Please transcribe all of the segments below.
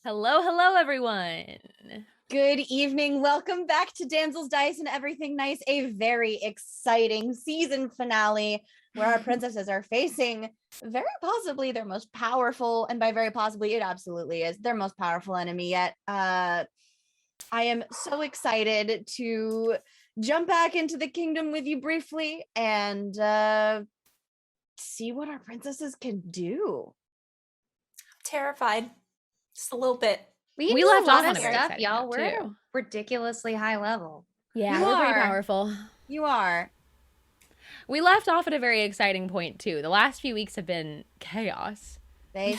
Hello, hello, everyone. Good evening. Welcome back to Damsels, Dice, and Everything Nice, a very exciting season finale where our princesses are facing very possibly their most powerful, and by very possibly, it absolutely is their most powerful enemy yet. I am so excited to jump back into the kingdom with you briefly and see what our princesses can do. Terrified. Just a little bit. We left off on a very stuff, exciting y'all. note, We're at too. a ridiculously high level. Yeah, You we're pretty are. powerful. You are. We left off at a very exciting point, too. The last few weeks have been chaos. They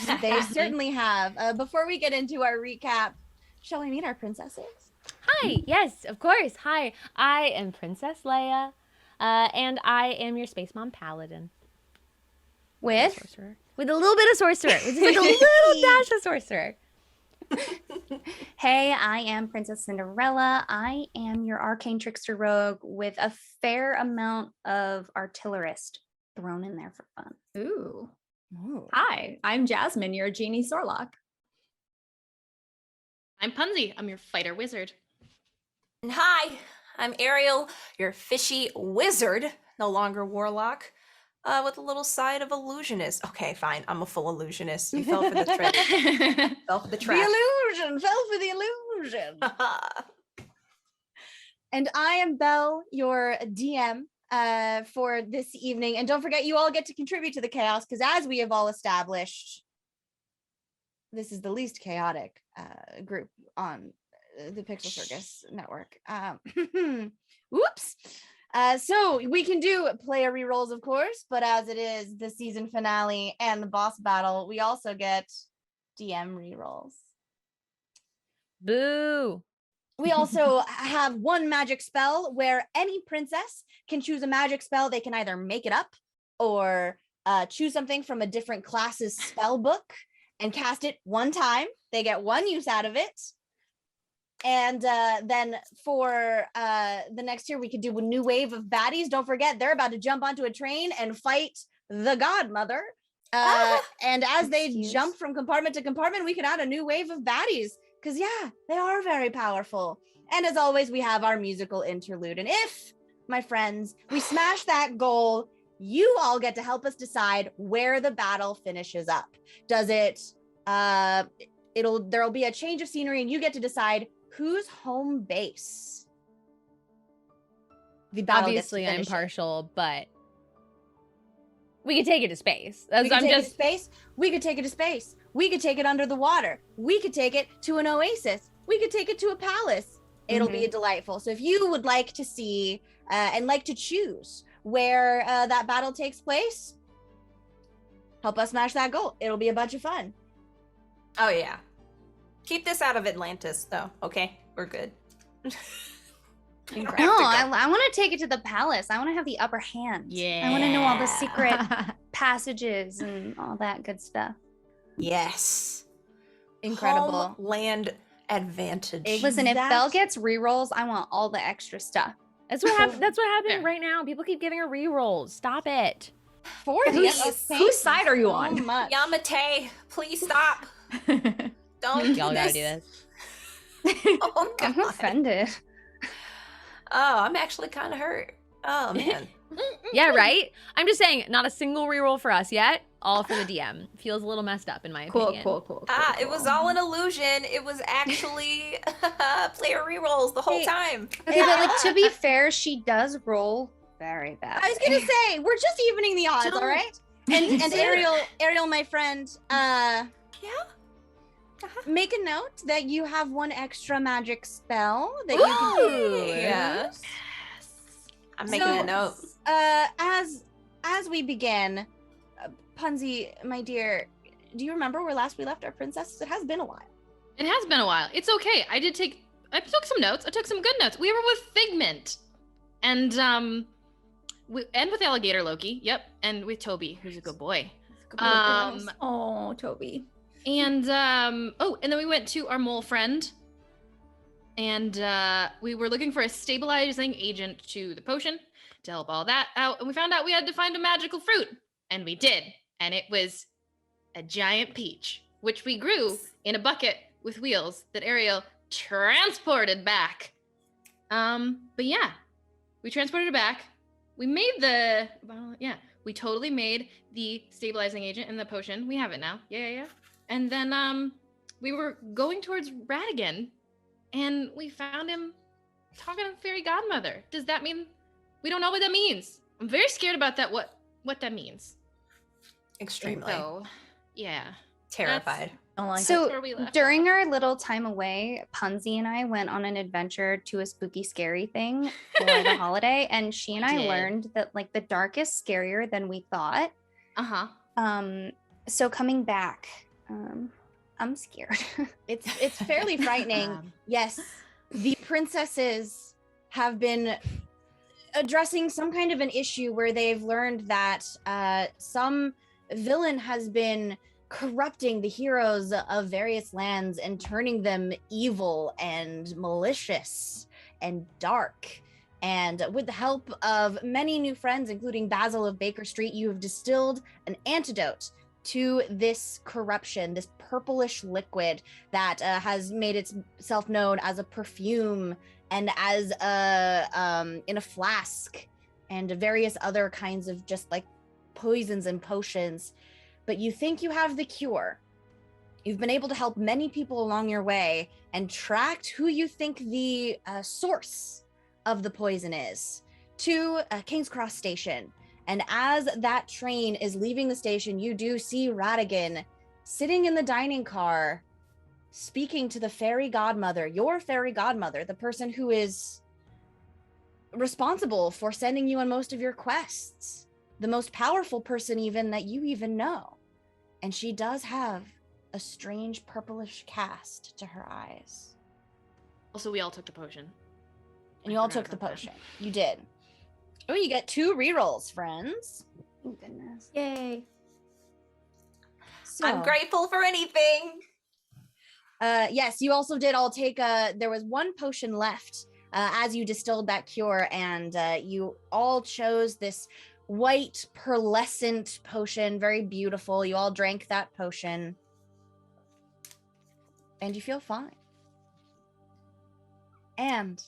certainly have. Before we get into our recap, shall we meet our princesses? Hi, yes, of course. Hi, I am Princess Leia, and I am your Space Mom Paladin. With? Sorcerer. With a little bit of sorcerer. With like a little dash of sorcerer. Hey, I am Princess Cinderella. I am your arcane trickster rogue with a fair amount of artillerist thrown in there for fun. Ooh. Ooh. Hi, I'm Jasmine, your genie Sorlock. I'm Punzi. I'm your fighter wizard. And hi, I'm Ariel, your fishy wizard, no longer warlock, with a little side of illusionist. Okay, fine. I'm a full illusionist. You fell for the trick. Fell for the The trap. illusion fell for the illusion. And I am Belle, your DM for this evening. And don't forget, you all get to contribute to the chaos because, as we have all established, this is the least chaotic group on the PixelCircus network. Whoops. So we can do player rerolls, of course, but as it is the season finale and the boss battle, we also get DM rerolls. Boo. We also have one magic spell where any princess can choose a magic spell. They can either make it up or choose something from a different class's spell book and cast it one time. They get one use out of it. And then for the next year, we could do a new wave of baddies. Don't forget, they're about to jump onto a train and fight the Godmother. And as they jump from compartment to compartment, we could add a new wave of baddies. Because, yeah, they are very powerful. And as always, we have our musical interlude. And if, my friends, we smash that goal, you all get to help us decide where the battle finishes up. Does it, there'll be a change of scenery and you get to decide who's home base. The battle Obviously, I'm gets to finish it. partial, but we could take it to space. We could take it to space. We could take it to space. We could take it under the water. We could take it to an oasis. We could take it to a palace. It'll be delightful. So if you would like to see and like to choose where that battle takes place, help us smash that goal. It'll be a bunch of fun. Oh, yeah. Keep this out of Atlantis, though. Okay, we're good. No, I want to take it to the palace. I want to have the upper hand. Yeah. I want to know all the secret passages and all that good stuff. Yes. Incredible. Homeland advantage. Listen, if That's- Belle gets rerolls, I want all the extra stuff. That's what happened. That's what happening Fair. right now. People keep giving her rerolls. Stop it. For Whose side are you on? Yamate, please stop. Don't Y'all gotta do this. Oh, I'm God. offended. Oh, I'm actually kind of hurt. Oh, man. Yeah, right? I'm just saying, not a single reroll for us yet. All for the DM. Feels a little messed up in my opinion. Cool. It was all an illusion. It was actually player rerolls the whole Hey, time. Okay, but like to be fair, she does roll very bad. I was gonna say we're just evening the odds, all right? And Ariel, my friend, Yeah? make a note that you have one extra magic spell that you can Ooh. Yeah. I'm making So- a note. as we begin, Punzi, my dear, do you remember where last we left our princesses? It has been a while. It has been a while. It's okay. I took some notes. I took some good notes. We were with Figment. And with Alligator Loki. Yep. And with Toby, who's a good boy. Oh, Toby. And and then we went to our mole friend. And we were looking for a stabilizing agent to the potion to help all that out. And we found out we had to find a magical fruit. And we did. And it was a giant peach, which we grew in a bucket with wheels that Ariel transported back. But yeah, we transported it back. We made we totally made the stabilizing agent and the potion. We have it now. Yeah. And then we were going towards Radigan, and we found him talking to Fairy Godmother. Does that mean we don't know what that means? I'm very scared about that. What that means? Extremely So, yeah. terrified. Don't like So where we left during our little time away, Punzi and I went on an adventure to a spooky, scary thing for the holiday, and she and I did. learned that like the dark is scarier than we thought. So coming back, I'm scared. It's fairly frightening. Yes, the princesses have been addressing some kind of an issue where they've learned that some villain has been corrupting the heroes of various lands and turning them evil and malicious and dark. And with the help of many new friends, including Basil of Baker Street, you have distilled an antidote to this corruption, this purplish liquid that has made itself known as a perfume and as in a flask and various other kinds of just like poisons and potions. But you think you have the cure. You've been able to help many people along your way and tracked who you think the source of the poison is to King's Cross Station. And as that train is leaving the station, you do see Radigan sitting in the dining car, speaking to the Fairy Godmother, your Fairy Godmother, the person who is responsible for sending you on most of your quests, the most powerful person even that you even know. And she does have a strange purplish cast to her eyes. Also, we all took the potion. And you all took the potion. You did. Oh, you get 2 rerolls, friends. Thank goodness. Yay. So, I'm grateful for anything. yes, you also did all take there was 1 potion left as you distilled that cure, and you all chose this white pearlescent potion, very beautiful. You all drank that potion and you feel fine. And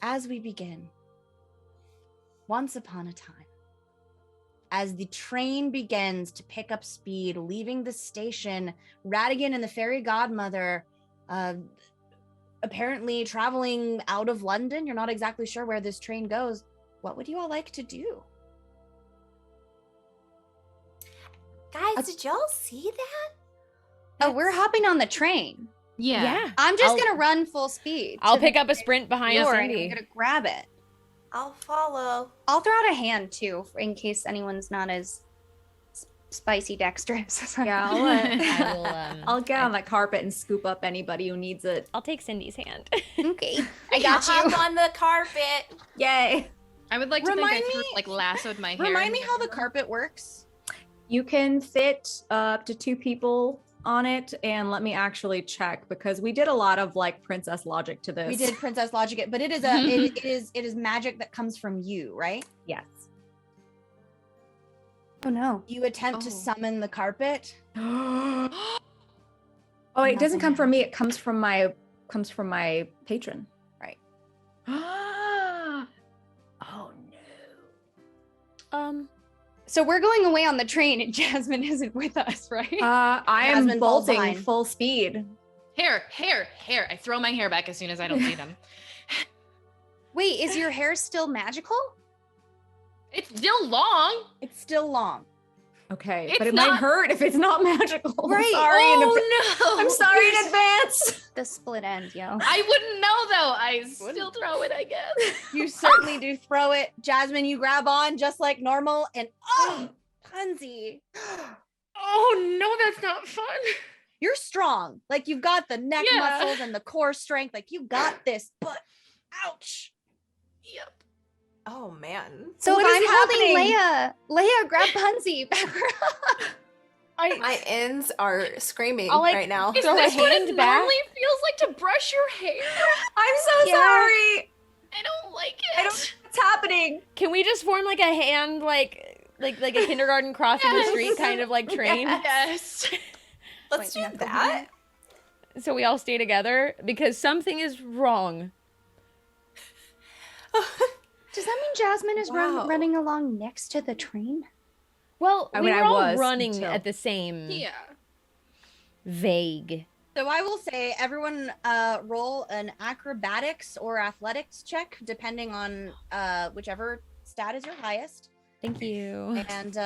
as we begin, once upon a time, as the train begins to pick up speed, leaving the station, Radigan and the Fairy Godmother apparently traveling out of London. You're not exactly sure where this train goes. What would you all like to do? Guys, did y'all see that? Oh, we're hopping on the train. Yeah. I'm just I'll- gonna run full speed. I'll to pick the up a sprint behind door and Cindy. I'm gonna grab it. I'll follow. I'll throw out a hand too, in case anyone's not as spicy dexterous. Yeah, I will, I'll get on the carpet and scoop up anybody who needs it. I'll take Cindy's hand. Okay, I got I'll you. hop on the carpet. Yay. I would like to Remind think I me- lassoed my hair. Remind me how the carpet works. You can fit up to 2 people on it, and let me actually check because we did a lot of like princess logic to this. We did Princess Logic, but it is it is magic that comes from you, right? Yes. Oh no. You attempt to Oh. summon the carpet. Oh, it doesn't Nothing come from me. It comes from my patron. Right. Oh no. So we're going away on the train, and Jasmine isn't with us, right? I am Jasmine falls bolting behind. full speed. Hair. I throw my hair back as soon as I don't see them. Wait, is your hair still magical? It's still long. It's still long. Okay, It's but it might not- hurt if it's not magical. Right. I'm sorry in advance. The split end, yo. I wouldn't know though. I still throw it, I guess. You certainly do throw it. Jasmine, you grab on just like normal, and oh, Punzi, Oh no, that's not fun. you're strong. Like you've got the neck Yeah. muscles and the core strength. Like you got this, but ouch. Yep. Oh man. So What if is I'm holding happening? Leia, grab Punzi. Back her up. My ends are screaming I'll, like, right now. Is Throw a this what it hand back? normally feels like to brush your hair? I'm so Yeah. I sorry. don't like it. I don't know what's happening. Can we just form like a hand, like a kindergarten crossing the Yes. street kind of like train? Yes. Let's do knuckle that. So we all stay together because something is wrong. Does that mean Jasmine is Wow. running along next to the train? Well, I we mean, were I all was running until- at the same Yeah. vague. So I will say, everyone, roll an acrobatics or athletics check, depending on whichever stat is your highest, Thank you. and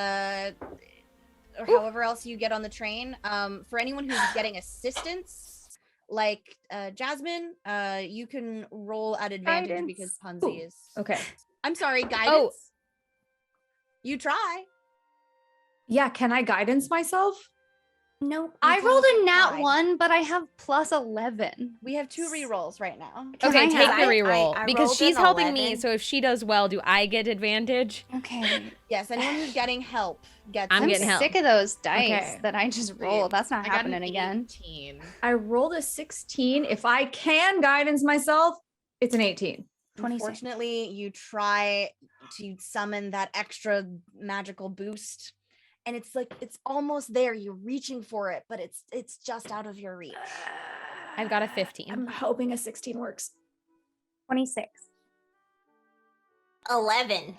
or however else you get on the train. For anyone who's getting assistance, like Jasmine, you can roll at advantage Guidance. because Punzi is. Okay. I'm sorry, guidance. You try. Yeah, can I guidance myself? Nope. You I can rolled also a nat try. 1, but I have plus 11. We have 2 rerolls right now. Can Okay, I take have- the reroll I because rolled she's an helping me. 11. So if she does well, do I get advantage? Okay. Yes, anyone who's getting help gets. I'm I'm getting help. sick of those dice Okay. that I just Wait, rolled. That's not I got an happening again. 18. I rolled a 16. If I can guidance myself, it's an 18. 26. Unfortunately, you try to summon that extra magical boost, and it's like it's almost there. You're reaching for it, but it's just out of your reach. I've got a 15. I'm hoping a 16 works. 26. 11.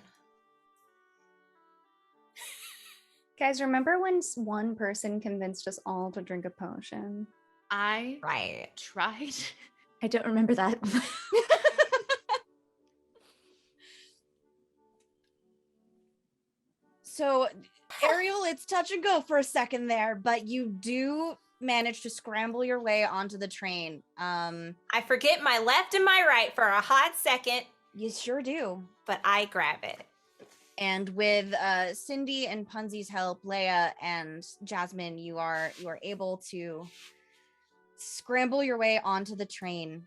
Guys, remember when one person convinced us all to drink a potion? I Right. tried. I don't remember that. So, Ariel, it's touch and go for a second there, but you do manage to scramble your way onto the train. I forget my left and my right for a hot second, You sure do. but I grab it. And with Cindy and Punzi's help, Leia and Jasmine, you are able to scramble your way onto the train.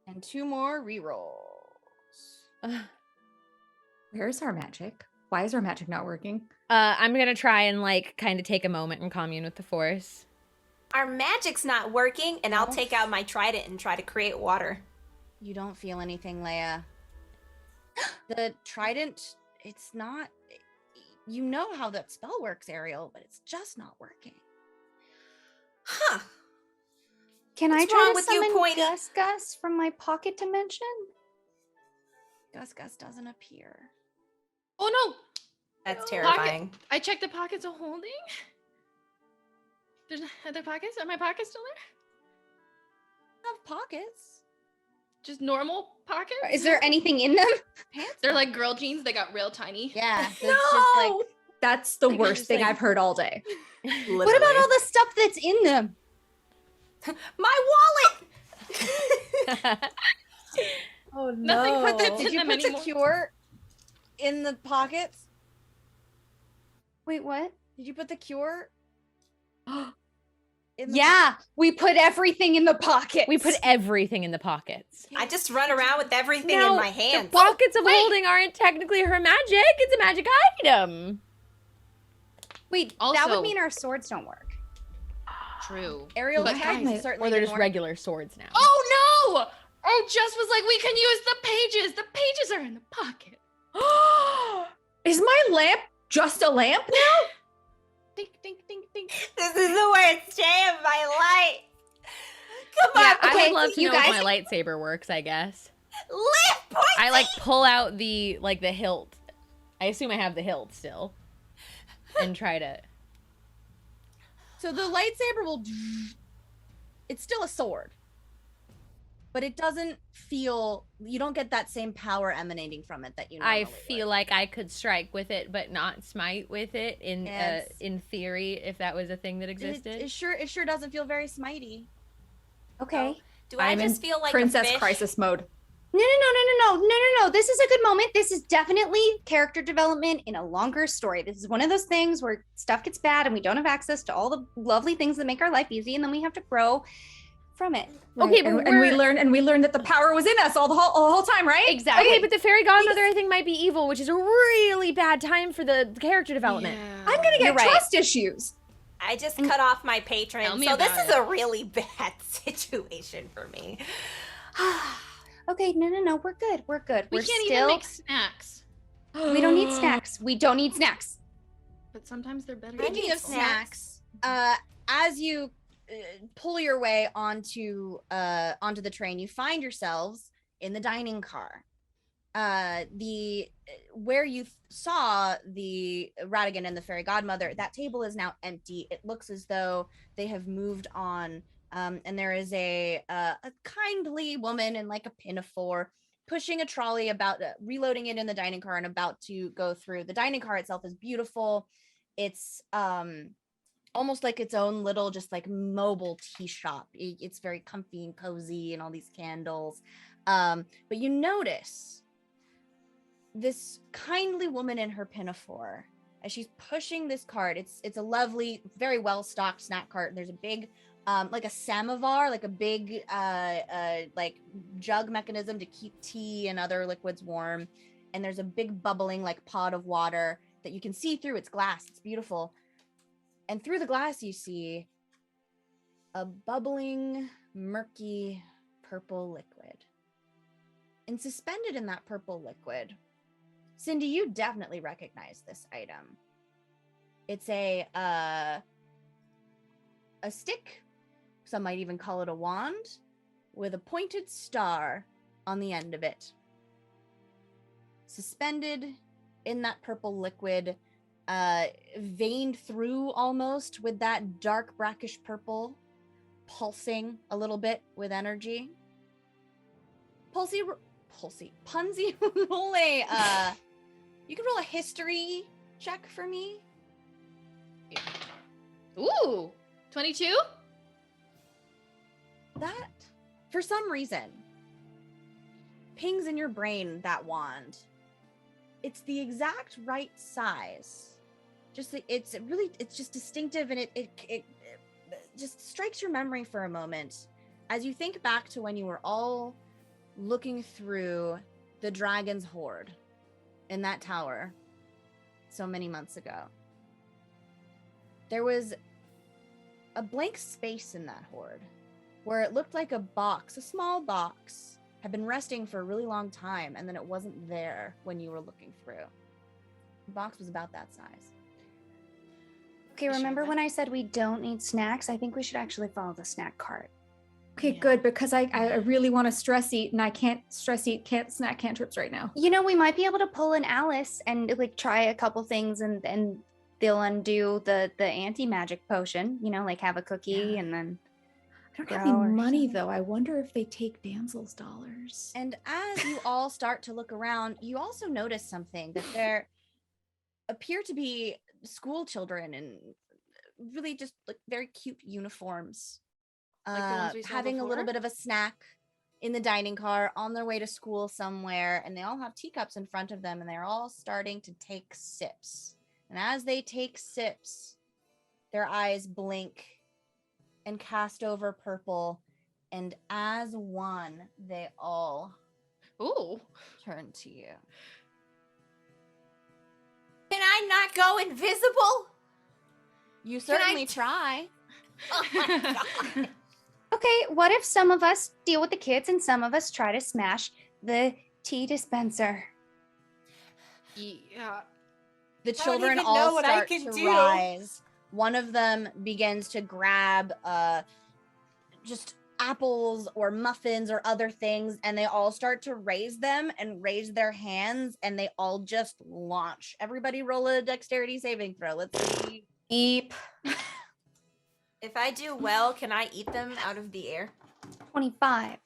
And 2 more rerolls. Where's our magic? Why is our magic not working? I'm gonna try and like kind of take a moment and commune with the force. Our magic's not working, and I'll No. take out my trident and try to create water. You don't feel anything, Leia. The trident, it's not. You know how that spell works, Ariel, but it's just not working. Huh. Can I What's try wrong to with you, summon Pointy? Gus Gus from my pocket dimension? Gus Gus doesn't appear. Oh no! That's Pocket- terrifying. I checked the pockets of holding. There's other pockets. Are my pockets still there? Have pockets. Just normal pockets? Is there anything in them? Pants. They're don't. like girl jeans. They got real tiny. Yeah. That's just like That's the Like, worst just thing like- I've heard all day. What about all the stuff that's in them? My wallet? oh Nothing no. fits Did in you them put the anymore. cure in the pockets? Wait, what? Did you put the cure? in the Yeah, we put everything in the pockets. We put everything in the pockets. I just run around with everything Now, in my hands. The pockets of wait. holding aren't technically her magic. It's a magic item. Wait, that Also- would mean our swords don't work. True. Ariel But tried guys, certainly Or they're did just more. regular swords now. Oh no! Oh, Jess was like, we can use the pages. The pages are in the pocket. Is my lamp just a lamp now? Dink, dink, dink, dink. This is the worst day of my life. Come Yeah, on, I okay, would love to you know guys- if my lightsaber works, I guess. lift point. I like pull out the hilt. I assume I have the hilt still. And try to So the lightsaber will. It's still a sword, but it doesn't feel. You don't get that same power emanating from it that you. I normally feel would. like I could strike with it but not smite with it Yes. in theory if that was a thing that It, existed. it sure doesn't feel very smitey. Okay. Do I I'm in just feel like Princess a fish? Crisis mode. No. This is a good moment. This is definitely character development in a longer story. This is one of those things where stuff gets bad and we don't have access to all the lovely things that make our life easy, and then we have to grow from it. Okay, but and we we're- learned that the power was in us all the whole time, right? Exactly. Okay, but the fairy godmother I think might be evil, which is a really bad time for the character development. I'm gonna You're get right. trust issues. I just cut off my patron, Tell me so this about is it. a really bad situation for me. Okay, no. We're good. We We're can't still. even make snacks. We don't need snacks. We don't need snacks. But sometimes they're better. I Speaking need of snacks, as you pull your way onto the train, you find yourselves in the dining car. The where you saw the Radigan and the Fairy Godmother, that table is now empty. It looks as though they have moved on. And there is a kindly woman in like a pinafore pushing a trolley, about reloading it in the dining car and about to go through. The dining car itself is beautiful. It's almost like its own little just like mobile tea shop. It's very comfy and cozy and all these candles. But you notice this kindly woman in her pinafore as she's pushing this cart. It's a lovely, very well stocked snack cart. There's a big like a samovar, like a big like jug mechanism to keep tea and other liquids warm, and there's a big bubbling like pot of water that you can see through. It's glass. It's beautiful. And through the glass you see a bubbling, murky purple liquid. And suspended in that purple liquid, Cindy, you definitely recognize this item. It's a stick, some might even call it a wand, with a pointed star on the end of it. Suspended in that purple liquid, veined through almost with that dark brackish purple, pulsing a little bit with energy. Punsy, roll a, you can roll a history check for me. Ooh, 22? That, for some reason, pings in your brain that wand. It's the exact right size. It's just distinctive, and it just strikes your memory for a moment as you think back to when you were all looking through the dragon's hoard in that tower so many months ago. There was a blank space in that hoard where it looked like a box, a small box, had been resting for a really long time, and then it wasn't there when you were looking through. The box was about that size. Okay, remember when I said we don't need snacks? I think we should actually follow the snack cart. Okay, good, because I really want to stress eat, and I can't stress eat, can't snack cantrips right now. You know, we might be able to pull an Alice and like try a couple things, and they'll undo the anti-magic potion, you know, like have a cookie and then I don't have any money though. I wonder if they take Damsels dollars. And as you all start to look around, you also notice something, that there appear to be school children in really just like very cute uniforms, Like the ones we saw having a little before? bit of a snack in the dining car on their way to school somewhere, and they all have teacups in front of them, and they're all starting to take sips. And as they take sips, their eyes blink and cast over purple, and as one, they all turn to you. Can I not go invisible? You certainly try. Oh my god. Okay, what if some of us deal with the kids and some of us try to smash the tea dispenser? Yeah. The I don't children even all know what I start can to do. rise. One of them begins to grab just apples or muffins or other things, and they all start to raise them and raise their hands, and they all just launch. Everybody roll a dexterity saving throw. Let's see. Eep. If I do well, can I eat them out of the air? 25. You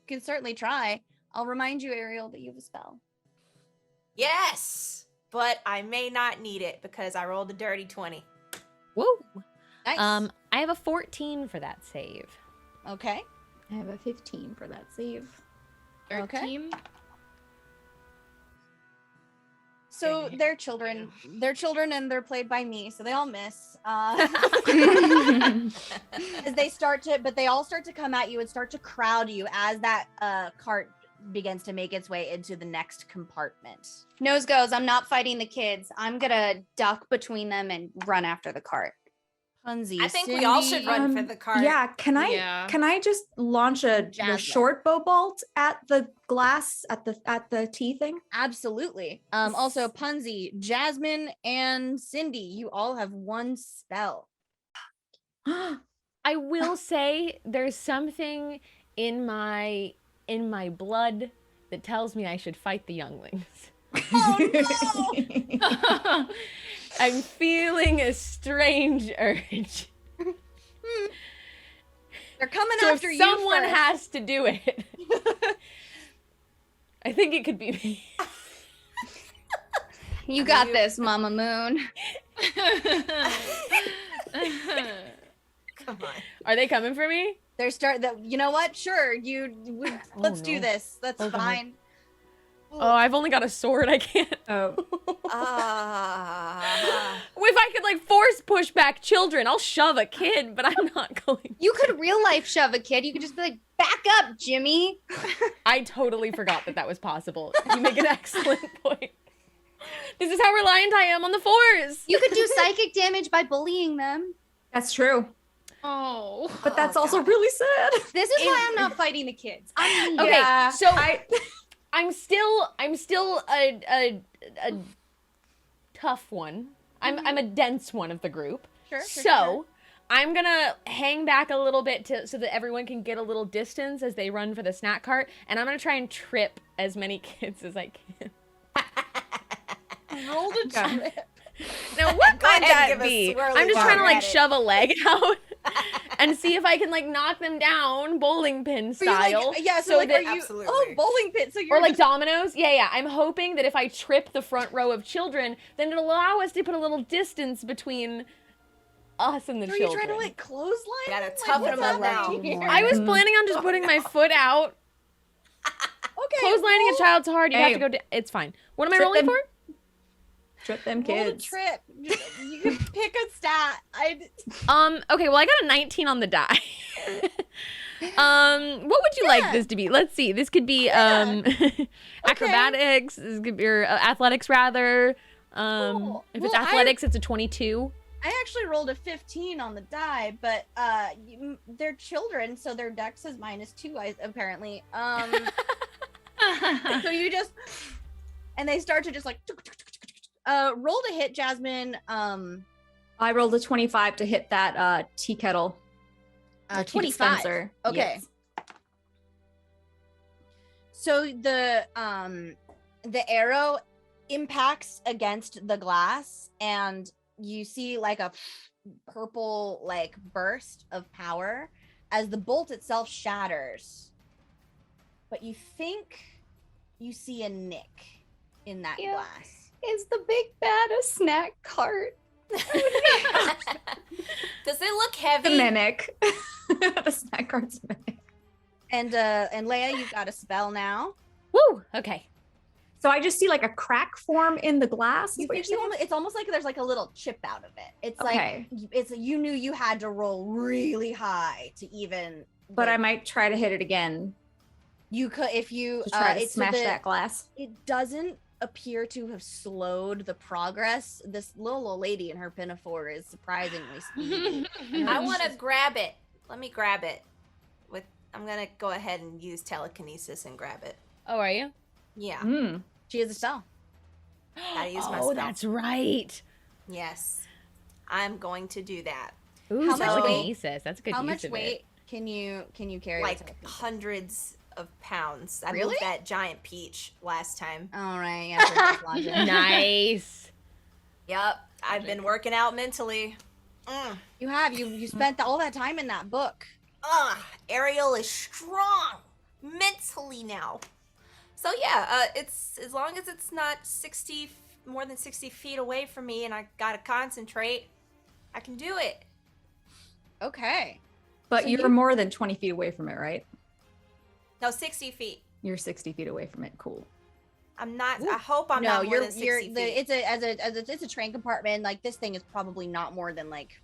can certainly try. I'll remind you, Ariel, that you have a spell. Yes, but I may not need it because I rolled a dirty 20. Woo. Nice. I have a 14 for that save. Okay. I have a 15 for that save. 13. So Okay. they're children. They're children, and they're played by me, so they all miss. As they start to, but they all start to come at you and start to crowd you as that cart begins to make its way into the next compartment. Nose goes, I'm not fighting the kids. I'm gonna duck between them and run after the cart. Punzi. I think we all Cindy. should run for the cart. Yeah, can I Yeah. can I just launch the Jasmine. short bow bolt at the glass at the T thing? Absolutely. Also, Punzi, Jasmine, and Cindy, you all have one spell. I will say there's something in my blood that tells me I should fight the younglings. Oh no! I'm feeling a strange urge. They're coming So after if you. someone first. has to do it, I think it could be me. You got this, Mama Moon. Come on. Are they coming for me? They're you know what? Sure, let's do no. this. That's Oh, God. fine. Oh, I've only got a sword. I can't. Oh. If I could like force push back children, I'll shove a kid, but I'm not going. You could real life shove a kid. You could just be like, back up, Jimmy. I totally forgot that was possible. You make an excellent point. This is how reliant I am on the Force. You could do psychic damage by bullying them. That's true. Oh. But that's also God. really sad. This is why I'm not fighting the kids. I'm Okay, Yeah, so I'm still a tough one. I'm a dense one of the group. Sure. So I'm gonna hang back a little bit so that everyone can get a little distance as they run for the snack cart, and I'm gonna try and trip as many kids as I can. Roll the trip. Now what Go might ahead and that give a be? swirly I'm just trying to bar like at it. shove a leg out and see if I can like knock them down bowling pin style. So like, that, are you? Absolutely. Oh, bowling pit. So you're or like just, dominoes. Yeah. I'm hoping that if I trip the front row of children, then it'll allow us to put a little distance between us and the Are you children. trying to like clothesline? Gotta Like, toughen what's them up happening now. here? I was planning on just putting my foot out. Okay. Clotheslining a child's hard. You have Hey. to go. It's fine. What am I Trip rolling them for? Trip them Roll the kids. trip. You can pick a stat. Okay, well I got a 19 on the die. What would you like this to be? Let's see. This could be acrobatics. This could be or athletics rather. Cool. If it's Well, athletics, it's a 22. I actually rolled a 15 on the die, but they're children, so their dex is -2, apparently. So you just and they start to just like roll to hit, Jasmine. I rolled a 25 to hit that tea kettle. Tea 25. dispenser. Okay. Yes. So the arrow impacts against the glass, and you see like a purple like burst of power as the bolt itself shatters. But you think you see a nick in that Yeah. glass. Is the big bad a snack cart? Does it look The heavy? mimic. The snack cart's mimic. And Leia, you've got a spell now. Woo. Okay. So I just see like a crack form in the glass. You think it's almost like there's like a little chip out of it. It's Okay. like you knew you had to roll really high to even. But I like, might try to hit it again You could if you to try to it's smash that glass. It doesn't appear to have slowed the progress. This little old lady in her pinafore is surprisingly speedy. I want to grab it. Let me grab it. I'm gonna go ahead and use telekinesis and grab it. Oh, are you? Yeah, Mm. She has a spell. gotta use my Oh, spell. that's right. Yes, I'm going to do that. Ooh, How much telekinesis. That's a good How use much of weight it. can you carry? Like with telekinesis? hundreds of pounds. I Really? moved that giant peach last time. All right. Yeah. Princess Logic. Nice. Yep, I've been working out mentally. You have you spent all that time in that book. Ariel is strong mentally now. So yeah, it's as long as it's not more than 60 feet away from me, and I gotta concentrate, I can do it. Okay. But So you're you- more than 20 feet away from it, right? No, 60 feet. You're 60 feet away from it. Cool. I'm not. Ooh. I hope I'm no, not more you're than 60 feet. it's a train compartment. Like this thing is probably not more than like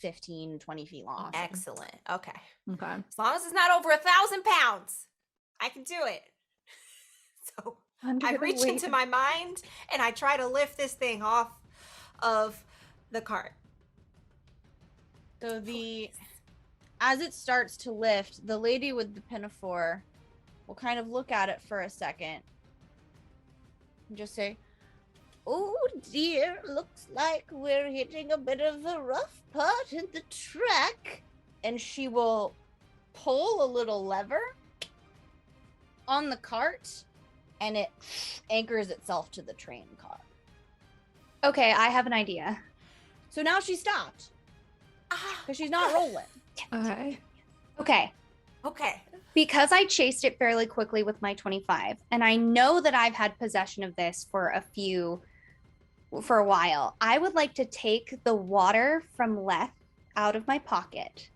15, 20 feet long. Awesome. Excellent. Okay. Okay. As long as it's not over 1,000 pounds, I can do it. So I reach into my mind and I try to lift this thing off of the cart. So as it starts to lift, the lady with the pinafore will kind of look at it for a second and just say, "Oh dear, looks like we're hitting a bit of a rough part in the track." And she will pull a little lever on the cart, and it anchors itself to the train car. Okay, I have an idea. So now she's stopped because she's not rolling. Okay. Okay, Okay. because I chased it fairly quickly with my 25, and I know that I've had possession of this for a while, I would like to take the water from Leth out of my pocket.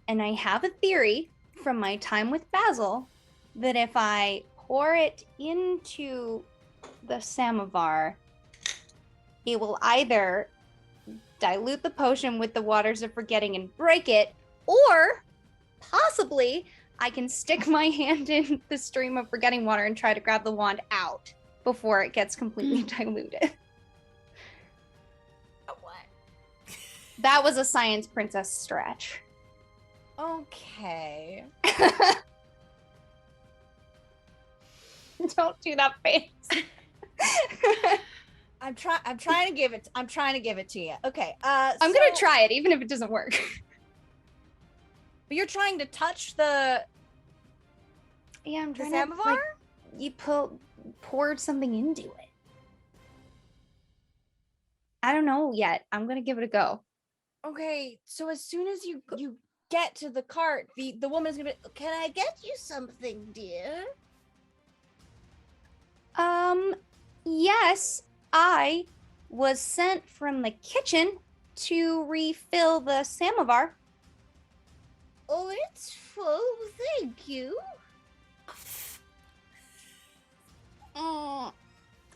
And I have a theory from my time with Basil that if I pour it into the samovar, it will either dilute the potion with the waters of forgetting and break it, or possibly I can stick my hand in the stream of forgetting water and try to grab the wand out before it gets completely diluted. What? That was a science princess stretch. Okay. Don't do that face. I'm trying to give it to you. Okay. I'm gonna try it, even if it doesn't work. But you're trying to touch the Yeah, I'm trying samovar? to. Like, you poured something into it. I don't know yet. I'm gonna give it a go. Okay, so as soon as you get to the cart, the woman's gonna be, "Can I get you something, dear?" Yes, I was sent from the kitchen to refill the samovar. Oh, it's full, thank you.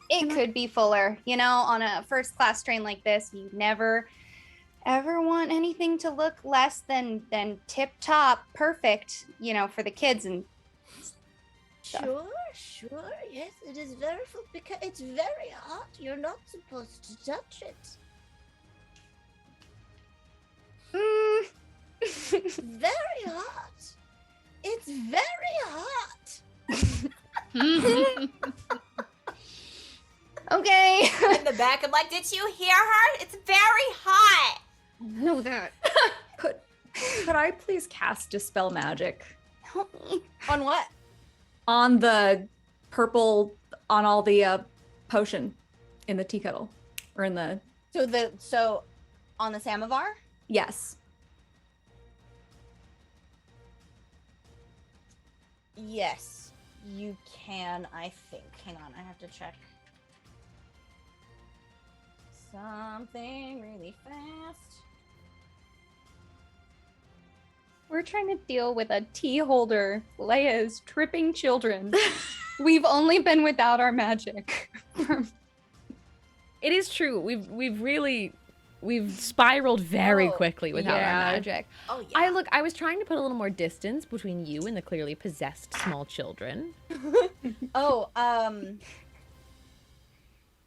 It could be fuller. You know, on a first class train like this, you never ever want anything to look less than tip top perfect, you know, for the kids and stuff. Sure, yes, it is very full because it's very hot. You're not supposed to touch it. Very hot. It's very hot. Okay. In the back, I'm like, did you hear her? It's very hot. know that. Could I please cast Dispel Magic Help me. On what? on the purple, on all the potion in the tea kettle? Or in the... So on the samovar? Yes. Yes, you can, I think. Hang on, I have to check something really fast. We're trying to deal with a tea holder. Leia is tripping children. We've only been without our magic. It is true. We've spiraled very quickly without yeah. our magic. Oh yeah. I was trying to put a little more distance between you and the clearly possessed small children. Oh, I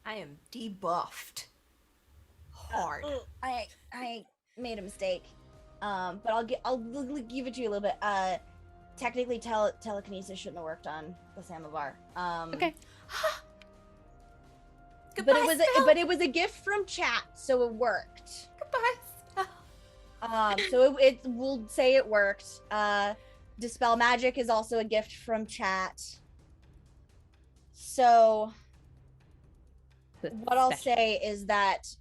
am debuffed. Hard. I made a mistake. But I'll give it to you a little bit. Technically, telekinesis shouldn't have worked on the samovar. Okay. But it was a gift from chat, so it worked. Goodbye. So we'll say it worked. Dispel Magic is also a gift from chat. So what I'll say is that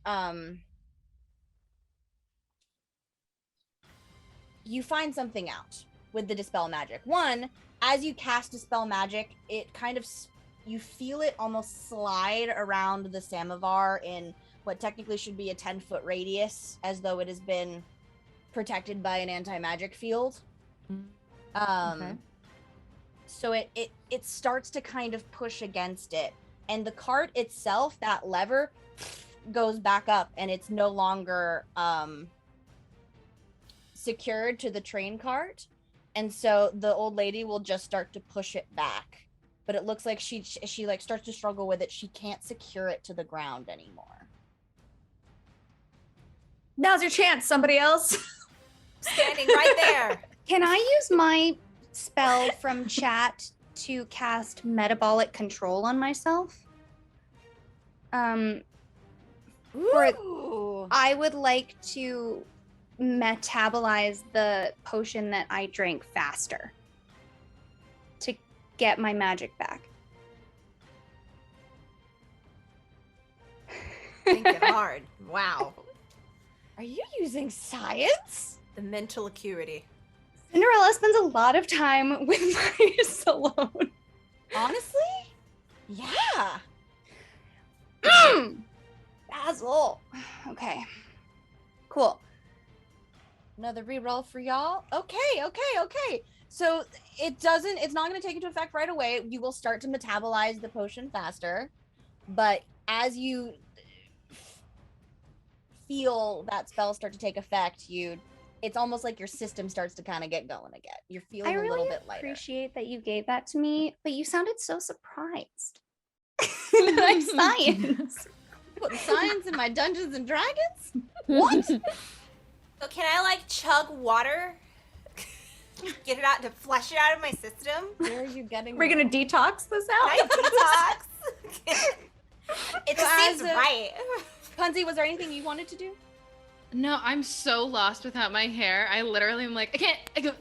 you find something out with the Dispel Magic. One, as you cast Dispel Magic, it kind of you feel it almost slide around the samovar in what technically should be a 10-foot radius, as though it has been protected by an anti-magic field. Okay. So it starts to kind of push against it, and the cart itself, that lever, goes back up, and it's no longer secured to the train cart, and so the old lady will just start to push it back. But it looks like she like starts to struggle with it. She can't secure it to the ground anymore. Now's your chance, somebody else. Standing right there. Can I use my spell from chat to cast metabolic control on myself? Ooh. I would like to metabolize the potion that I drank faster to get my magic back. Thinking hard. Wow. Are you using science? The mental acuity. Cinderella spends a lot of time with mice alone. Honestly? Yeah. Basil. Okay. Cool. Another reroll for y'all. Okay. So it's not going to take into effect right away. You will start to metabolize the potion faster. But as you feel that spell start to take effect, it's almost like your system starts to kind of get going again. You're feeling I a little really bit lighter. appreciate that you gave that to me, but you sounded so surprised that I'm science. Putting science in my Dungeons and Dragons? What? So can I like chug water? Get it out to flush it out of my system? Where are you getting? We're gonna detox this out. Can I detox? It just So seems as a- right. Punzi, was there anything you wanted to do? No, I'm so lost without my hair. I literally am like, I can't. I go.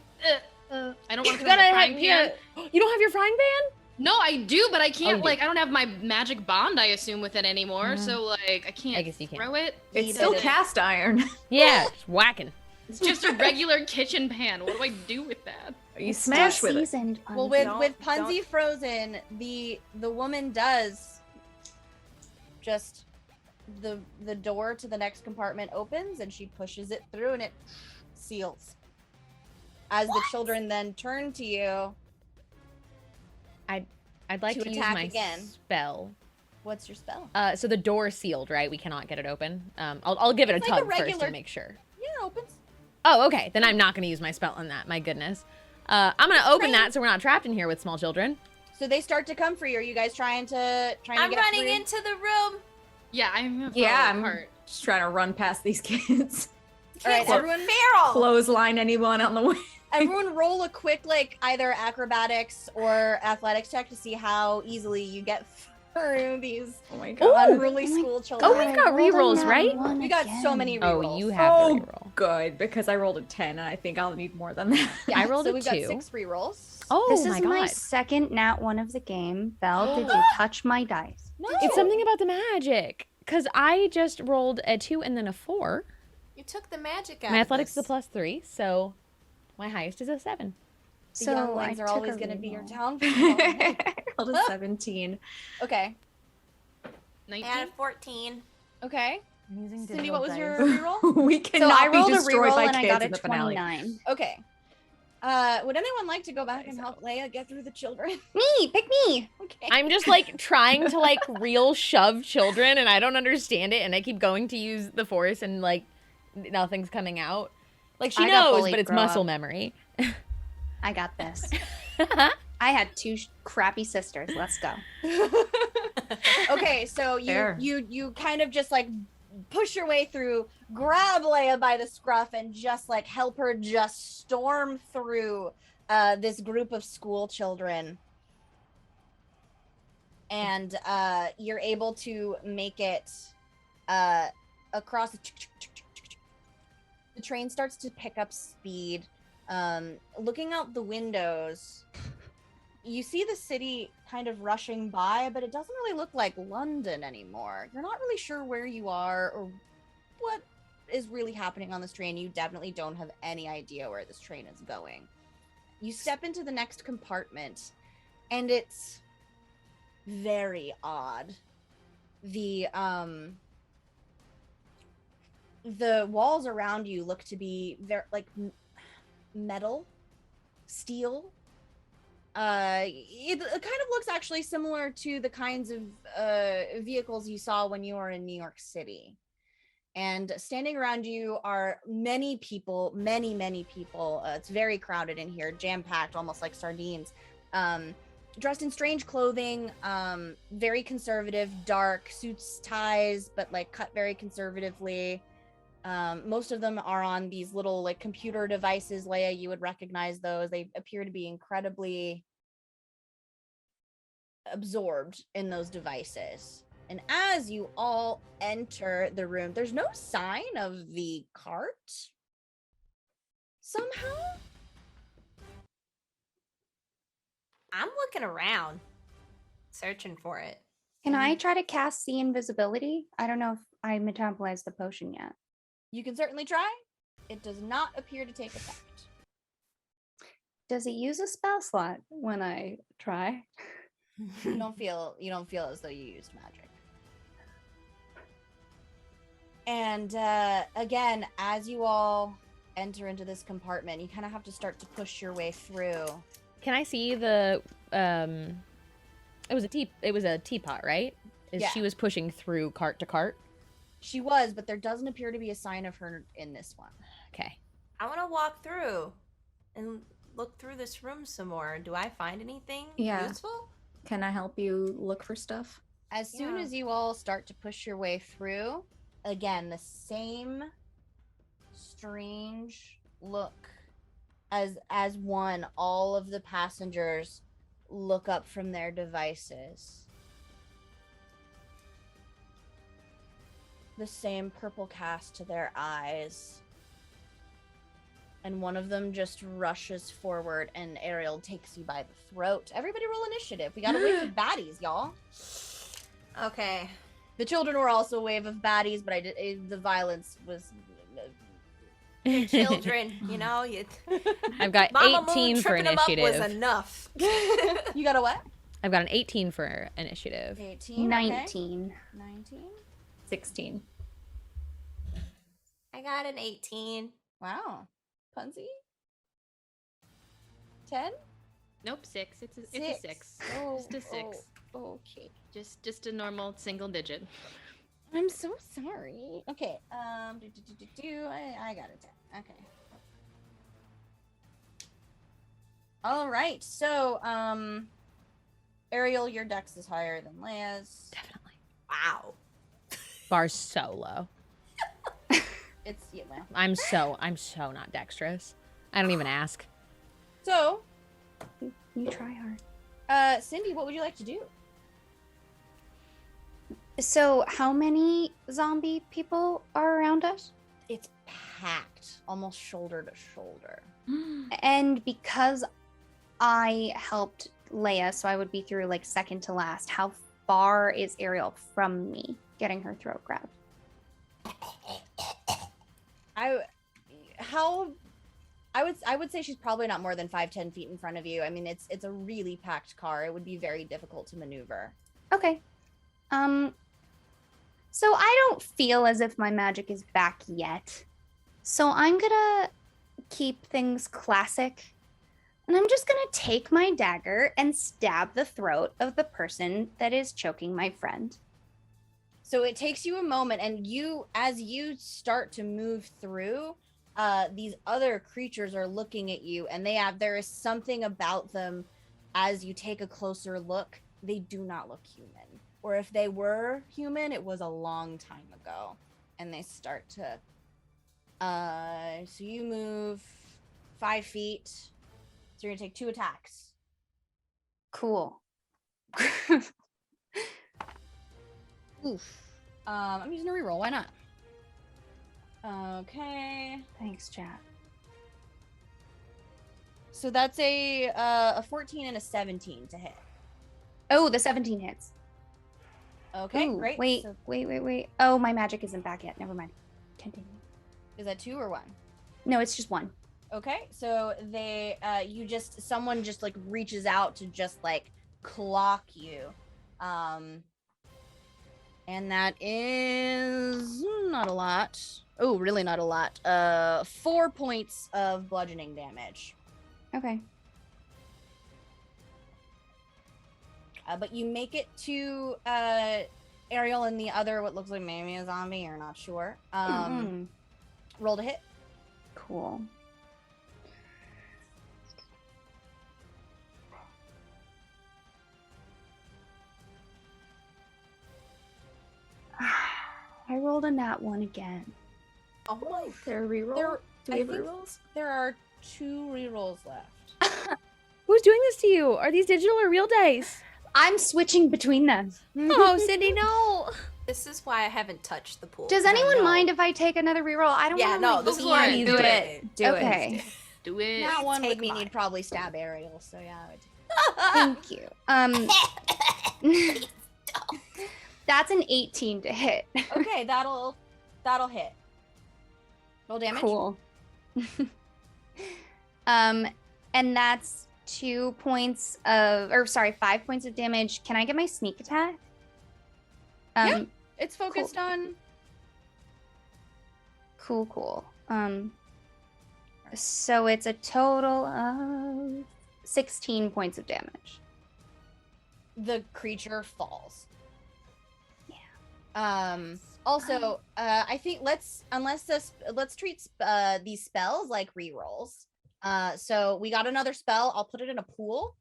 I don't want to You gotta have a have frying pan. You don't have your frying pan? No, I do, but I can't. you Like, I don't have my magic bond. I assume with it anymore. So like, I can't. I guess you can. throw it. It's still cast iron. Yeah, just whacking. It's just a regular kitchen pan. What do I do with that? You smash with it. Seasoned, Well, Punzi. with Punzi frozen, the woman does just the door to the next compartment opens and she pushes it through and it seals. As the children then turn to you, I'd like To to use attack my again. spell. what's your spell? So the door's sealed, right? We cannot get it open. I'll give it a It's like a tug first regular- to make sure. Yeah, it opens. Oh, okay. Then I'm not going to use my spell on that. My goodness. I'm going to open that so we're not trapped in here with small children. So they start to come for you. Are you guys trying to I'm get running through? into the room. Yeah, I'm. Yeah, I'm Apart. just trying to run past these kids. All right, Kids are everyone, feral. Clothesline anyone on the way. everyone roll a quick either acrobatics or athletics check to see how easily you get through these Oh my god. unruly school children. Oh, we've got rerolls, right? You got so many rerolls. Oh, you have the Oh, reroll. good, because I rolled a 10 and I think I'll need more than that. Yeah, I rolled so a we've 2. got 6 rerolls. Oh This my is my god. second nat 1 of the game. Belle, did you touch my dice? No. It's something about the magic. Because I just rolled a 2 and then a 4. You took the magic out. My of athletics this. is a +3, so my highest is a 7. The So younglings I are took always a going to be your reroll. town. I rolled a 17. Okay. 19. I had a 14. Okay. I'm using Cindy, digital what was dice. your reroll? We So cannot I rolled be a destroyed reroll by and I kids got in a the finale. 29. Okay. Would anyone like to go back and help Leia get through the children? Me, pick me. Okay. I'm just trying to real shove children and I don't understand it and I keep going to use the force and nothing's coming out. She I got knows, bullied, but it's grow muscle up. memory. I got this. I had 2 crappy sisters. Let's go. Okay, so Fair. you kind of just push your way through, grab Leia by the scruff, and just help her just storm through this group of school children. And you're able to make it across. The train starts to pick up speed. Looking out the windows, you see the city kind of rushing by, but it doesn't really look like London anymore. You're not really sure where you are or what is really happening on this train. You definitely don't have any idea where this train is going. You step into the next compartment, and it's very odd. The walls around you look to be very metal, steel. It kind of looks actually similar to the kinds of vehicles you saw when you were in New York City. And standing around you are many people, many people. It's very crowded in here, jam-packed, almost like sardines. Dressed in strange clothing, very conservative, dark suits, ties, but cut very conservatively. Most of them are on these little like computer devices. Leia, you would recognize those. They appear to be incredibly absorbed in those devices. And as you all enter the room, there's no sign of the cart somehow. I'm looking around, searching for it. Can I try to cast see invisibility? I don't know if I metabolized the potion yet. You can certainly try. It does not appear to take effect. Does it use a spell slot when I try? You don't feel as though you used magic. And again, as you all enter into this compartment, you kind of have to start to push your way through. Can I see the it was a teapot, right? Yeah. She was pushing through cart to cart. She was, but there doesn't appear to be a sign of her in this one. Okay. I want to walk through and look through this room some more. Do I find anything useful? Can I help you look for stuff? As soon as you all start to push your way through, again, the same strange look as one, all of the passengers look up from their devices. The same purple cast to their eyes. And one of them just rushes forward and Ariel takes you by the throat. Everybody roll initiative. We got a wave of baddies, y'all. Okay. The children were also a wave of baddies, but the violence was... They're children, you know. I've got Mama 18 Moon for tripping them up initiative. was enough. You got a what? I've got an 18 for initiative. 18. 19. 19. 16. I got an 18. Wow. Punsy? 10? Nope, 6. It's a 6. Oh, Just a 6. Oh, okay. Just a normal single digit. I'm so sorry. Okay. I got a 10. Okay. All right. So, Ariel, your dex is higher than Leia's. Definitely. Wow. Bar's so low. It's well. I'm so not dexterous. I don't even ask. So, You try hard. Cindy, what would you like to do? So, how many zombie people are around us? It's packed, almost shoulder to shoulder. And because I helped Leia, so I would be through like second to last, how far is Ariel from me getting her throat grabbed? I would say she's probably not more than 5-10 feet in front of you. I mean, it's a really packed car. It would be very difficult to maneuver. Okay. So I don't feel as if my magic is back yet. So I'm gonna keep things classic. And I'm just gonna take my dagger and stab the throat of the person that is choking my friend. So it takes you a moment, and as you start to move through, these other creatures are looking at you, and there is something about them. As you take a closer look, they do not look human. Or if they were human, it was a long time ago. And they start to... so you move 5 feet. So you're going to take 2 attacks. Cool. Oof. I'm using a reroll. Why not? Okay. Thanks, chat. So that's a 14 and a 17 to hit. Oh, the 17 hits. Okay, Ooh, great. Wait, So wait. Oh, my magic isn't back yet. Never mind. Continue. is that 2 or 1? No, it's just 1. Okay, so someone just like reaches out to just like clock you. And that is not a lot. Oh, really not a lot. 4 points of bludgeoning damage. Okay. But you make it to Ariel and the other, what looks like maybe a zombie, you're not sure. Roll to hit. Cool. I rolled a nat 1 again. Oh my. There are rerolls. There- Do we I have think- rerolls? There are 2 rerolls left. Who's doing this to you? Are these digital or real dice? I'm switching between them. Oh, Cindy, no. This is why I haven't touched the pool. Does 'cause I anyone know. mind if I take another reroll? I don't Yeah, want no, to. this go is for why it. you Do do it. Do Okay. it. Do it. That one Take with me, mine. you'd probably stab Ariel, so yeah. I would. Thank you. That's an 18 to hit. Okay, that'll hit. Roll damage. Cool. And that's 5 points of damage. Can I get my sneak attack? Yeah. It's focused on. Cool. So it's a total of 16 points of damage. The creature falls. Yeah. Also, I think let's treat these spells like rerolls. So we got another spell. I'll put it in a pool.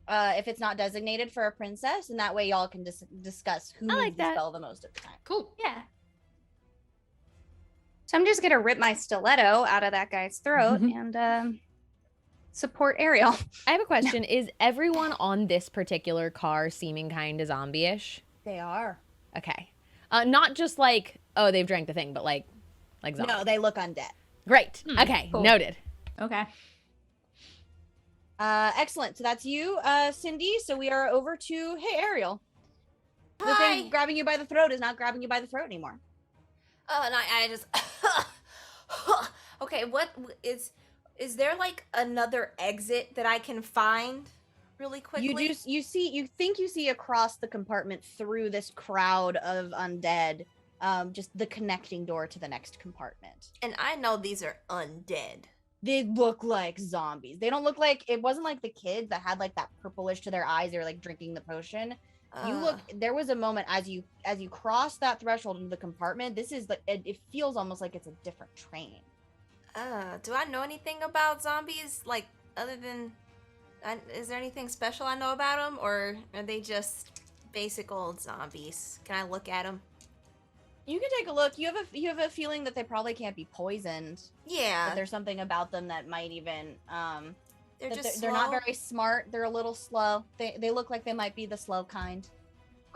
If it's not designated for a princess, and that way y'all can discuss who I like needs the that. spell the most of the time. Cool. Yeah. So I'm just gonna rip my stiletto out of that guy's throat and support Ariel. I have a question. Is everyone on this particular car seeming kind of zombie-ish? They are. Okay. Not just like, oh, they've drank the thing, but like zombie. No, they look undead. Great. Okay. Cool. Noted. Okay. Excellent. So that's you, Cindy. So we are over to Ariel. The Hi. thing grabbing you by the throat is not grabbing you by the throat anymore. Oh, and I just. Okay, what is there like another exit that I can find really quickly? You think you see across the compartment through this crowd of undead, just the connecting door to the next compartment. And I know these are undead. They look like zombies. They don't look like, it wasn't like the kids that had like that purplish to their eyes. They were like drinking the potion. There was a moment as you cross that threshold into the compartment. This is like, it feels almost like it's a different train. Do I know anything about zombies? Like, other than, is there anything special I know about them, or are they just basic old zombies? Can I look at them? You can take a look. You have a feeling that they probably can't be poisoned. Yeah, That there's something about them that might even they're that just they're not slow? very smart. They're a little slow. They look like they might be the slow kind.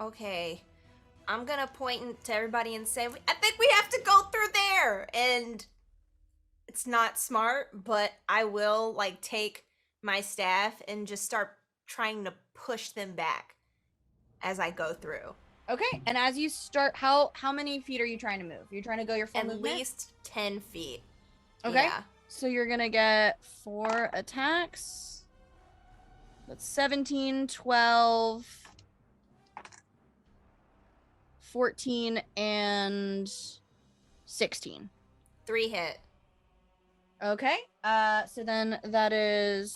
Okay, I'm gonna point to everybody and say, I think we have to go through there. And it's not smart, but I will like take my staff and just start trying to push them back as I go through. Okay, and as you start, how many feet are you trying to move? You're trying to go your full At movement? least 10 feet. Okay. Yeah. So you're gonna get 4 attacks. That's 17, 12, 14, and 16. 3 hit. Okay. So then that is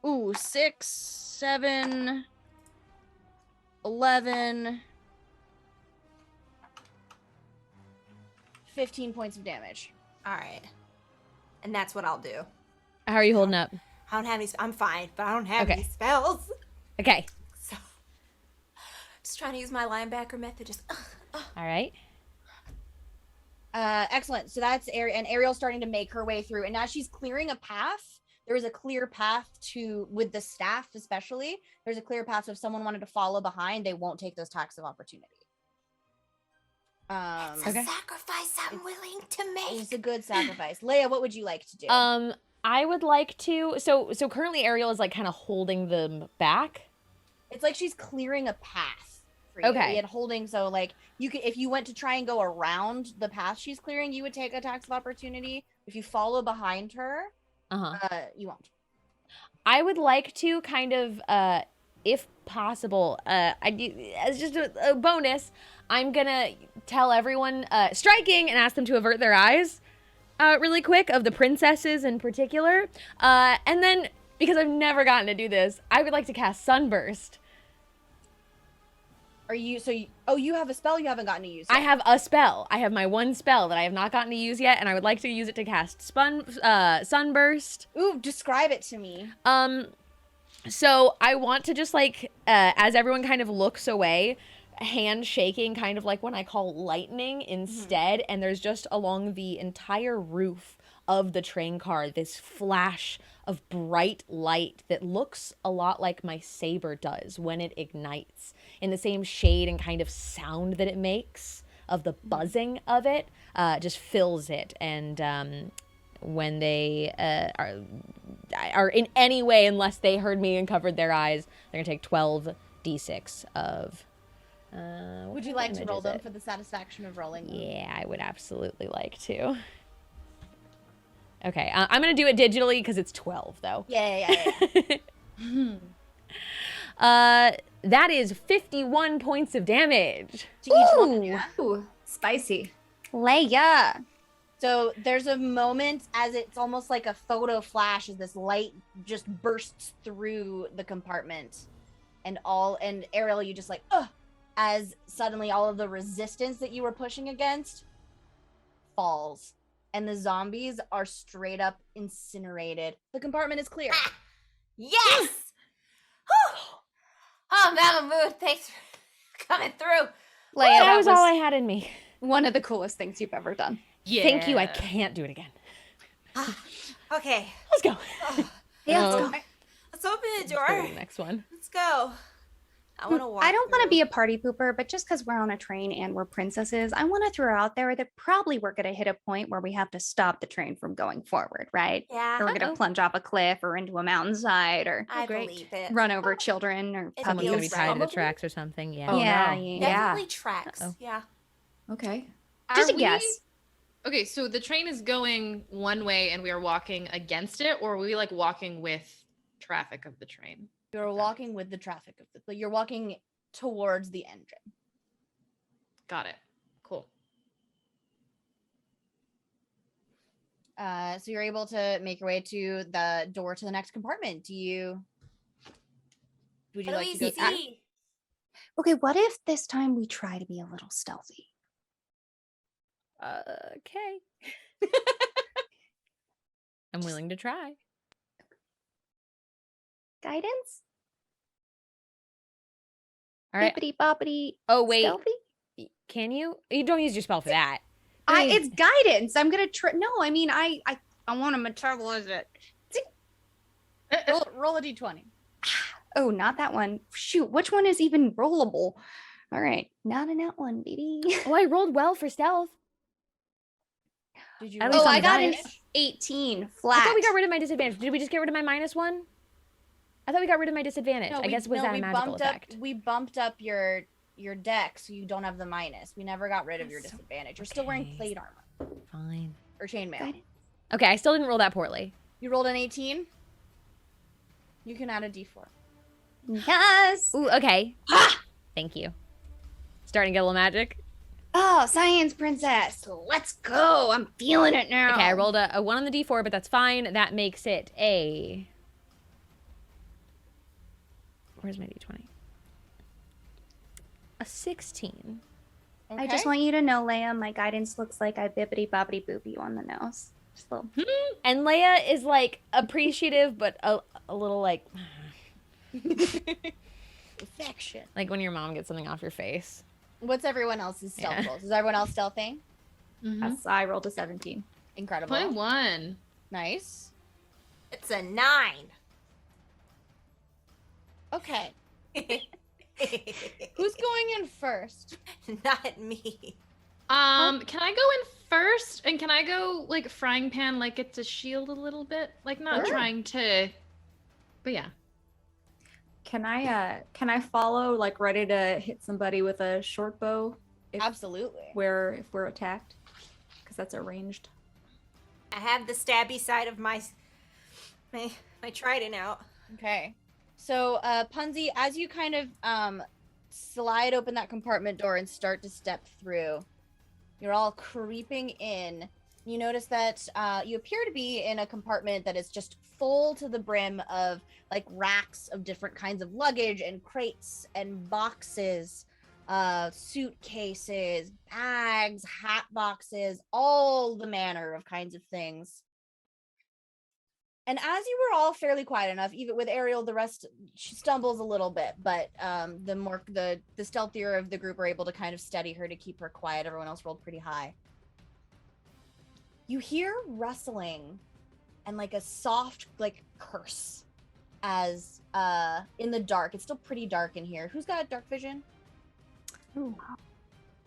6, 7, 11, 15 points of damage. All right. And that's what I'll do. How are you holding up? I don't have any. I'm fine, but I don't have any Okay. spells. Okay. So, just trying to use my linebacker method. Just. All right. Excellent. So that's and Ariel's starting to make her way through, and as she's clearing a path, there is a clear path with the staff, especially. There's a clear path. So if someone wanted to follow behind, they won't take those attacks of opportunity. It's a sacrifice I'm willing to make. It's a good sacrifice. Leia, what would you like to do? I would like to. So currently Ariel is like kind of holding them back. It's like she's clearing a path for you. Okay. And holding, so like you could, if you went to try and go around the path she's clearing, you would take attacks of opportunity. If you follow behind her, you won't. I would like to kind of, if possible, I do as just a bonus. I'm gonna tell everyone striking and ask them to avert their eyes, really quick, of the princesses in particular. And then because I've never gotten to do this, I would like to cast Sunburst. Are you you have a spell you haven't gotten to use yet. I have a spell. I have my one spell that I have not gotten to use yet, and I would like to use it to cast Sunburst. Ooh, describe it to me. So I want to just like, as everyone kind of looks away, hand shaking, kind of like when I call lightning instead, and there's just along the entire roof of the train car this flash of bright light that looks a lot like my saber does when it ignites, in the same shade and kind of sound that it makes of the buzzing of it, just fills it. And when they are in any way, unless they heard me and covered their eyes, they're gonna take 12d6 of Would you like to roll them for the satisfaction of rolling them? Yeah, I would absolutely like to. Okay, I'm gonna do it digitally because it's 12 though. Yeah. That is 51 points of damage. To each one. Ooh, Ooh, spicy. Leia. So there's a moment as it's almost like a photo flash as this light just bursts through the compartment, and Ariel, you just like, ugh, as suddenly all of the resistance that you were pushing against falls, and the zombies are straight up incinerated. The compartment is clear. Yes! Whew. Oh, Mama Moon, thanks for coming through. Leia, That was all I had in me. one of the coolest things you've ever done. Yeah. Thank you. I can't do it again. Okay. Let's go. Yeah, let's go. Let's open the Let's go to door. the next one. Let's go. I want to walk. I don't want to through. be a party pooper, but just because we're on a train and we're princesses, I want to throw out there that probably we're going to hit a point where we have to stop the train from going forward, right? Yeah, Or we're going to plunge off a cliff or into a mountainside or I great. believe it. run over children or It Someone's gonna be feels tied to the probably- tracks or something. Yeah. Oh, yeah, no. yeah. Definitely tracks. Uh-oh. Yeah. Okay. Just Are a guess. Okay, so the train is going one way and we are walking against it, or are we like walking with traffic of the train? You're walking with the traffic of the. You're walking towards the engine. Got it. Cool. So you're able to make your way to the door to the next compartment. Would you What like do to we go? see? Okay, what if this time we try to be a little stealthy? Okay. I'm willing to try. Guidance? All right. Bippity boppity. Oh wait. Stealthy? Can you? You don't use your spell for that. It's guidance. I'm gonna try. No, I mean I want to metabolize it. Roll a d20. Oh, not that one. Shoot, which one is even rollable? All right, not in that one, baby. Oh, I rolled well for stealth. Did you? At roll least Oh, on I the got an dice. 18 flat. I thought we got rid of my disadvantage. Did we just get rid of my -1? I thought we got rid of my disadvantage. I guess was that a magical effect? We bumped up your deck so you don't have the minus. We never got rid of your That's so- disadvantage. You're still wearing okay. plate armor Fine. or chainmail. Guidance. Okay, I still didn't roll that poorly. You rolled an 18. You can add a d4. Yes. Ooh, okay. Thank you. Starting to get a little magic. Oh, science princess. Let's go. I'm feeling it now. Okay, I rolled a 1 on the d4, but that's fine. That makes it a... Where's my d20? A 16. I just want you to know, Leia, my guidance looks like I bippity boppity boop you on the nose. Just a little. And Leia is like appreciative, but a little like Affection. like when your mom gets something off your face. What's everyone else's stealth Yeah. rolls? Is everyone else stealthing? Mm-hmm. Yes, I rolled a 17. Incredible. 21. Nice. It's a 9. Okay. Who's going in first? Not me. Can I go in first? And can I go like frying pan like it's a shield a little bit? Like not Sure. trying to, but yeah. Can I follow like ready to hit somebody with a short bow if Absolutely. if we're attacked? Because that's a ranged. I have the stabby side of my trident out. Okay. So, Punzi, as you kind of slide open that compartment door and start to step through, you're all creeping in. You notice that you appear to be in a compartment that is just full to the brim of like racks of different kinds of luggage and crates and boxes, suitcases, bags, hat boxes, all the manner of kinds of things. And as you were all fairly quiet enough, even with Ariel, the rest she stumbles a little bit, but the stealthier of the group are able to kind of steady her to keep her quiet. Everyone else rolled pretty high. You hear rustling and like a soft like curse as in the dark. It's still pretty dark in here. Who's got dark vision? Ooh.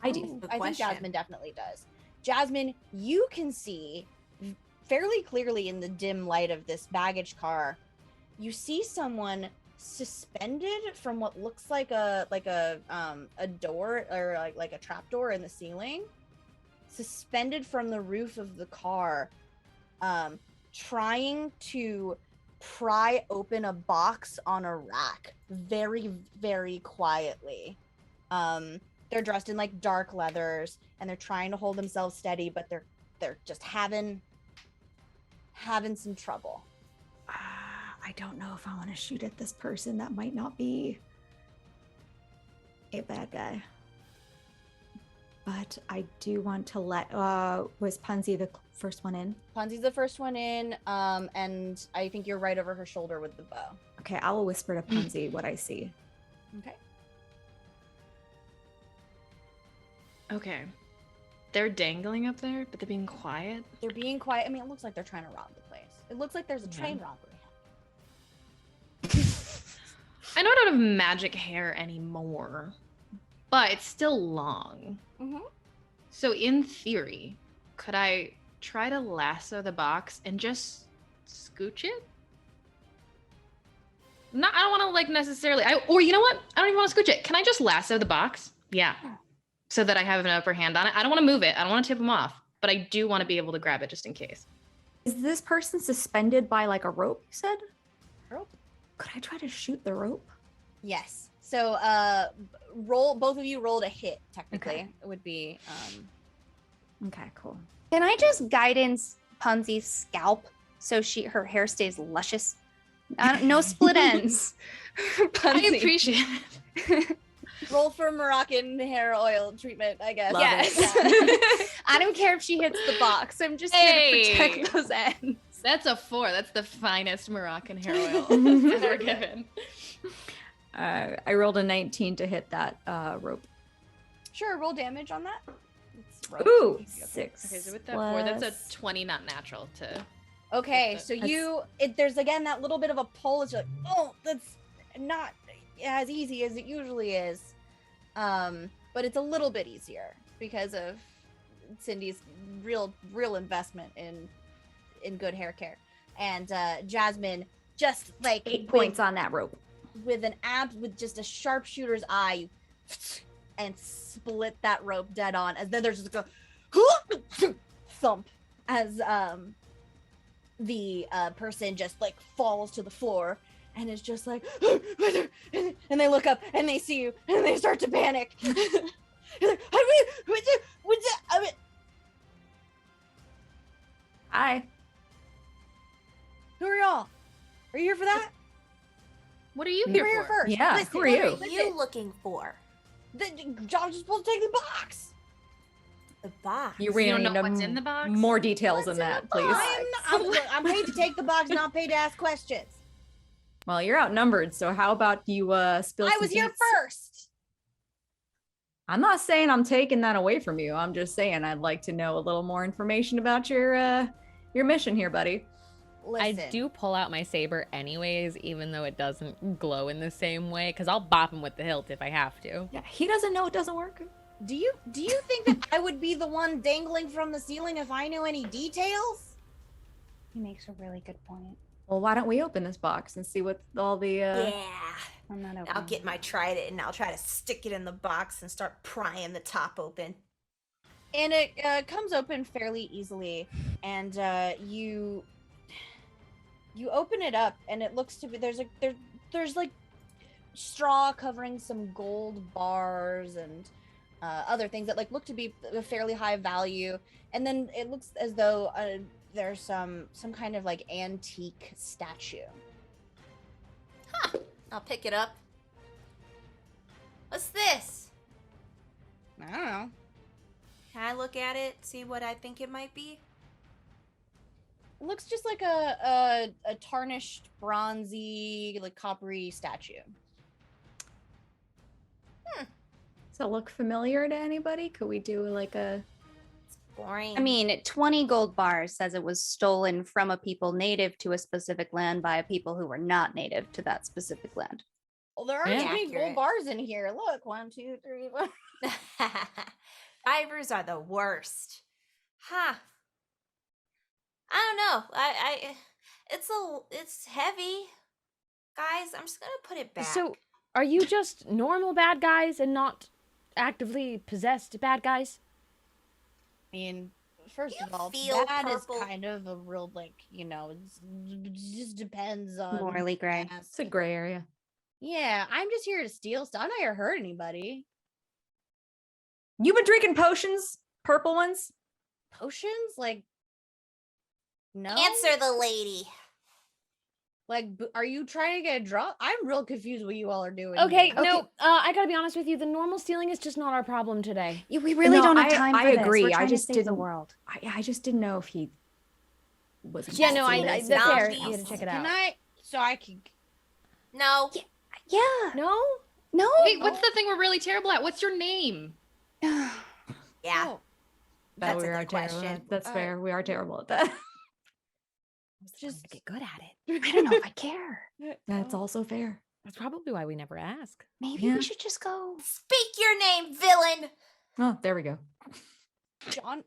I do. Ooh, Good I think question. Jasmine definitely does. Jasmine, you can see fairly clearly in the dim light of this baggage car. You see someone suspended from what looks like a door or like a trap door in the ceiling, suspended from the roof of the car, trying to pry open a box on a rack very, very quietly. They're dressed in like dark leathers and they're trying to hold themselves steady, but they're just having some trouble. I don't know if I want to shoot at this person. That might not be a bad guy. But I do want to let was Punzi the first one in? Punzi's the first one in, and I think you're right over her shoulder with the bow. Okay, I will whisper to Punzi what I see. Okay. Okay. They're dangling up there, but they're being quiet. They're being quiet. I mean, it looks like they're trying to rob the place. It looks like there's a train robbery. I know I don't have magic hair anymore, but it's still long. Mm-hmm. So in theory, could I try to lasso the box and just scooch it? No, I don't want to like necessarily. Or you know what? I don't even want to scooch it. Can I just lasso the box? Yeah. So that I have an upper hand on it. I don't want to move it. I don't want to tip them off, but I do want to be able to grab it just in case. Is this person suspended by like a rope, you said? Rope? Could I try to shoot the rope? Yes. So, both of you rolled a hit, technically. Okay. It would be, Okay, cool. Can I just guidance Punzi's scalp so her hair stays luscious? No split ends. I Punzi. appreciate it. roll for Moroccan hair oil treatment, I guess. Love Yes. Yeah. I don't care if she hits the box. I'm just Hey. here to protect those ends. That's a 4. That's the finest Moroccan hair oil ever given. I rolled a 19 to hit that rope. Sure, roll damage on that. It's rope. Ooh, Okay. 6. Okay, so with that 4, that's plus- a 20, not natural to. Okay, That's- so there's again that little bit of a pull. It's like, oh, that's not as easy as it usually is. But it's a little bit easier because of Cindy's real investment in good hair care. And Jasmine just like 8 points on that rope. with just a sharpshooter's eye, and split that rope dead on. As then there's just a thump as the person just like falls to the floor and is just like, and they look up and they see you and they start to panic. You're like, Hi. who are y'all? Are you here for that? What are you You're here here for? first. Yeah, Listen, who are you? What are you looking for? The John's supposed to take the box. The box. You You really don't know need what's in the box? more details than that, please. I'm paid to take the box, not paid to ask questions. Well, you're outnumbered, so how about you spill I some was here deets? first. I'm not saying I'm taking that away from you. I'm just saying I'd like to know a little more information about your mission here, buddy. Listen, I do pull out my saber anyways, even though it doesn't glow in the same way, because I'll bop him with the hilt if I have to. Yeah, he doesn't know it doesn't work. Do you think that I would be the one dangling from the ceiling if I knew any details? He makes a really good point. Well, why don't we open this box and see what all the Yeah. I'm not opening. I'll get my trident and I'll try to stick it in the box and start prying the top open. And it comes open fairly easily, and you open it up, and it looks to be there's like straw covering some gold bars and other things that like look to be a fairly high value, and then it looks as though there's some kind of like antique statue. I'll pick it up. What's this? I don't know. Can I look at it, see what I think it might be? looks just like a tarnished, bronzy, like coppery statue. Does it look familiar to anybody? Could we do like a... Boring. I mean, 20 gold bars says it was stolen from a people native to a specific land by a people who were not native to that specific land. Well, there are Yeah. 20 gold Accurate. bars in here. Look, 1, 2, 3, 4. Divers are the worst. Huh. I don't know. It's heavy. Guys, I'm just gonna put it back. So, are you just normal bad guys and not actively possessed bad guys? I mean, first You of all, feel that is purple. kind of a real, like, it just depends on. Morally gray. It's a gray area. Yeah, I'm just here to steal stuff. I'm not here to hurt anybody. You been drinking potions? Purple ones? Potions? Like, no? Answer the lady. Like, are you trying to get drunk? I'm real confused what you all are doing. Okay, here. no, I gotta be honest with you. The normal stealing is just not our problem today. Yeah, we really No, don't have I- time I for this. agree. We're I trying just to save the didn't- world. I just didn't know if he was... Yeah, no, involved in I this. that's fair. Zombies. You had to check it Can out. I can. No. Yeah. No? No. Wait, what's the thing we're really terrible at? What's your name? Yeah. Oh, That That's we a are good terrible. question. That's All fair. We are terrible at that. just Get good at it. I don't know if I care. That's also fair. That's probably why we never ask. Maybe Yeah. we should just go. Speak your name, villain. Oh, there we go.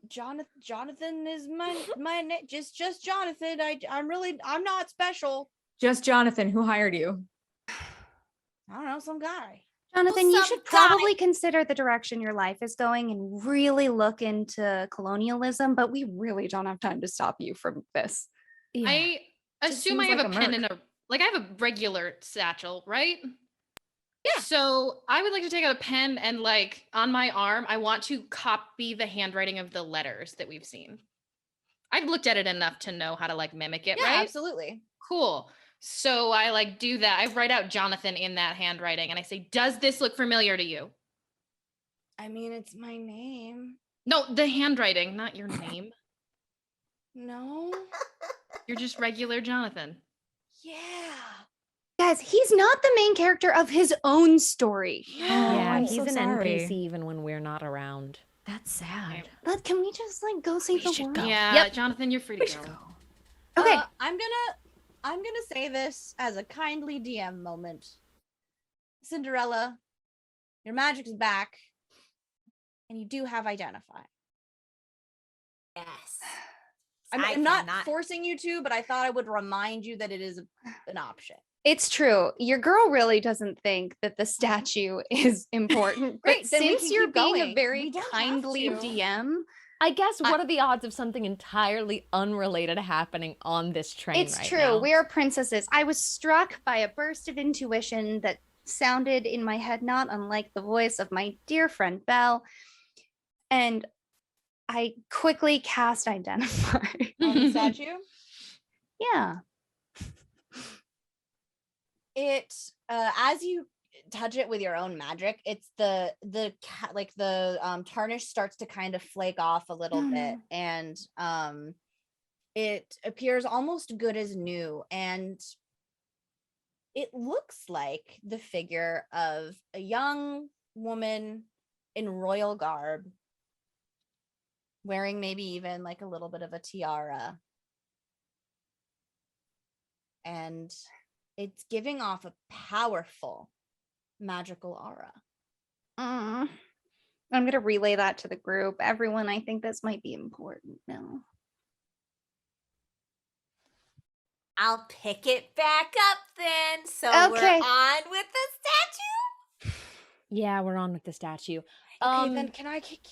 Jonathan is my name. Just Jonathan. I'm not special. Just Jonathan, who hired you? I don't know, some guy. Jonathan, you some should guy. probably consider the direction your life is going and really look into colonialism, but we really don't have time to stop you from this. Yeah. I Just assume I seems have like a a pen merc. and I have a regular satchel, right? Yeah. So I would like to take out a pen and like on my arm, I want to copy the handwriting of the letters that we've seen. I've looked at it enough to know how to like mimic it, Yeah, right? absolutely. Cool. So I like do that. I write out Jonathan in that handwriting and I say, does this look familiar to you? I mean, it's my name. No, the handwriting, not your name. No. You're just regular Jonathan. Yeah. Guys, he's not the main character of his own story. Yeah, I'm he's so an sorry. NPC even when we're not around. That's sad. But can we just like go save the world? Yeah, Yep. Jonathan, you're free We to should go. go. Okay. I'm gonna say this as a kindly DM moment. Cinderella, your magic's back, and you do have identify. Yes. I'm not forcing you to, but I thought I would remind you that it is an option. It's true. Your girl really doesn't think that the statue is important. Great, But then we since can you're keep being going. a very We don't have kindly to. DM, I guess what are the odds of something entirely unrelated happening on this train it's right true. now? We are princesses. I was struck by a burst of intuition that sounded in my head not unlike the voice of my dear friend Belle. And I quickly cast Identify. On the statue. Yeah. It as you touch it with your own magic, it's the tarnish starts to kind of flake off a little bit, and it appears almost good as new, and it looks like the figure of a young woman in royal garb, wearing maybe even like a little bit of a tiara, and it's giving off a powerful magical aura. I'm going to relay that to the group. Everyone, I think this might be important now. I'll pick it back up then. So Okay. we're on with the statue. Yeah, we're on with the statue. Okay, then can I take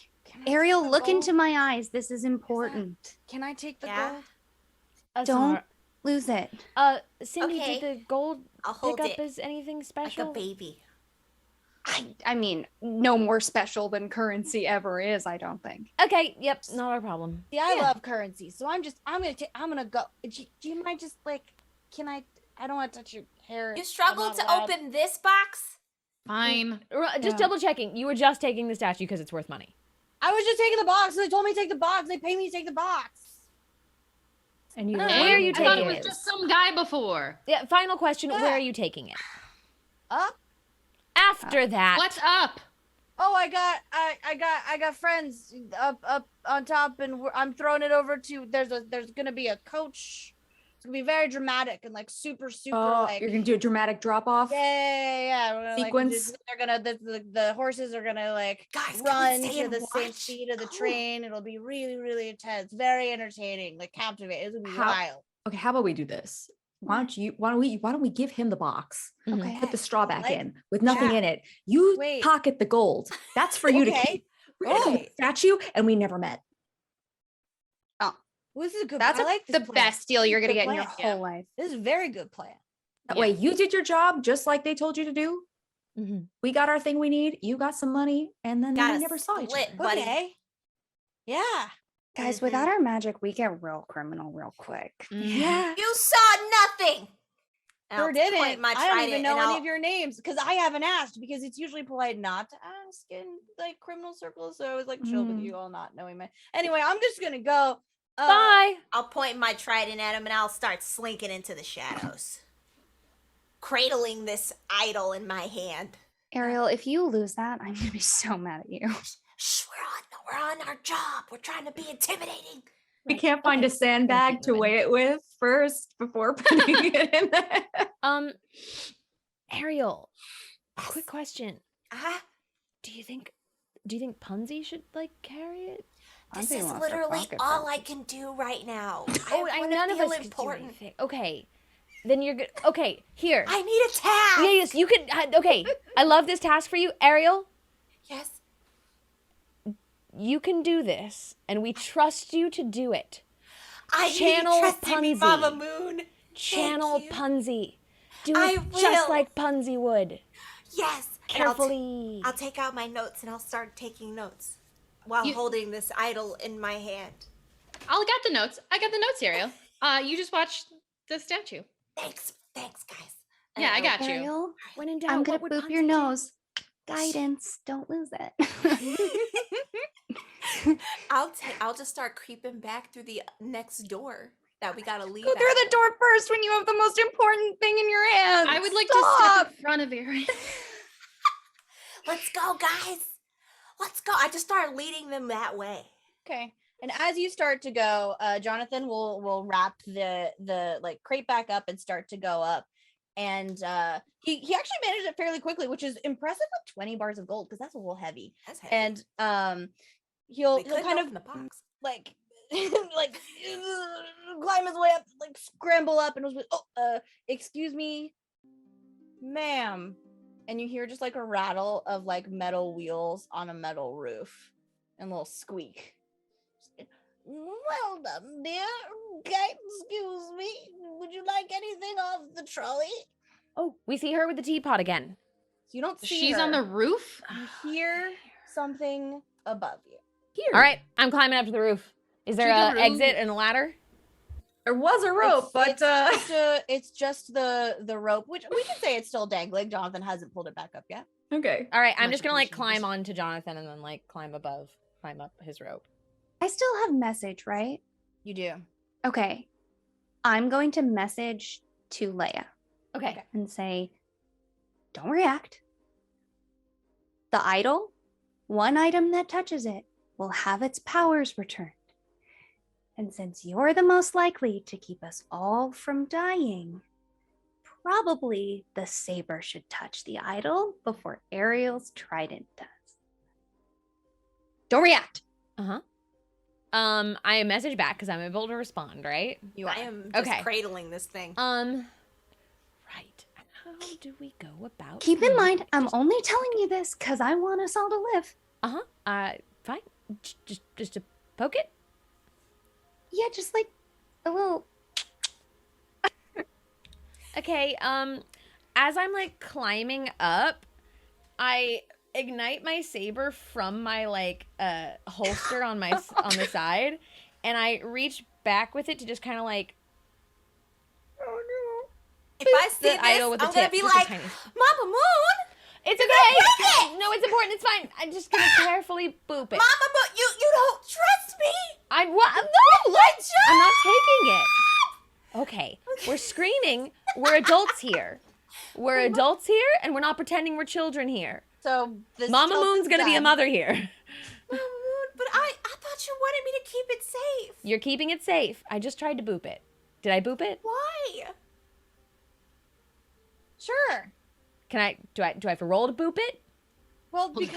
Ariel, the look gold? into my eyes. This is important. Can I take the Yeah. gold? Don't lose it. Cindy, Okay. did the gold I'll hold pick up it as anything like special? a baby. I mean, no more special than currency ever is, I don't think. Okay, yep, not our problem. See, I love currency, so I'm gonna go. Do you mind just like, can I don't want to touch your hair. You I'm struggled not to allowed. open this box? Fine. Just double checking. You were just taking the statue because it's worth money. I was just taking the box, and they told me to take the box. They pay me to take the box. And you Where Hey, are you I thought it taking was it? just some guy before. Yeah, final question. Where are you taking it? Up. After that. What's up? Oh, I got friends up on top, and I'm throwing it over to. There's gonna be a coach. It's gonna be very dramatic and like super like. You're gonna do a dramatic drop off. Yeah. We're gonna, Sequence. Like, they're gonna the horses are gonna like Guys, can we run stay to and the same watch? speed of the Cool. train. It'll be really, really intense, very entertaining, like captivating. It's gonna be How- wild. Okay, how about we do this? Why don't we give him the box? Mhm. Okay. Put the straw back Like- in with nothing Yeah. in it. You Wait. pocket the gold. That's for you to Okay. keep. We're gonna Okay. have a statue, and we never met. Well, this is a good. That's I like the this plan. best deal you're gonna Good get in your plan. whole life. This is a very good plan. That Yeah. way, you did your job just like they told you to do. Mhm. We got our thing we need. You got some money, and then Gotta we never saw each split, other. buddy. Okay. Yeah. Guys, Mhm. without our magic, we get real criminal real quick. Yeah. You saw nothing. And Sure I'll didn't. point my I don't trident even know and any I'll- of your names because I haven't asked because it's usually polite not to ask in like criminal circles. So I was like chill with you all not knowing my. Anyway, I'm just gonna go. Bye. I'll point my trident at him and I'll start slinking into the shadows, cradling this idol in my hand. Ariel, if you lose that, I'm gonna be so mad at you. Shh, we're on our job. We're trying to be intimidating. We Right. can't find Okay. a sandbag keep to moving. weigh it with first before putting it in there. Ariel, quick question. Uh-huh. Do you think Punzi should like carry it? This Auntie is wants her literally pocket all I punched. can do right now. None of us feel could do important. anything. Okay, then you're good. Okay, here. I need a task. Yeah, yes, you could. Okay, I love this task for you, Ariel. Yes. You can do this, and we trust you to do it. I Channel need you trusting me, Punzi. Mama Moon. Channel you. Punzi. Do I it just will. like Punzi would. Yes. And I'll Carefully. I'll take out my notes and I'll start taking notes while You- holding this idol in my hand. I got the notes. I got the notes, Ariel. You just watch the statue. Thanks, guys. Yeah, I got you. Ariel, When in doubt, I'm gonna what would boop your Punzi do? nose. Guidance. Don't lose it. I'll just start creeping back through the next door that we gotta leave. Go through the door first when you have the most important thing in your hands. I would like Stop. to step in front of Ariel. Let's go, guys. Let's go. I just start leading them that way. Okay. And as you start to go, Jonathan will wrap the like crate back up and start to go up. And he actually managed it fairly quickly, which is impressive with 20 bars of gold because that's a little heavy. That's heavy. And he'll we he'll could kind open of the box. like like climb his way up, like scramble up, and was like, "Oh, excuse me, ma'am," and you hear just like a rattle of like metal wheels on a metal roof, and a little squeak. Well done, dear. Okay, excuse me. Would you like anything off the trolley? Oh, we see her with the teapot again. So you don't see She's on her. the roof. You hear something above you. Here. All right, I'm climbing up to the roof. Is there To the an exit roof. and a ladder? There was a rope, It's just the rope, which we can say it's still dangling. Jonathan hasn't pulled it back up yet. okay. All right, I'm Much just gonna like appreciated. climb onto Jonathan and then like climb up his rope. I still have message, right? You do. Okay. I'm going to message to Leia Okay. and say, don't react. The idol, one item that touches it, will have its powers returned. And since you're the most likely to keep us all from dying, probably the saber should touch the idol before Ariel's trident does. Don't react. I message back because I'm able to respond, right? You I are. am just Okay. cradling this thing. Right. And how do we go about? Keep in doing mind, it? I'm only telling you this because I want us all to live. Fine. Just to poke it. Yeah, just like a little. Okay. As I'm like climbing up, I ignite my saber from my like holster on my on the side, and I reach back with it to just kind of like If I see the this, idol with the I'm gonna tip. be just a like, tiny- Mama Moon, It's okay. No, it's important. It's fine. I'm just gonna carefully boop it. Mama Moon, you don't trust me. I'm what? No, what? I'm not taking it. Okay, we're screaming. We're adults here. We're adults here, and we're not pretending we're children here. So this Mama stealth Moon's is gonna be a done. mother here. Mama Moon, but I thought you wanted me to keep it safe. You're keeping it safe. I just tried to boop it. Did I boop it? Why? Sure. Can I? Do I have to roll to boop it? Well, because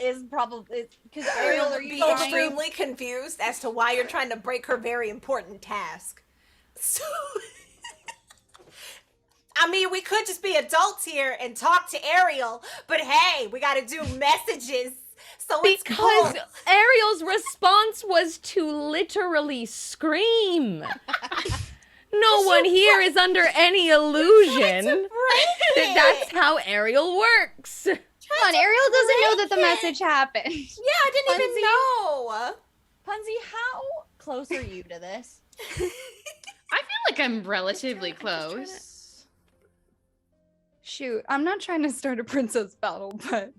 Ariel is probably because Ariel, Ariel are would you be trying- extremely confused as to why you're trying to break her very important task. So, I mean, we could just be adults here and talk to Ariel, but hey, we got to do messages. So it's Because cool. Ariel's response was to literally scream. No one here is under any illusion that that's how Ariel works. Come on, Ariel doesn't know that the message happened. Yeah, I didn't even know. Punzi, how close are you to this? I feel like I'm relatively close. Shoot, I'm not trying to start a princess battle, but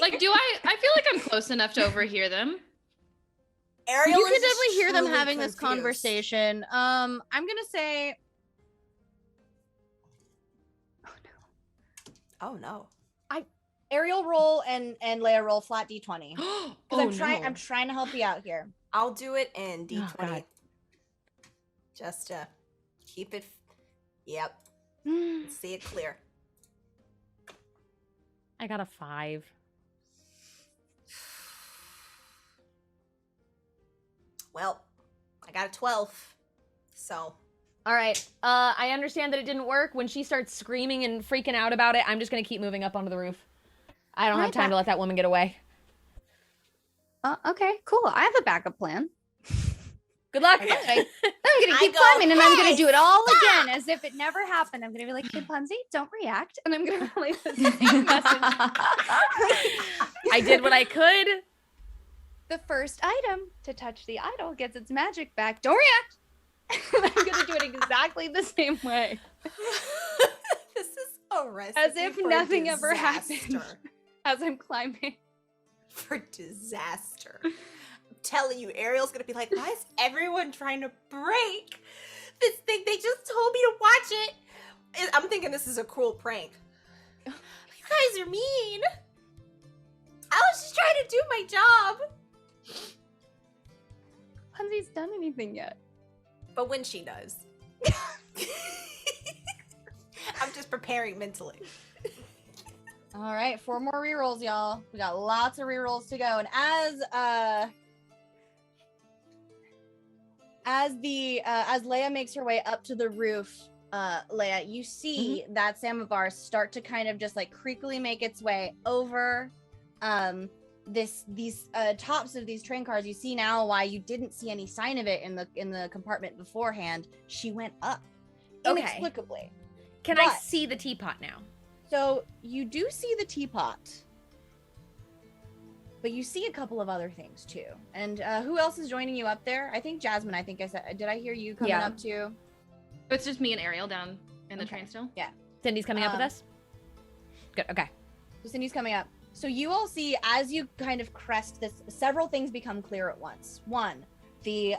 Like, I feel like I'm close enough to overhear them. Ariel You is can just definitely hear them truly having this confused. conversation. I'm gonna say, Oh no. Ariel roll and Leia roll flat d20 because Oh, I'm trying. no. I'm trying to help you out here. I'll do it in D20. God. Just to keep it. Yep. See it clear. I got a 5. Well, I got a 12. So. All right. I understand that it didn't work. When she starts screaming and freaking out about it, I'm just gonna keep moving up onto the roof. I don't have time to let that woman get away. okay, cool. I have a backup plan. Good luck. I'm gonna keep go, climbing, and I'm "Hey, gonna do it all again as if it never happened. I'm gonna be like, Kid Punzi, don't react, and I'm gonna relay the same message. I did what I could. The first item to touch the idol gets its magic back. Don't react. And I'm gonna do it exactly the same way, This is a recipe as if for nothing ever happened disaster. as I'm climbing. For disaster. I'm telling you, Ariel's gonna be like, why is everyone trying to break this thing? They just told me to watch it. I'm thinking this is a cruel prank. You guys are mean. I was just trying to do my job. Punzi's done anything yet? But when she does. I'm just preparing mentally. All right, 4 more rerolls, y'all. We got lots of rerolls to go. And as Leia makes her way up to the roof, Leia, you see that samovar start to kind of just like creakily make its way over these tops of these train cars. You see now why you didn't see any sign of it in the compartment beforehand. She went up Okay. inexplicably. Can I But- see the teapot now? So you do see the teapot, but you see a couple of other things too. And who else is joining you up there? I think Jasmine. I think I said. Did I hear you coming Yeah. up too? It's just me and Ariel down in the Okay. train still. Cindy's coming up with us? Good, okay. So Cindy's coming up. So you all see as you kind of crest this, several things become clear at once. One, the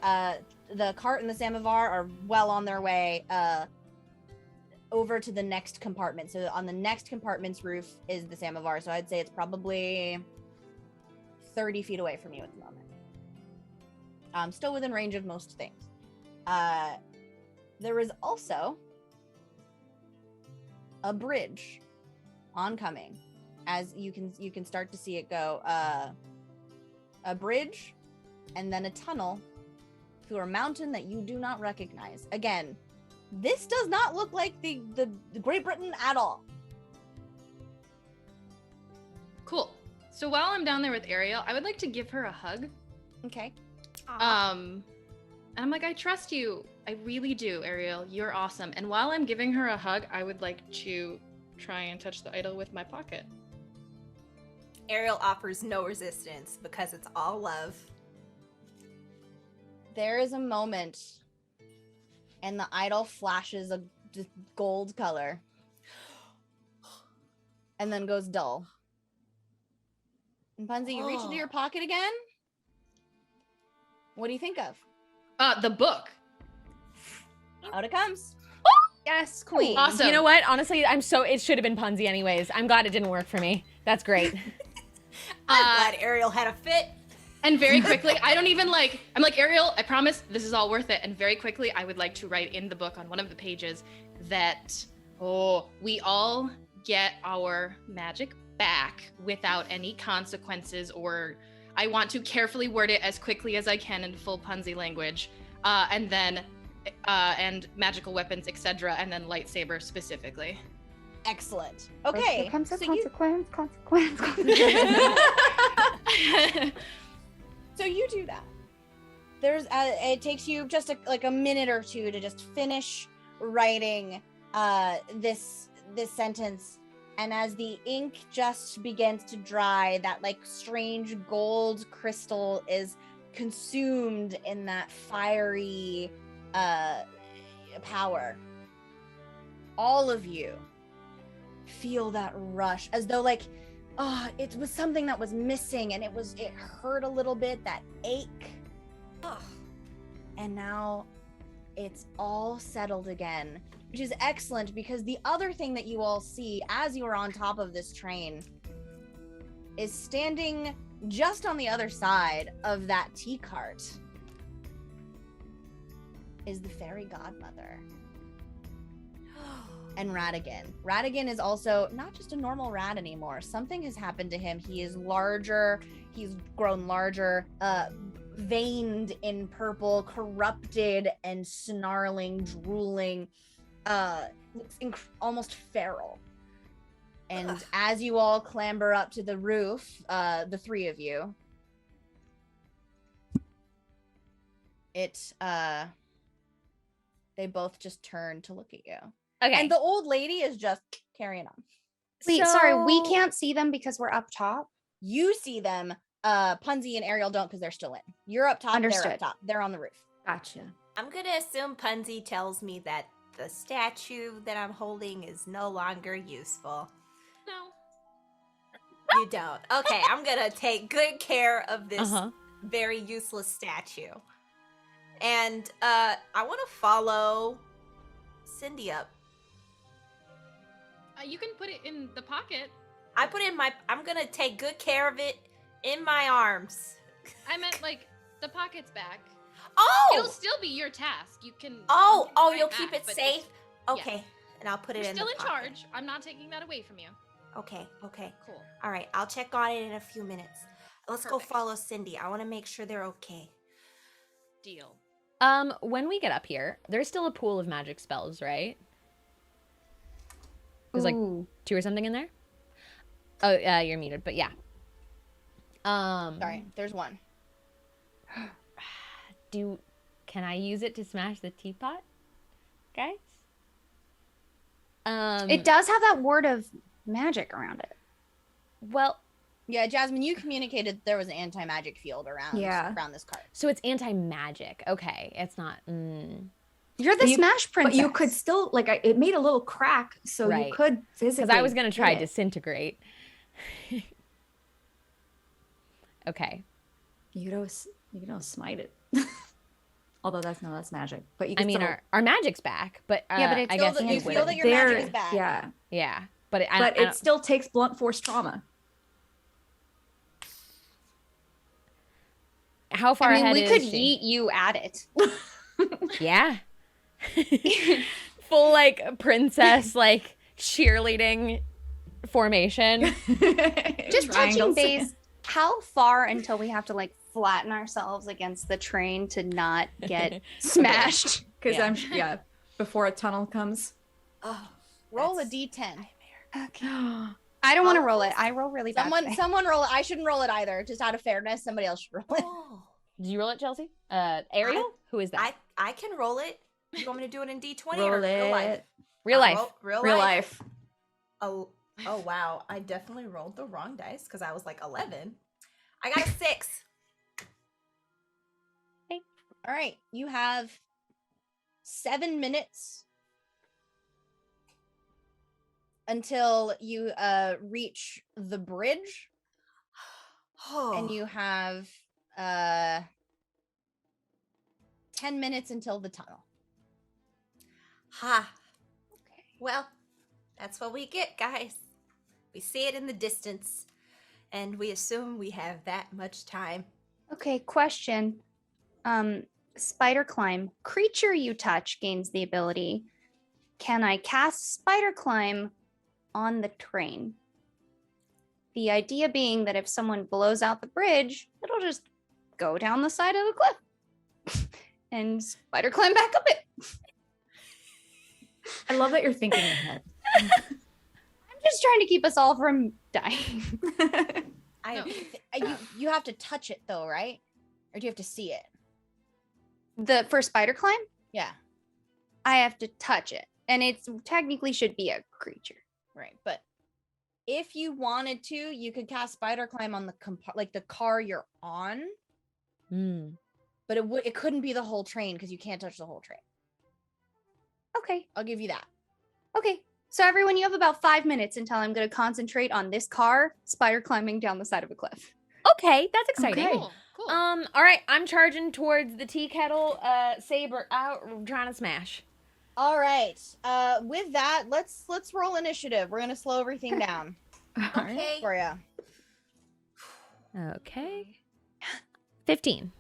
cart and the samovar are well on their way over to the next compartment. So on the next compartment's roof is the samovar. So I'd say it's probably 30 feet away from you at the moment. Still within range of most things. There is also a bridge oncoming, as you can start to see it go. A bridge, and then a tunnel through a mountain that you do not recognize. Again, this does not look like the Great Britain at all. Cool. So while I'm down there with Ariel, I would like to give her a hug. Okay. And I'm like, I trust you. I really do, Ariel. You're awesome. And while I'm giving her a hug, I would like to try and touch the idol with my pocket. Ariel offers no resistance because it's all love. There is a moment, and the idol flashes a gold color, and then goes dull. And Punzi, you reach into your pocket again, What do you think of? The book. Out it comes. Yes, queen. Awesome. You know what? Honestly, it should have been punsy anyways. I'm glad it didn't work for me. That's great. I'm glad Ariel had a fit. And very quickly, I'm like, Ariel, I promise this is all worth it. And very quickly, I would like to write in the book on one of the pages that, we all get our magic back without any consequences, or I want to carefully word it as quickly as I can in full punsy language. And then, and magical weapons, etc. And then lightsaber specifically. Excellent. Okay. Here comes the so consequence. So you do that. There's it takes you just a minute or two to just finish writing this sentence, and as the ink just begins to dry, that like strange gold crystal is consumed in that fiery power. All of you feel that rush, as though like it was something that was missing, and it hurt a little bit, that ache. And now it's all settled again, which is excellent, because the other thing that you all see as you are on top of this train is standing just on the other side of that tea cart is the Fairy Godmother. And Radigan. Radigan is also not just a normal rat anymore. Something has happened to him. He is larger. He's grown larger, veined in purple, corrupted and snarling, drooling, almost feral. And as you all clamber up to the roof, the three of you, they both just turn to look at you. Okay. And the old lady is just carrying on. Wait, sorry, we can't see them because we're up top. You see them. Punzi and Ariel don't, because they're still in. You're up top. They're Understood. up top. They're on the roof. Gotcha. I'm gonna assume Punzi tells me that the statue that I'm holding is no longer useful. No. You don't. Okay, I'm gonna take good care of this Uh-huh. very useless statue. And I want to follow Cindy up. You can put it in the pocket. I'm gonna take good care of it in my arms. I meant like the pocket's back. Oh! It'll still be your task. You can. Oh, right you'll back, keep it but safe? just- Okay. And I'll put it You're in still the in pocket. charge. I'm not taking that away from you. Okay. Cool. All right, I'll check on it in a few minutes. Let's go Perfect. follow Cindy. I want to make sure they're okay. Deal. When we get up here, there's still a pool of magic spells, right? There's like 2 or something in there. Oh, you're muted, but yeah. Sorry, there's one. Can I use it to smash the teapot, guys? It does have that word of magic around it. Well, Yeah, Jasmine, you communicated there was an anti-magic field around this cart. so it's anti-magic. Okay, it's not. You're the You- Smash Princess. But you could still it made a little crack, so Right. you could physically. Because I was gonna try hit it. disintegrate. Okay. You could always smite it. Although that's magic. But you I could mean, still, our magic's back, but Yeah, but it's I still guess that you it feel would- that your magic there- is back. Yeah, yeah, but but it still takes blunt force trauma. How far I mean, ahead we is could she? yeet you at it. Yeah. Full like princess like cheerleading formation. Just touching Triangles. base. How far until we have to like flatten ourselves against the train to not get smashed? Because before a tunnel comes. Oh, Roll a that's- d10. Okay. I don't want to Oh. roll it. I roll really bad. today. Someone roll it. I shouldn't roll it either. Just out of fairness, somebody else should roll it. Oh, Did you roll it, Chelsea? Ariel? Who is that? I can roll it. You want me to do it in D20 Roll or real life? it. Real life. Real Real life. life. Oh wow. I definitely rolled the wrong dice because I was like 11. I got a 6. All right, you have 7 minutes until you reach the bridge, Oh. and you have 10 minutes until the tunnel. Ha. Well, that's what we get, guys. We see it in the distance, and we assume we have that much time. Okay, question. Spider climb. Creature you touch gains the ability. Can I cast spider climb on the train? The idea being that if someone blows out the bridge, it'll just go down the side of the cliff and spider climb back up it. I love that you're thinking ahead. I'm just trying to keep us all from dying. You have to touch it though, right? Or do you have to see it? The first spider climb, Yeah. I have to touch it, and it's technically should be a creature. Right. But if you wanted to, you could cast spider climb on the the car you're on. But it couldn't be the whole train because you can't touch the whole train. Okay. I'll give you that. Okay. So everyone, you have about 5 minutes until I'm going to concentrate on this car spider climbing down the side of a cliff. Okay, that's exciting. Okay. Cool. Cool. All right, I'm charging towards the tea kettle. Saber out, trying to smash. All right. With that, let's roll initiative. We're gonna slow everything down Okay. for you. Okay. 15.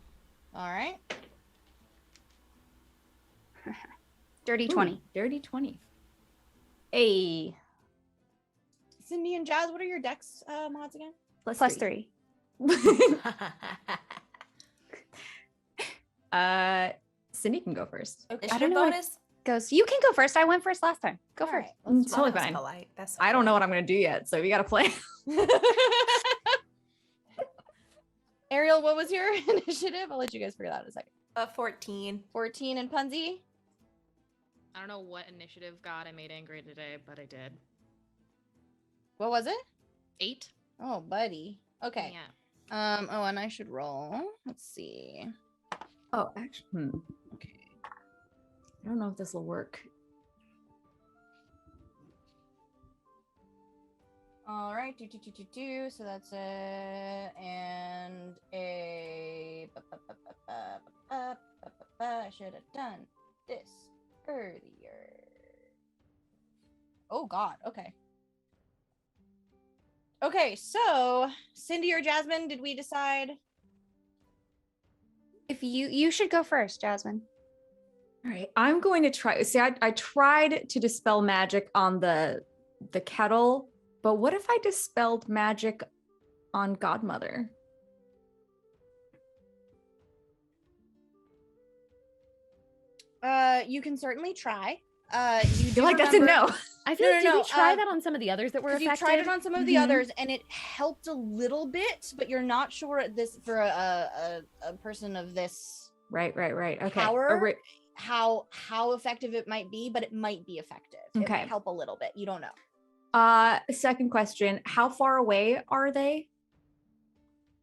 All right. Dirty Ooh, 20. Dirty 20. Hey. Cindy and Jazz, what are your dex mods again? Plus 3. Cindy can go first. Okay. I don't Initiative know what- bonus? Goes. You can go first. I went first last time. Go All first. right, let's Totally That's fine. polite. That's I don't know what I'm gonna do yet, so you gotta play. Ariel, what was your initiative? I'll let you guys figure that out in a second. 14. 14 and Punzi. I don't know what initiative God I made angry today, but I did. What was it? 8. Oh, buddy. Okay. Yeah. Oh, and I should roll. Let's see. Oh, actually, Okay. I don't know if this will work. All right. Do. So that's a and a. I should have done this earlier. Oh God. Okay. Okay. So Cindy or Jasmine, did we decide? If you should go first, Jasmine. All right, I'm going to try. See, I tried to dispel magic on the kettle, but what if I dispelled magic on Godmother? You can certainly try. You I do feel like that's a remember- no. I feel like, did no, we try that on some of the others that were Because affected? you tried it on some of the Mhm. others, and it helped a little bit, but you're not sure this for a person of this Right. Okay. power how effective it might be, but it might be effective. It Okay. might help a little bit. You don't know. Second question: how far away are they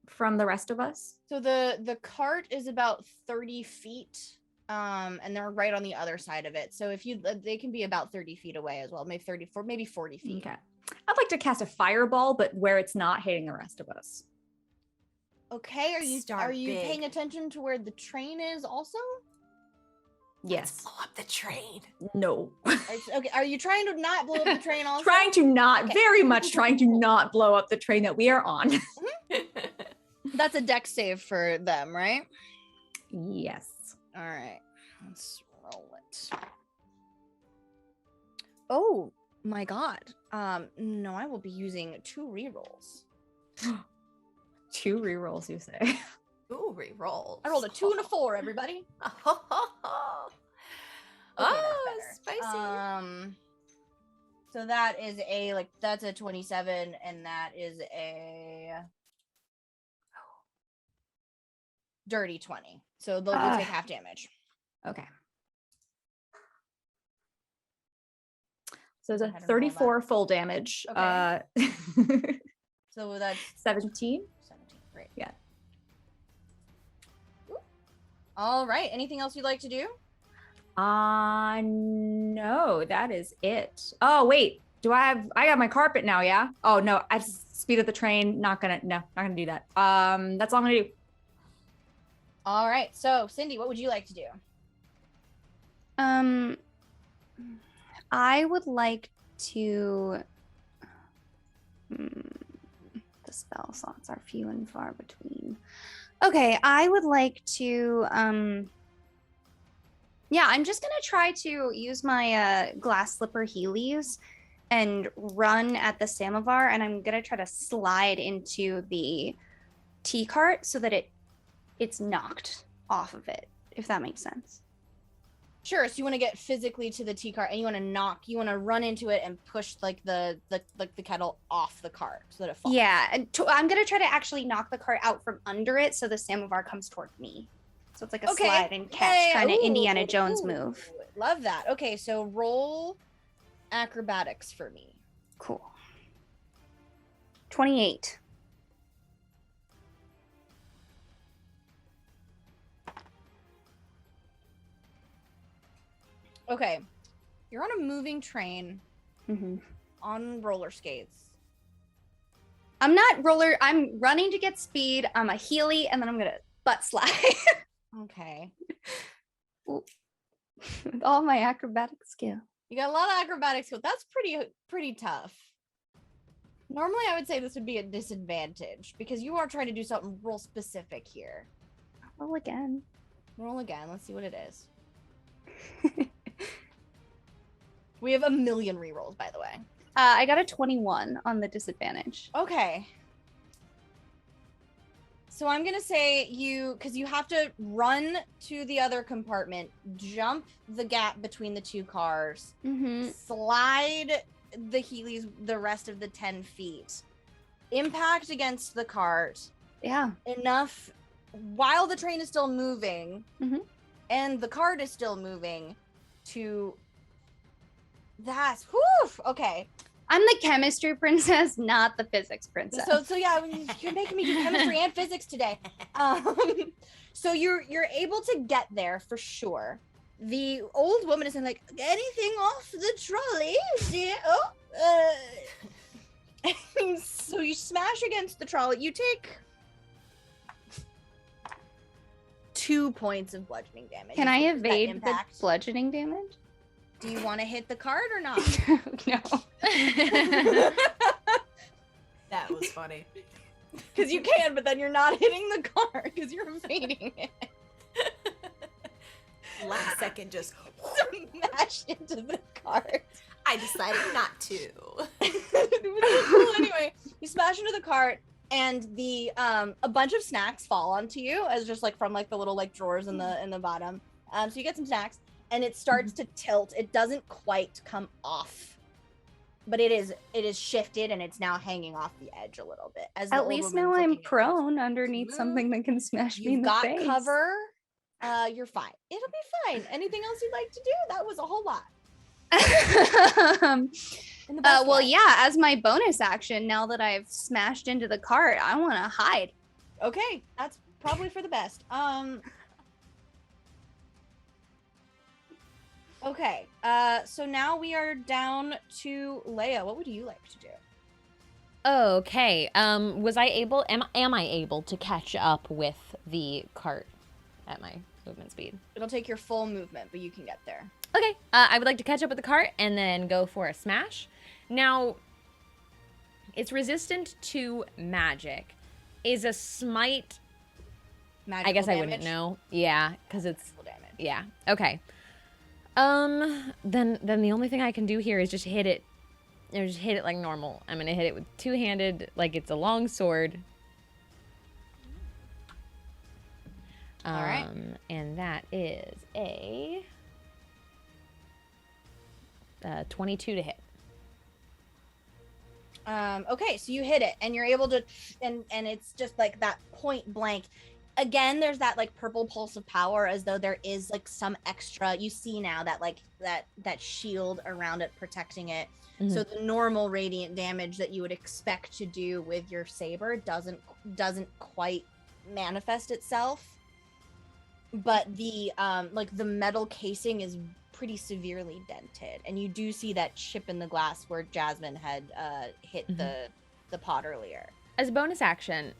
from the rest of us? So the cart is about 30 feet, and they're right on the other side of it. So if you, they can be about 30 feet away as well, maybe 34, maybe 40 feet. Okay. I'd like to cast a fireball, but where it's not hitting the rest of us. Okay, are Start you big. paying attention to where the train is also? Yes. Blow up the train. No. Okay, are you trying to not blow up the train also? Trying to not, Okay. very much trying to not blow up the train that we are on. That's a dex save for them, right? Yes. All right, let's roll it. Oh my god. No, I will be using 2 rerolls. 2 rerolls, you say? Ooh, reroll. I rolled a 2 and a 4, everybody. Oh, that's better. spicy. So that is that's a 27, and that is a dirty 20. So they'll Ah. take half damage. Okay. So Go it's ahead a and roll 34 full damage. Okay. So that's 17. 17. Great. Yeah. Ooh. All right. Anything else you'd like to do? No, that is it. Oh, wait. I got my carpet now, yeah? Oh, no, I speed up the train. Not gonna do that. That's all I'm gonna do. All right. So, Cindy, what would you like to do? I would like to. The spell slots are few and far between. Okay, I would like to. Yeah, I'm just gonna try to use my glass slipper Heelys and run at the samovar, and I'm gonna try to slide into the tea cart so that it's knocked off of it, if that makes sense. Sure. So you want to get physically to the tea cart, and you want to run into it and push like the kettle off the cart so that it falls. Yeah, and I'm gonna try to actually knock the cart out from under it so the samovar comes toward me. So it's like a slide and catch kind of Indiana Jones move. Love that. Okay, so roll acrobatics for me. Cool. 28. Okay, you're on a moving train Mm-hmm. on roller skates. I'm running to get speed. I'm a Heely, and then I'm gonna butt slide. Okay. With all my acrobatic skill. You got a lot of acrobatics skill. That's pretty tough. Normally, I would say this would be a disadvantage because you are trying to do something real specific here. Roll again. Roll again. Let's see what it is. We have a million rerolls, by the way. I got a 21 on the disadvantage. Okay. So I'm going to say because you have to run to the other compartment, jump the gap between the two cars, Mm-hmm. slide the Heelys the rest of the 10 feet, impact against the cart Yeah. enough while the train is still moving Mhm. and the cart is still moving to... That's... Whew! Okay. I'm the chemistry princess, not the physics princess. So yeah, you're making me do chemistry and physics today. So you're able to get there for sure. The old woman is saying like, anything off the trolley, dear? So you smash against the trolley. You take 2 points of bludgeoning damage. Can I Is that evade the impact? bludgeoning damage? Do you want to hit the card or not? No. That was funny. Because you can, but then you're not hitting the card because you're evading it. Last second, just Smash into the card. I decided not to. Anyway, you smash into the cart, and the a bunch of snacks fall onto you as just like from like the little like drawers in the bottom. So you get some snacks, and it starts to tilt. It doesn't quite come off, but it is shifted, and it's now hanging off the edge a little bit. As the At old least woman's now I'm looking at you. prone underneath something that can smash me in You've the got face. cover. You're fine. It'll be fine. Anything else you'd like to do? That was a whole lot. In the best Well, way. yeah, as my bonus action, now that I've smashed into the cart, I want to hide. Okay, that's probably for the best. Okay, so now we are down to Leia. What would you like to do? Okay. Am I able to catch up with the cart at my movement speed? It'll take your full movement, but you can get there. Okay. I would like to catch up with the cart and then go for a smash. Now, it's resistant to magic. Is a smite? Magical I guess I damage? wouldn't know. Yeah, because it's Magical damage. yeah. Okay. Then the only thing I can do here is just hit it. Just hit it like normal. I'm gonna hit it with two-handed, like it's a long sword. All right. And that is a 22 to hit. Okay, so you hit it, and you're able to, and it's just like that point blank. Again, there's that like purple pulse of power, as though there is like some extra. You see now that like that shield around it protecting it. Mhm. So the normal radiant damage that you would expect to do with your saber doesn't quite manifest itself. But the like the metal casing is pretty severely dented, and you do see that chip in the glass where Jasmine had hit Mhm. the pot earlier. As a bonus action,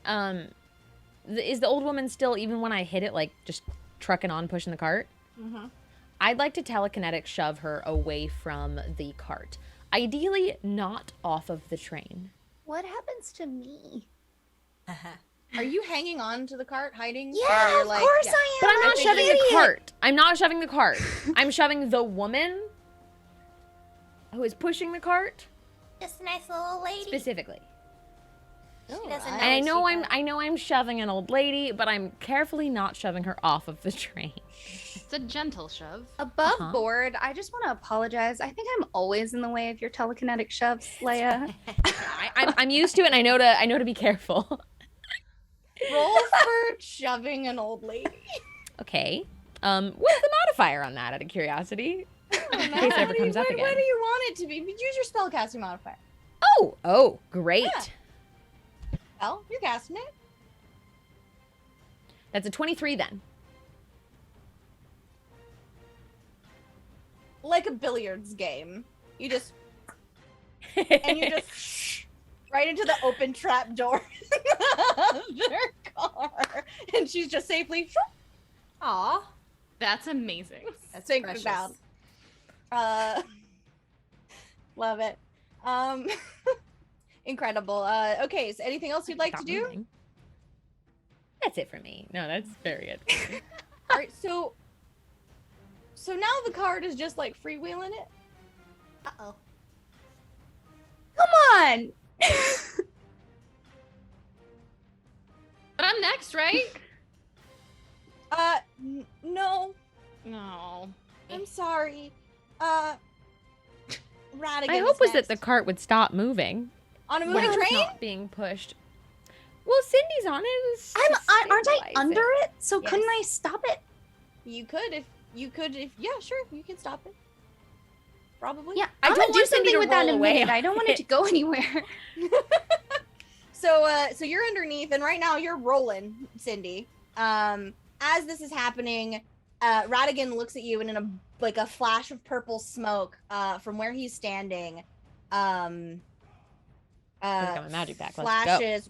is the old woman still, even when I hit it, like just trucking on, pushing the cart? Mm-hmm. I'd like to telekinetic shove her away from the cart. Ideally, not off of the train. What happens to me? Are you hanging on to the cart, hiding? Or Yeah, you're of like- course yeah. I am. But I'm not an shoving the idiot. cart. I'm not shoving the cart. I'm shoving the woman who is pushing the cart Just a nice little lady. specifically. She doesn't Alright. And I what know she I know I'm shoving an old lady, but I'm carefully not shoving her off of the train. It's a gentle shove. Above Uh-huh. board, I just want to apologize. I think I'm always in the way of your telekinetic shoves, Leia. I'm used to it, and I know to be careful. Roll for shoving an old lady. Okay. What's the modifier on that? Out of curiosity, in case it ever comes up again. What do you want it to be? Use your spellcasting modifier. Oh, great. Yeah. Well, you're casting it. That's a 23 then. Like a billiards game. You just and you just right into the open trap door of their car, and she's just safely Aw. That's amazing. That's taken precious. down. Love it. Incredible. Okay, so anything else you'd like to Stop do? moving. That's it for me. No, that's very good. All right, so now the card is just like freewheeling it. Uh-oh. Come on. But I'm next, right? No, No. I'm sorry. Radigan My hope is was that next. the cart would stop moving. On a when moving it's train. not being pushed. Well, Cindy's on it. It's Aren't just I stabilize under it? So Yes. couldn't I stop it? You could if yeah, sure, you can stop it. Probably. Yeah, I I'm gonna don't do want Cindy something to with that in roll a away minute. I on don't want it to go anywhere. So you're underneath, and right now you're rolling, Cindy. As this is happening, Radigan looks at you, and in a flash of purple smoke, from where he's standing, I've got my magic back. Let's go. flashes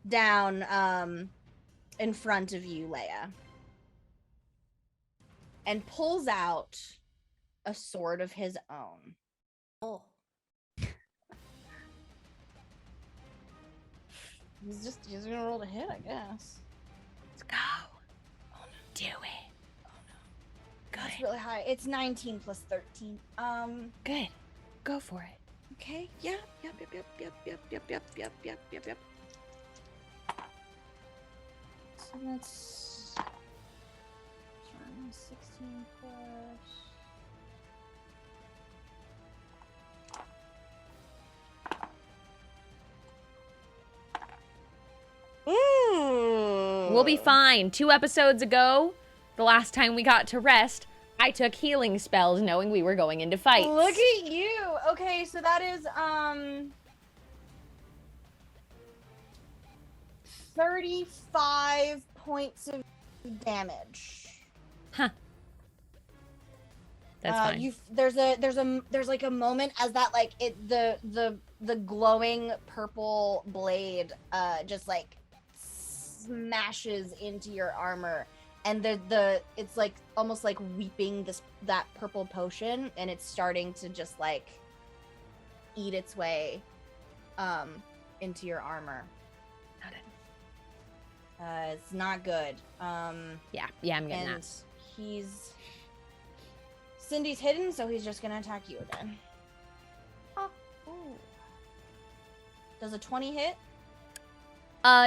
down in front of you, Leia, and pulls out a sword of his own. Oh. He's gonna roll to hit, I guess. Let's go. Do it. That's really high. It's 19 plus 13. Good. Go for it. Okay. Yep. So that's 16 plus. Ooh. We'll be fine. 2 episodes ago, the last time we got to rest, I took healing spells knowing we were going into fights. Look at you. Okay, so that is 35 points of damage. Huh. That's fine. There's like a moment as that like the glowing purple blade just like smashes into your armor, and it's like almost like weeping that purple potion, and it's starting to just like eat its way into your armor. It's not good. Yeah, I'm getting And that. Cindy's hidden, so he's just gonna attack you again. Oh. Does a 20 hit?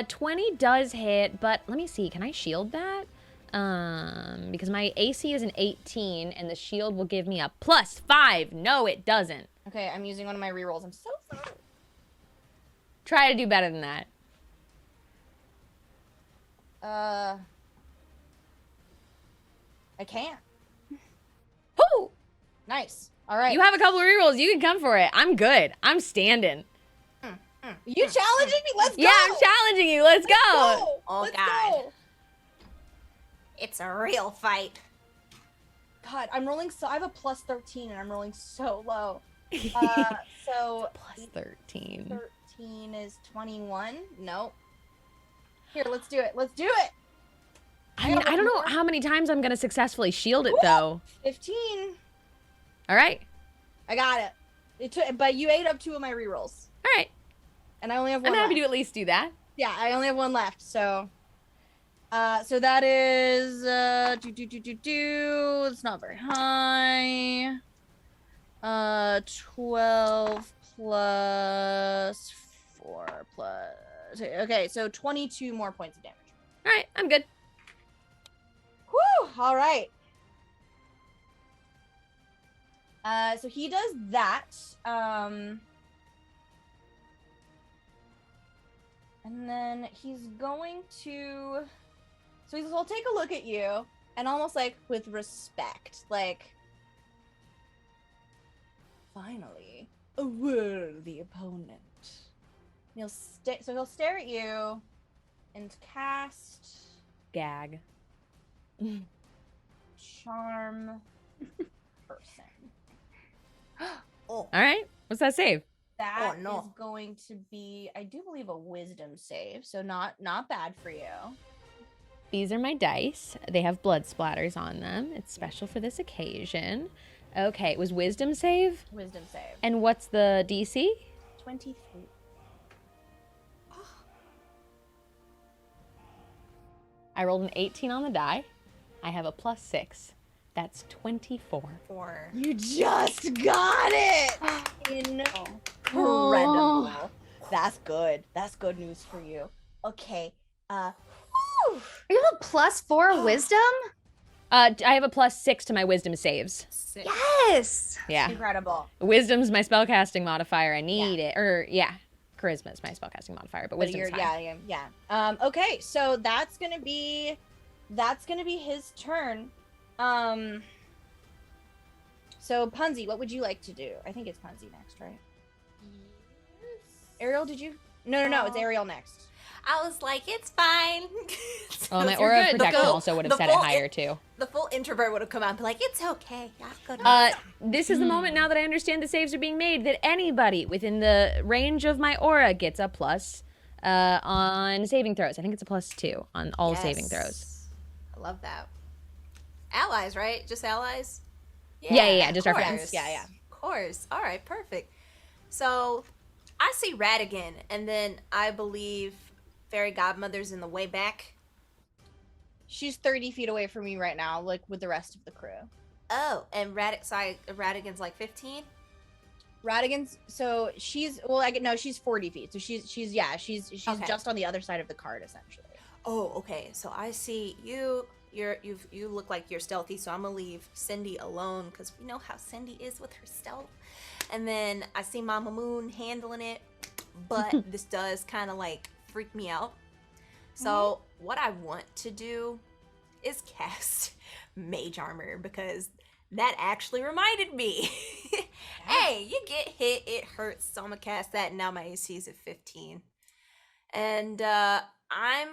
20 does hit, but let me see. Can I shield that? Because my AC is an 18, and the shield will give me a +5. No, it doesn't. Okay, I'm using one of my rerolls. I'm so sorry. Try to do better than that. I can't. Woo! Nice. All right. You have a couple of rerolls. You can come for it. I'm good. I'm standing. You challenging me? Let's go. Yeah, I'm challenging you. Let's go. Go. Oh, Let's God. go. It's a real fight. God, I'm rolling so I have a +13 and I'm rolling so low. So +13. 13 is 21. Nope. Here, let's do it. Let's do it. I mean, I don't know how many times I'm gonna successfully shield it though. 15. All right. I got it. But you ate up 2 of my rerolls. All right. And I only have 1 I'm happy left. to at least do that. Yeah, I only have 1 left, so so that is it's not very high. 12 plus 4 plus okay, so 22 more points of damage. All right, I'm good. Whew, all right. So he does that. And then he's going to. So he'll take a look at you and almost like with respect, like, finally, a worthy opponent. He'll he'll stare at you and cast Gag. Charm Person. Oh, All right. What's that save? That Oh, no. is going to be, I do believe, a wisdom save, so not bad for you. These are my dice. They have blood splatters on them. It's special for this occasion. Okay, it was wisdom save. Wisdom save. And what's the DC? 23. I rolled an 18 on the die. I have a +6. That's 24. 4. You just got it! Incredible. That's good. That's good news for you. Okay. Whew. You have a +4 wisdom? I have a +6 to my wisdom saves. 6. Yes. Yeah. Incredible. Wisdom's my spellcasting modifier. I need it. Or, yeah. Charisma is my spellcasting modifier, but wisdom's fine. Yeah. Okay, so that's gonna be his turn. So Punzi, what would you like to do? I think it's Punzi next, right? Ariel, did you? No, it's Ariel next. I was like, it's fine. Oh, my You're aura of good. protection full- also would have the set it full higher, too. The full introvert would have come out and be like, it's okay. I'll go This is the moment now that I understand the saves are being made that anybody within the range of my aura gets a plus on saving throws. I think it's a +2 on all saving throws. I love that. Allies, right? Just allies? Yeah, just our of friends. course. Yeah. Of course. All right, perfect. So I see Radigan, and then I believe Fairy Godmother's in the way back. She's 30 feet away from me right now, like with the rest of the crew. Oh, and Radigan's like 15? Radigan's she's she's 40 feet. So she's Okay. just on the other side of the card essentially. Oh, okay. So I see you. You look like you're stealthy, so I'm gonna leave Cindy alone because we know how Cindy is with her stealth. And then I see Mama Moon handling it, but this does kind of like freak me out. So what I want to do is cast Mage Armor because that actually reminded me. Hey, you get hit, it hurts. So I'm gonna cast that, and now my AC is at 15. And I'm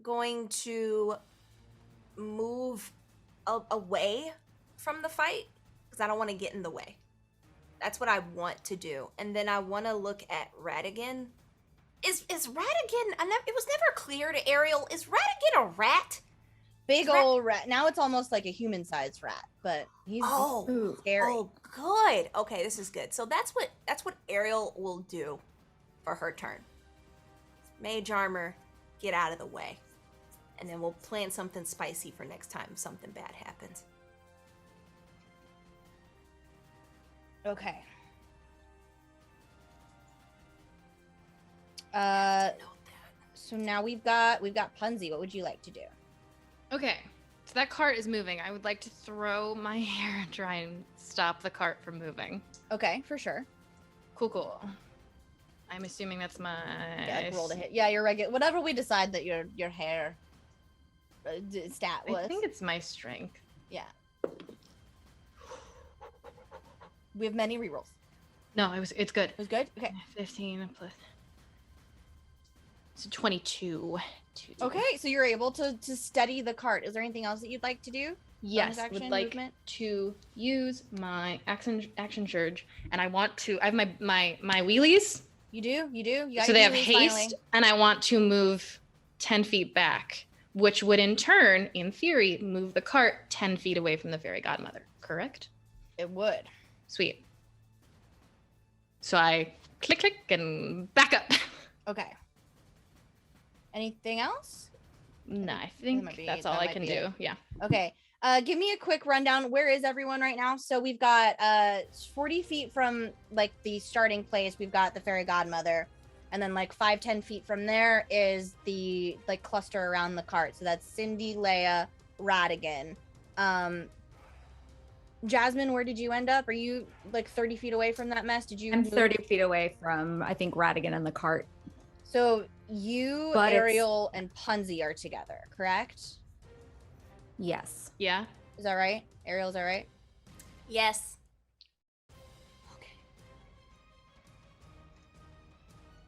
going to move away from the fight because I don't want to get in the way. That's what I want to do. And then I want to look at Radigan. Is Radigan, it was never clear to Ariel, is Radigan a rat? Big old rat. Now it's almost like a human-sized rat, but he's scary. Oh, good. Okay, this is good. So that's what Ariel will do for her turn. Mage Armor, get out of the way. And then we'll plan something spicy for next time if something bad happens. Okay. Note that. So now we've got Punzi. What would you like to do? Okay. So that cart is moving. I would like to throw my hair and try and stop the cart from moving. Okay, for sure. Cool. I'm assuming that's my Yeah, like roll to hit. Yeah, your regular. Whatever we decide that your hair stat was. I think it's my strength. Yeah. We have many rerolls. No, it's good. It was good. Okay. 15 plus. So 22. Okay, so you're able to steady the cart. Is there anything else that you'd like to do? Yes, Bonus would action, like movement? to use my action surge, and I want to. I have my wheelies, You do. You got so your they have wheelies haste, finally. and I want to move 10 feet back, which would in turn, in theory, move the cart 10 feet away from the fairy godmother, correct? It would. Sweet. So I click and back up. Okay. Anything else? Nah, I might think be- that's that all I might can be do. it. Yeah. Okay. Give me a quick rundown. Where is everyone right now? So we've got 40 feet from like the starting place. We've got the fairy godmother, and then like 5-10 feet from there is the like cluster around the cart. So that's Cindy, Leia, Radigan. Jasmine, where did you end up? Are you like 30 feet away from that mess? Did you? I'm move? 30 feet away from, I think, Radigan and the cart. So you, But it's- Ariel, and Punzi are together, correct? Yes. Yeah. Is that right? Ariel, is that right? Yes. Okay.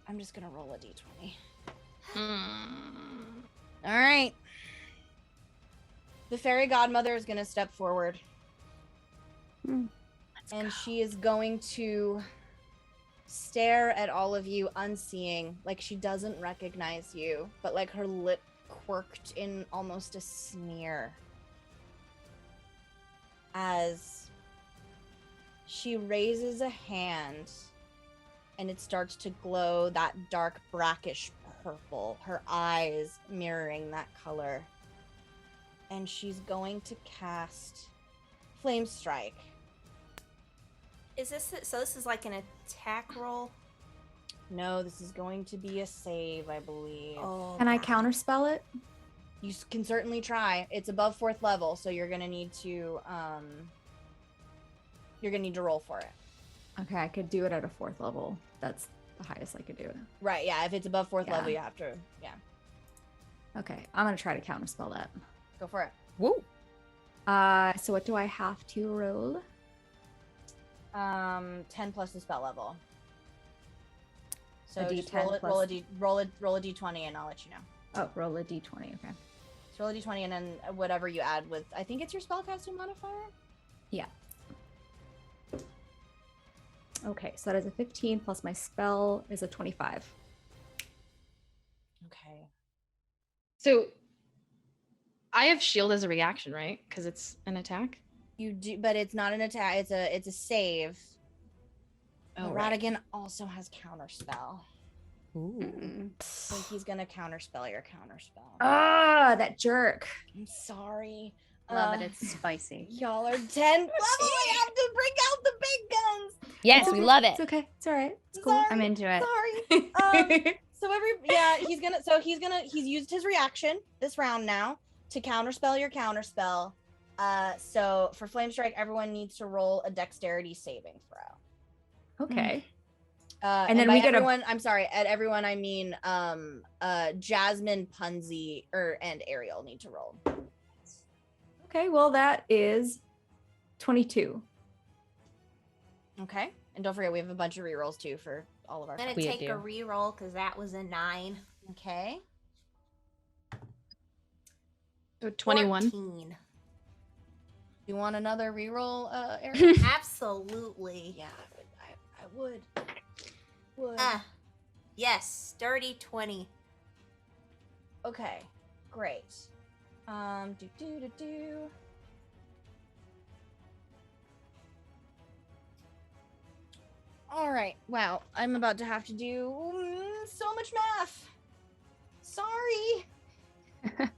I'm just gonna roll a d20. All right. The fairy godmother is gonna step forward. And she is going to stare at all of you unseeing, like she doesn't recognize you, but like her lip quirked in almost a sneer as she raises a hand and it starts to glow that dark brackish purple, her eyes mirroring that color. And she's going to cast Flame Strike. Is this so? This is like an attack roll. No, this is going to be a save, I believe. Oh, Can I God. counterspell it? You can certainly try. It's above 4th level, so you're gonna need to roll for it. Okay, I could do it at a 4th level. That's the highest I could do it. Right? Yeah. If it's above 4th Yeah. level, you have to. Yeah. Okay, I'm gonna try to counterspell that. Go for it. Woo. So what do I have to roll? 10 plus the spell level. So A just D10 roll a d20, and I'll let you know. Oh, roll a d20. Okay. So roll a d20, and then whatever you add with, I think it's your spellcasting modifier. Yeah. Okay, so that is a 15 plus my spell is a 25. Okay. So I have shield as a reaction, right? Because it's an attack. You do, but it's not an attack. It's a save. Oh, But right. Radigan also has counterspell, Ooh. so he's gonna counterspell your counterspell. Ah, that jerk. I'm sorry. Love it. It's spicy. Y'all are 10th level. I have to bring out the big guns. Yes, we love it. It's okay. It's all right. It's cool. Sorry. I'm into it. Sorry. He's used his reaction this round now to counterspell your counterspell. So for Flame Strike, everyone needs to roll a dexterity saving throw. Okay. And then by we get a- everyone, I'm sorry, at everyone I mean Jasmine, Punzi, and Ariel need to roll. Okay, well that is 22. Okay. And don't forget we have a bunch of rerolls too for all of our I'm gonna We take do. a reroll because that was a 9. Okay. So 21. 14. You want another reroll, Ariel? Absolutely. Yeah, I would. Would. Yes, dirty 20. Okay, great. Do. All right. Wow, I'm about to have to do so much math. Sorry. I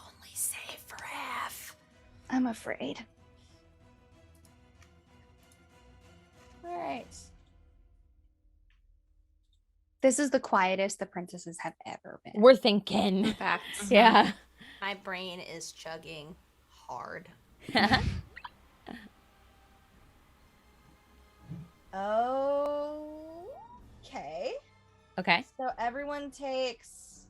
only save for half. I'm afraid. All right. This is the quietest the princesses have ever been. We're thinking. Facts. Yeah. My brain is chugging hard. Okay. Okay. So everyone takes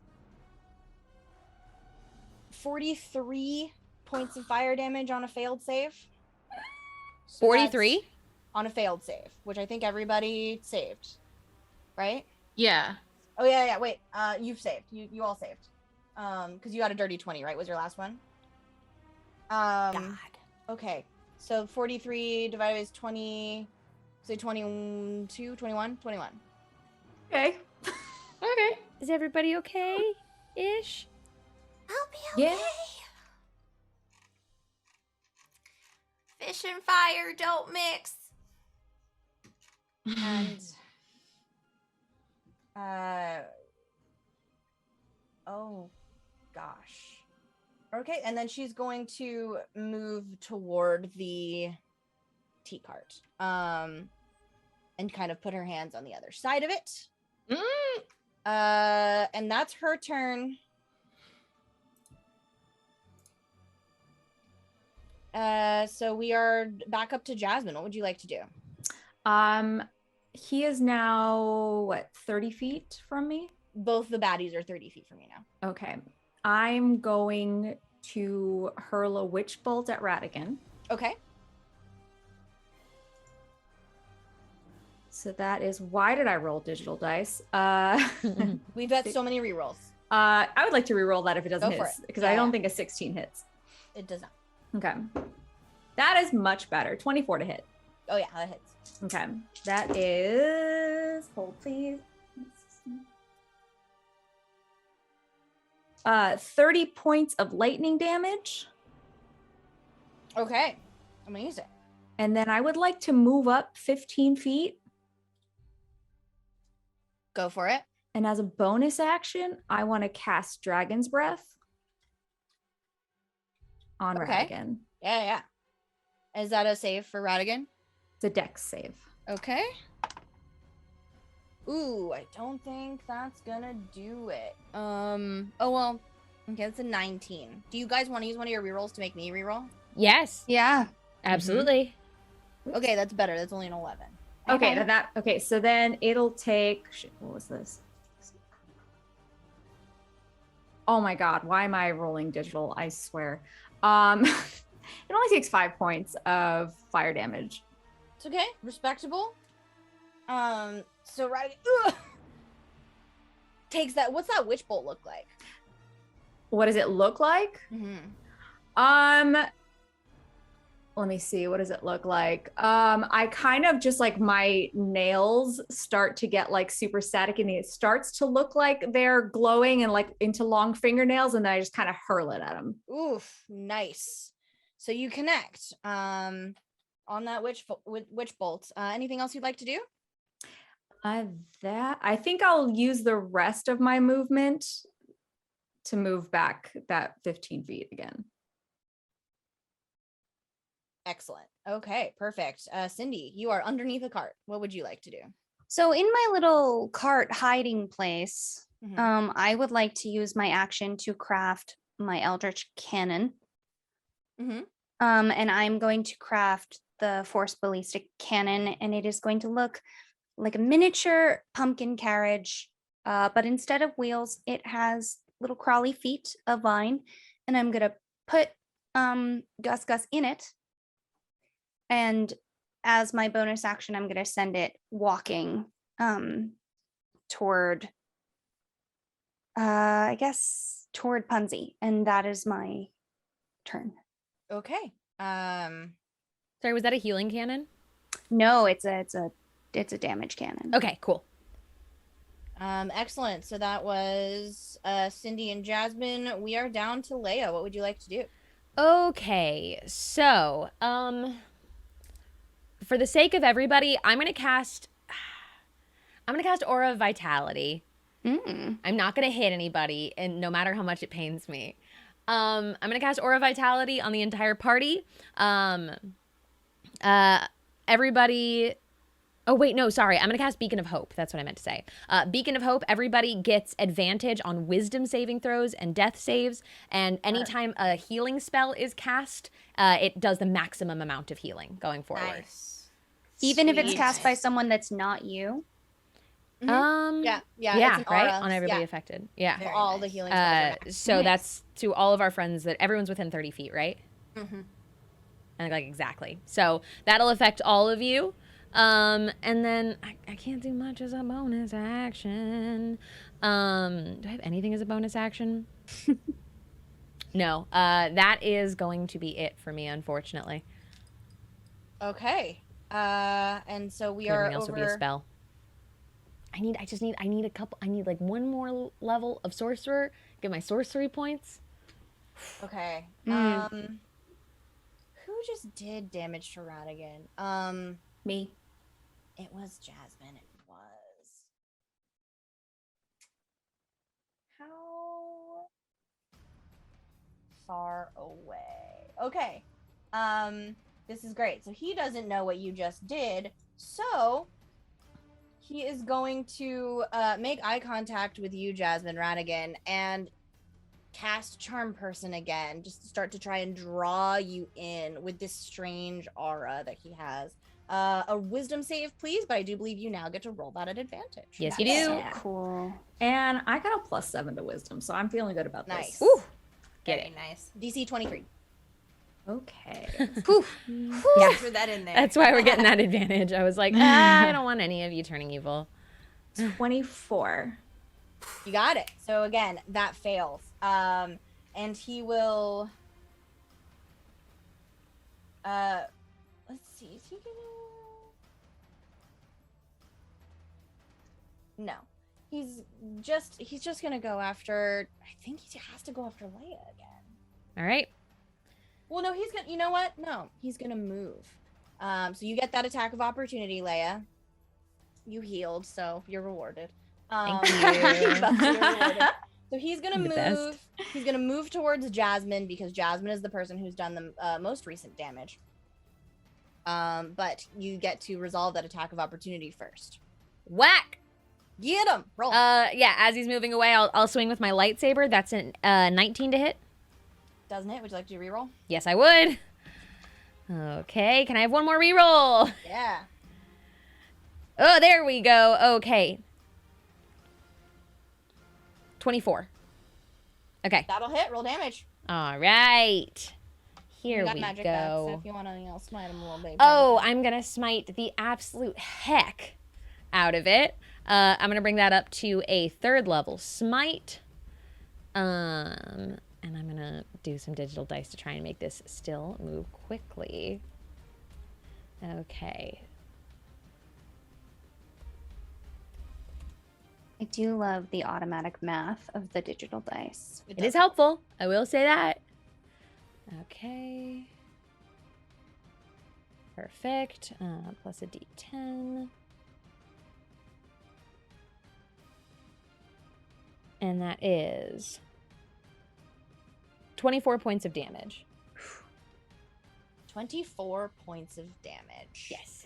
43 points of fire damage on a failed save. So 43? that's on a failed save, which I think everybody saved. Right? Yeah. Oh yeah. Wait. You've saved. You all saved. Because you got a dirty 20, right? Was your last one? God. Okay. So 43 divided by 20, say 22, 21, 21. Okay. Okay. Is everybody okay? Ish? I'll be okay. Yeah. Fish and fire don't mix. And oh gosh. Okay, and then she's going to move toward the tea cart. And kind of put her hands on the other side of it. And that's her turn. So we are back up to Jasmine. What would you like to do? He is now what, 30 feet from me? Both the baddies are 30 feet from you now. Okay. I'm going to hurl a witch bolt at Radigan. Okay. So that is, why did I roll digital dice? We've got so many rerolls. I would like to reroll that if it doesn't Go for hit, it. because Yeah, I don't yeah. think a 16 hits. It does not. Okay. That is much better. 24 to hit. Oh yeah, that hits. Okay. That is, hold please. 30 points of lightning damage. Okay. Amazing. And then I would like to move up 15 feet. Go for it. And as a bonus action, I want to cast Dragon's Breath on Okay. Radigan. Yeah. Is that a save for Radigan? It's a dex save. Okay. Ooh, I don't think that's gonna do it. Oh well. Okay, it's a 19. Do you guys want to use one of your rerolls to make me reroll? Yes. Yeah. Absolutely. Okay, that's better. That's only an 11. Okay, okay, so then it'll take, shit, what was this? Oh my god, why am I rolling digital? I swear. It only takes 5 points of fire damage. It's okay. Respectable. So Radigan takes that. What's that witch bolt look like? What does it look like? Let me see. What does it look like? I kind of just like my nails start to get like super static and it starts to look like they're glowing and like into long fingernails. And then I just kind of hurl it at them. Oof, nice. So you connect on that witch bolt. Anything else you'd like to do? I think I'll use the rest of my movement to move back that 15 feet again. Excellent. Okay, perfect. Cindy, you are underneath a cart. What would you like to do? So in my little cart hiding place, Mhm. I would like to use my action to craft my Eldritch Cannon. Mhm. And I'm going to craft the Force Ballistic Cannon, and it is going to look like a miniature pumpkin carriage, but instead of wheels, it has little crawly feet of vine, and I'm gonna put Gus Gus in it. And as my bonus action, I'm gonna send it walking toward I guess toward Punzi, and that is my turn. Okay. Sorry, was that a healing cannon? No, it's a damage cannon. Okay, cool. Excellent. So that was Cindy and Jasmine. We are down to Leia. What would you like to do? Okay, so for the sake of everybody, I'm gonna cast Aura of Vitality. I'm not gonna hit anybody, and no matter how much it pains me. I'm gonna cast Aura of Vitality on the entire party. Everybody. Oh, wait, no, sorry. I'm going to cast Beacon of Hope. That's what I meant to say. Beacon of Hope, everybody gets advantage on wisdom saving throws and death saves. And anytime a healing spell is cast, it does the maximum amount of healing going forward. Nice. Even if it's Sweet. cast by someone that's not you. Yeah, Yeah, it's an right? aura. On everybody Yeah. affected. Yeah. Very All the nice. healing spells are back. So Nice. that's to all of our friends that everyone's within 30 feet, right? Mm-hmm. And like exactly. So that'll affect all of you. And then I can't do much as a bonus action. Do I have anything as a bonus action? No. That is going to be it for me, unfortunately. Okay. And so we are Everything else would be a over. spell. I need a couple. I need like one more level of sorcerer. Get my sorcery points. Okay. Who just did damage to Radigan? Me. It was Jasmine. It was. How far away? Okay. This is great. So he doesn't know what you just did. So he is going to make eye contact with you, Jasmine Radigan, and cast Charm Person again, just to start to try and draw you in with this strange aura that he has. A wisdom save, please, but I do believe you now get to roll that at advantage. Yes, you do. So cool. And I got a +7 to wisdom, so I'm feeling good about Nice. this. Ooh, get Very it. nice. DC 23. Okay. Yeah, Threw that in there. that's why we're getting that advantage. I was like, I don't want any of you turning evil. 24. You got it. So again, that fails. And he will. Let's see. Is he gonna? No. He's just gonna go after. I think he has to go after Leia again. All right. Well, no, he's gonna. You know what? No, he's gonna move. So you get that attack of opportunity, Leia. You healed, so you're rewarded. Thank you. You're rewarded. So he's gonna The move. best. He's gonna move towards Jasmine because Jasmine is the person who's done the most recent damage. But you get to resolve that attack of opportunity first. Whack. Get him. Roll. Yeah. As he's moving away, I'll swing with my lightsaber. That's an 19 to hit. Doesn't it? Would you like to do reroll? Yes, I would. Okay. Can I have one more reroll? Yeah. Oh, there we go. Okay. 24. Okay. That'll hit. Roll damage. All right. Here You got we magic back, so go. if you want to smite him a little bit. Oh, I'm going to smite the absolute heck out of it. I'm going to bring that up to a 3rd level smite. And I'm going to do some digital dice to try and make this still move quickly. Okay. I do love the automatic math of the digital dice. It is helpful. I will say that. Okay. Perfect. Plus a d10. And that is 24 points of damage. 24 points of damage. Yes.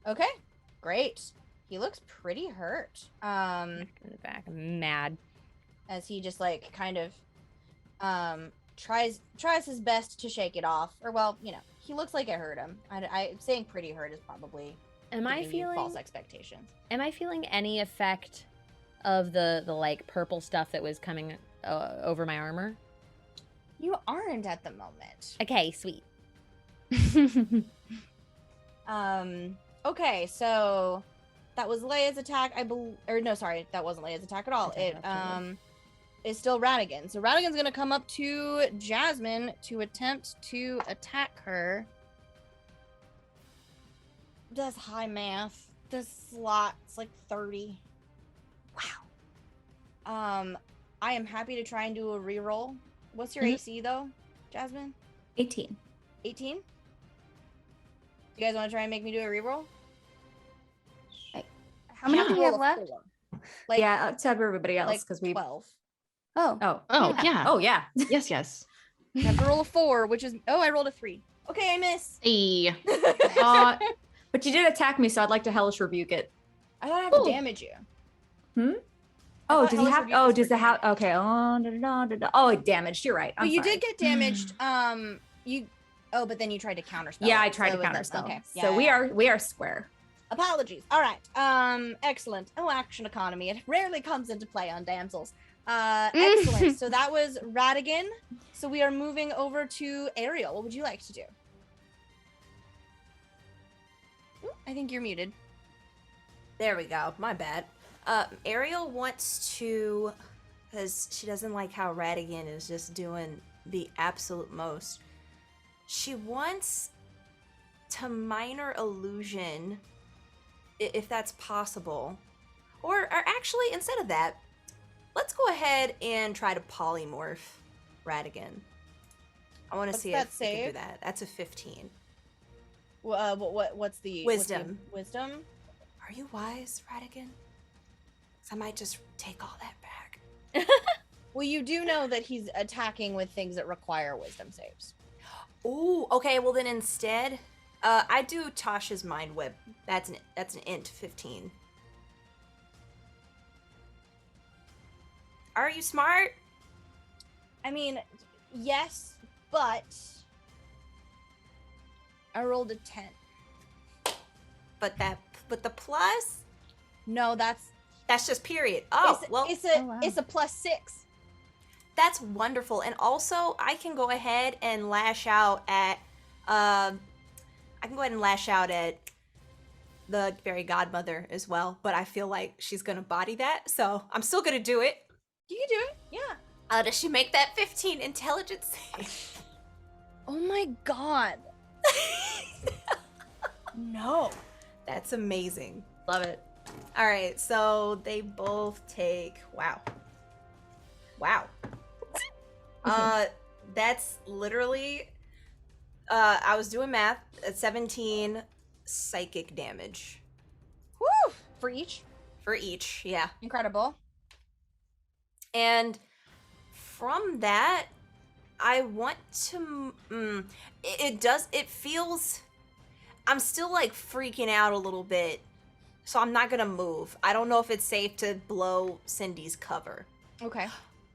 Okay. Great. He looks pretty hurt. In the back. I'm mad. As he just like kind of tries his best to shake it off. Or well, you know, he looks like it hurt him. I saying pretty hurt is probably Am I giving you feeling false expectations. Am I feeling any effect of the like purple stuff that was coming over my armor? You aren't at the moment. Okay, sweet. Okay, so that was Leia's attack. Or no, sorry, that wasn't Leia's attack at all. Attack It of is still Radigan. So Radigan's gonna come up to Jasmine to attempt to attack her. That's high math. This slot's like 30. Wow. I am happy to try and do a reroll. What's your AC though, Jasmine? 18. 18? You guys want to try and make me do a reroll? How many Have to do we have roll a left? 4. Like, Yeah, to everybody else like because we. 12. Oh. Oh. Oh, yeah. Oh yeah. Yes, yes. You have to roll a 4, which is I rolled a 3. Okay, I miss. Hey. But you did attack me, so I'd like to hellish rebuke it. I thought I had to damage you. Oh, thought does he hellish have? rebuke Oh, was does for the have? damage. Okay. Oh, oh, it damaged. You're right. But I'm you sorry. did get damaged. You. Oh, but then you tried to counterspell. Yeah, I it, tried so to it was- counterspell. Okay. So yeah. we are square. Apologies. All right. Excellent. Oh, action economy. It rarely comes into play on Damsels. Excellent. So that was Radigan. So we are moving over to Ariel. What would you like to do? Ooh, I think you're muted. There we go. My bad. Ariel wants to, because she doesn't like how Radigan is just doing the absolute most. She wants to minor illusion if that's possible. Or actually, instead of that, let's go ahead and try to polymorph Radigan. I want to What's see that if we can do save? that. That's a 15. What's the Wisdom. Wisdom. Are you wise, Radigan? 'Cause I might just take all that back. Well, you do know that he's attacking with things that require wisdom saves. Ooh, okay. Well, then instead, I do Tasha's mind whip. That's an int 15. Are you smart? I mean, yes, but I rolled a 10. But the plus, No, that's that's just period. Oh, well, it's a plus 6. that's wonderful. And also, I can go ahead and lash out at the Fairy Godmother as well, but I feel like she's gonna body that, so I'm still gonna do it. You can do it. Yeah. Does she make that 15 intelligence save? Oh my god. No. That's amazing. Love it. All right, so they both take wow. That's literally I was doing math at 17 psychic damage Woo! For each. for each. Yeah. Incredible. And from that, I want to it feels I'm still like freaking out a little bit. So I'm not going to move. I don't know if it's safe to blow Cindy's cover. Okay.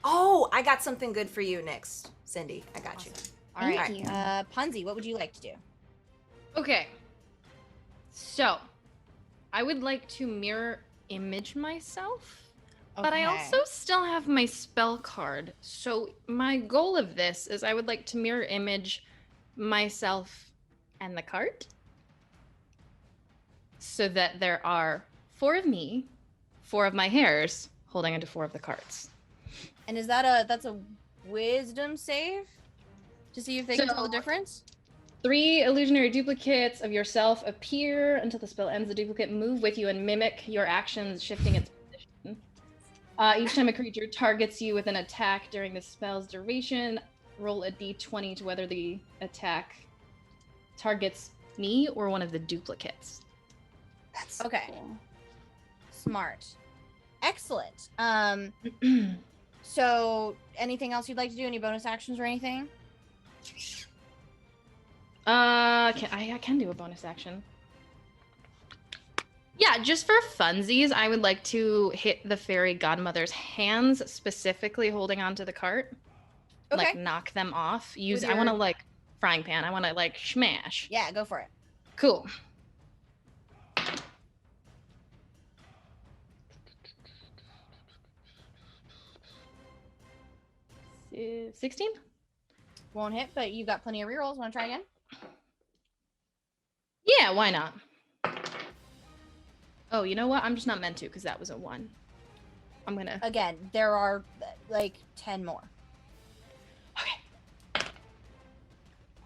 Oh, I got something good for you next, Cindy. I got you. All right. Thank you. Punzi, what would you like to do? Okay. So, I would like to mirror image myself, but I also still have my spell card. So, my goal of this is I would like to mirror image myself and the cart so that there are 4 of me, 4 of my hairs holding onto 4 of the carts. And is that's a wisdom save? To see if they can tell the difference? 3 illusionary duplicates of yourself appear until the spell ends. The duplicate move with you and mimic your actions, shifting its position. Each time a creature targets you with an attack during the spell's duration, roll a d20 to whether the attack targets me or one of the duplicates. That's Okay. cool. Smart. Excellent. So anything else you'd like to do? Any bonus actions or anything? I can do a bonus action. Yeah, just for funsies, I would like to hit the Fairy Godmother's hands, specifically holding onto the cart. Okay. Like, knock them off. With I want to, your- like, frying pan. I want to, like, smash. Yeah, go for it. Cool. Uh, 16? Won't hit, but you got plenty of rerolls. Want to try again? Yeah, why not? Oh, you know what? I'm just not meant to because that was a 1. I'm gonna. Again, there are like 10 more. Okay.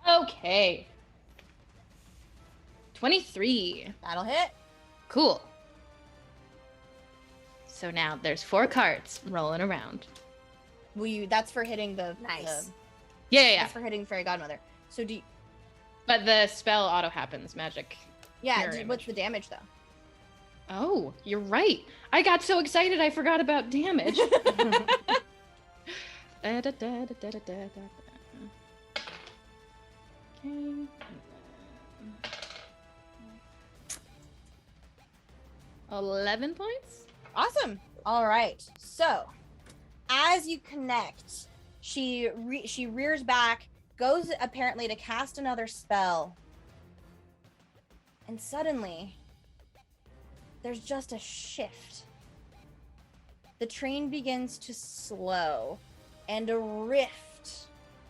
Okay. 23. That'll hit. Cool. So now there's 4 carts rolling around. Will you? That's for hitting the. Nice. Yeah. That's for hitting Fairy Godmother. So do you, But the spell auto happens, magic. yeah. Mirror What's image. the damage though? Oh, you're right. I got so excited I forgot about damage. Okay. 11 points? Awesome. All right. So, as you connect, she rears back, goes apparently to cast another spell, and suddenly there's just a shift. The train begins to slow, and a rift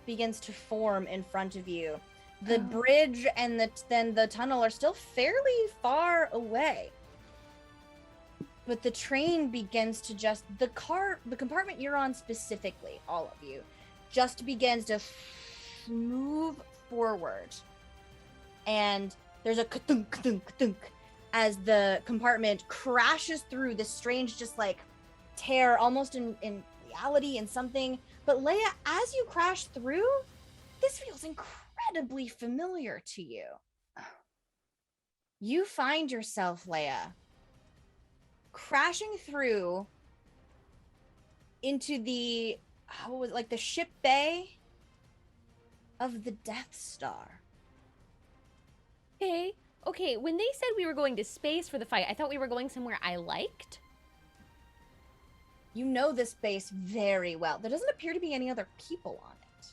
begins to form in front of you. The bridge and then the tunnel are still fairly far away. But the train begins to just the compartment you're on specifically, all of you, just begins to move forward. And there's a ka-thunk, ka-thunk, ka-thunk as the compartment crashes through this strange, just like tear, almost in reality and something. But Leia, as you crash through, this feels incredibly familiar to you. You find yourself, Leia, crashing through into the, like the ship bay of the Death Star. Okay, when they said we were going to space for the fight, I thought we were going somewhere I liked. You know this base very well. There doesn't appear to be any other people on it.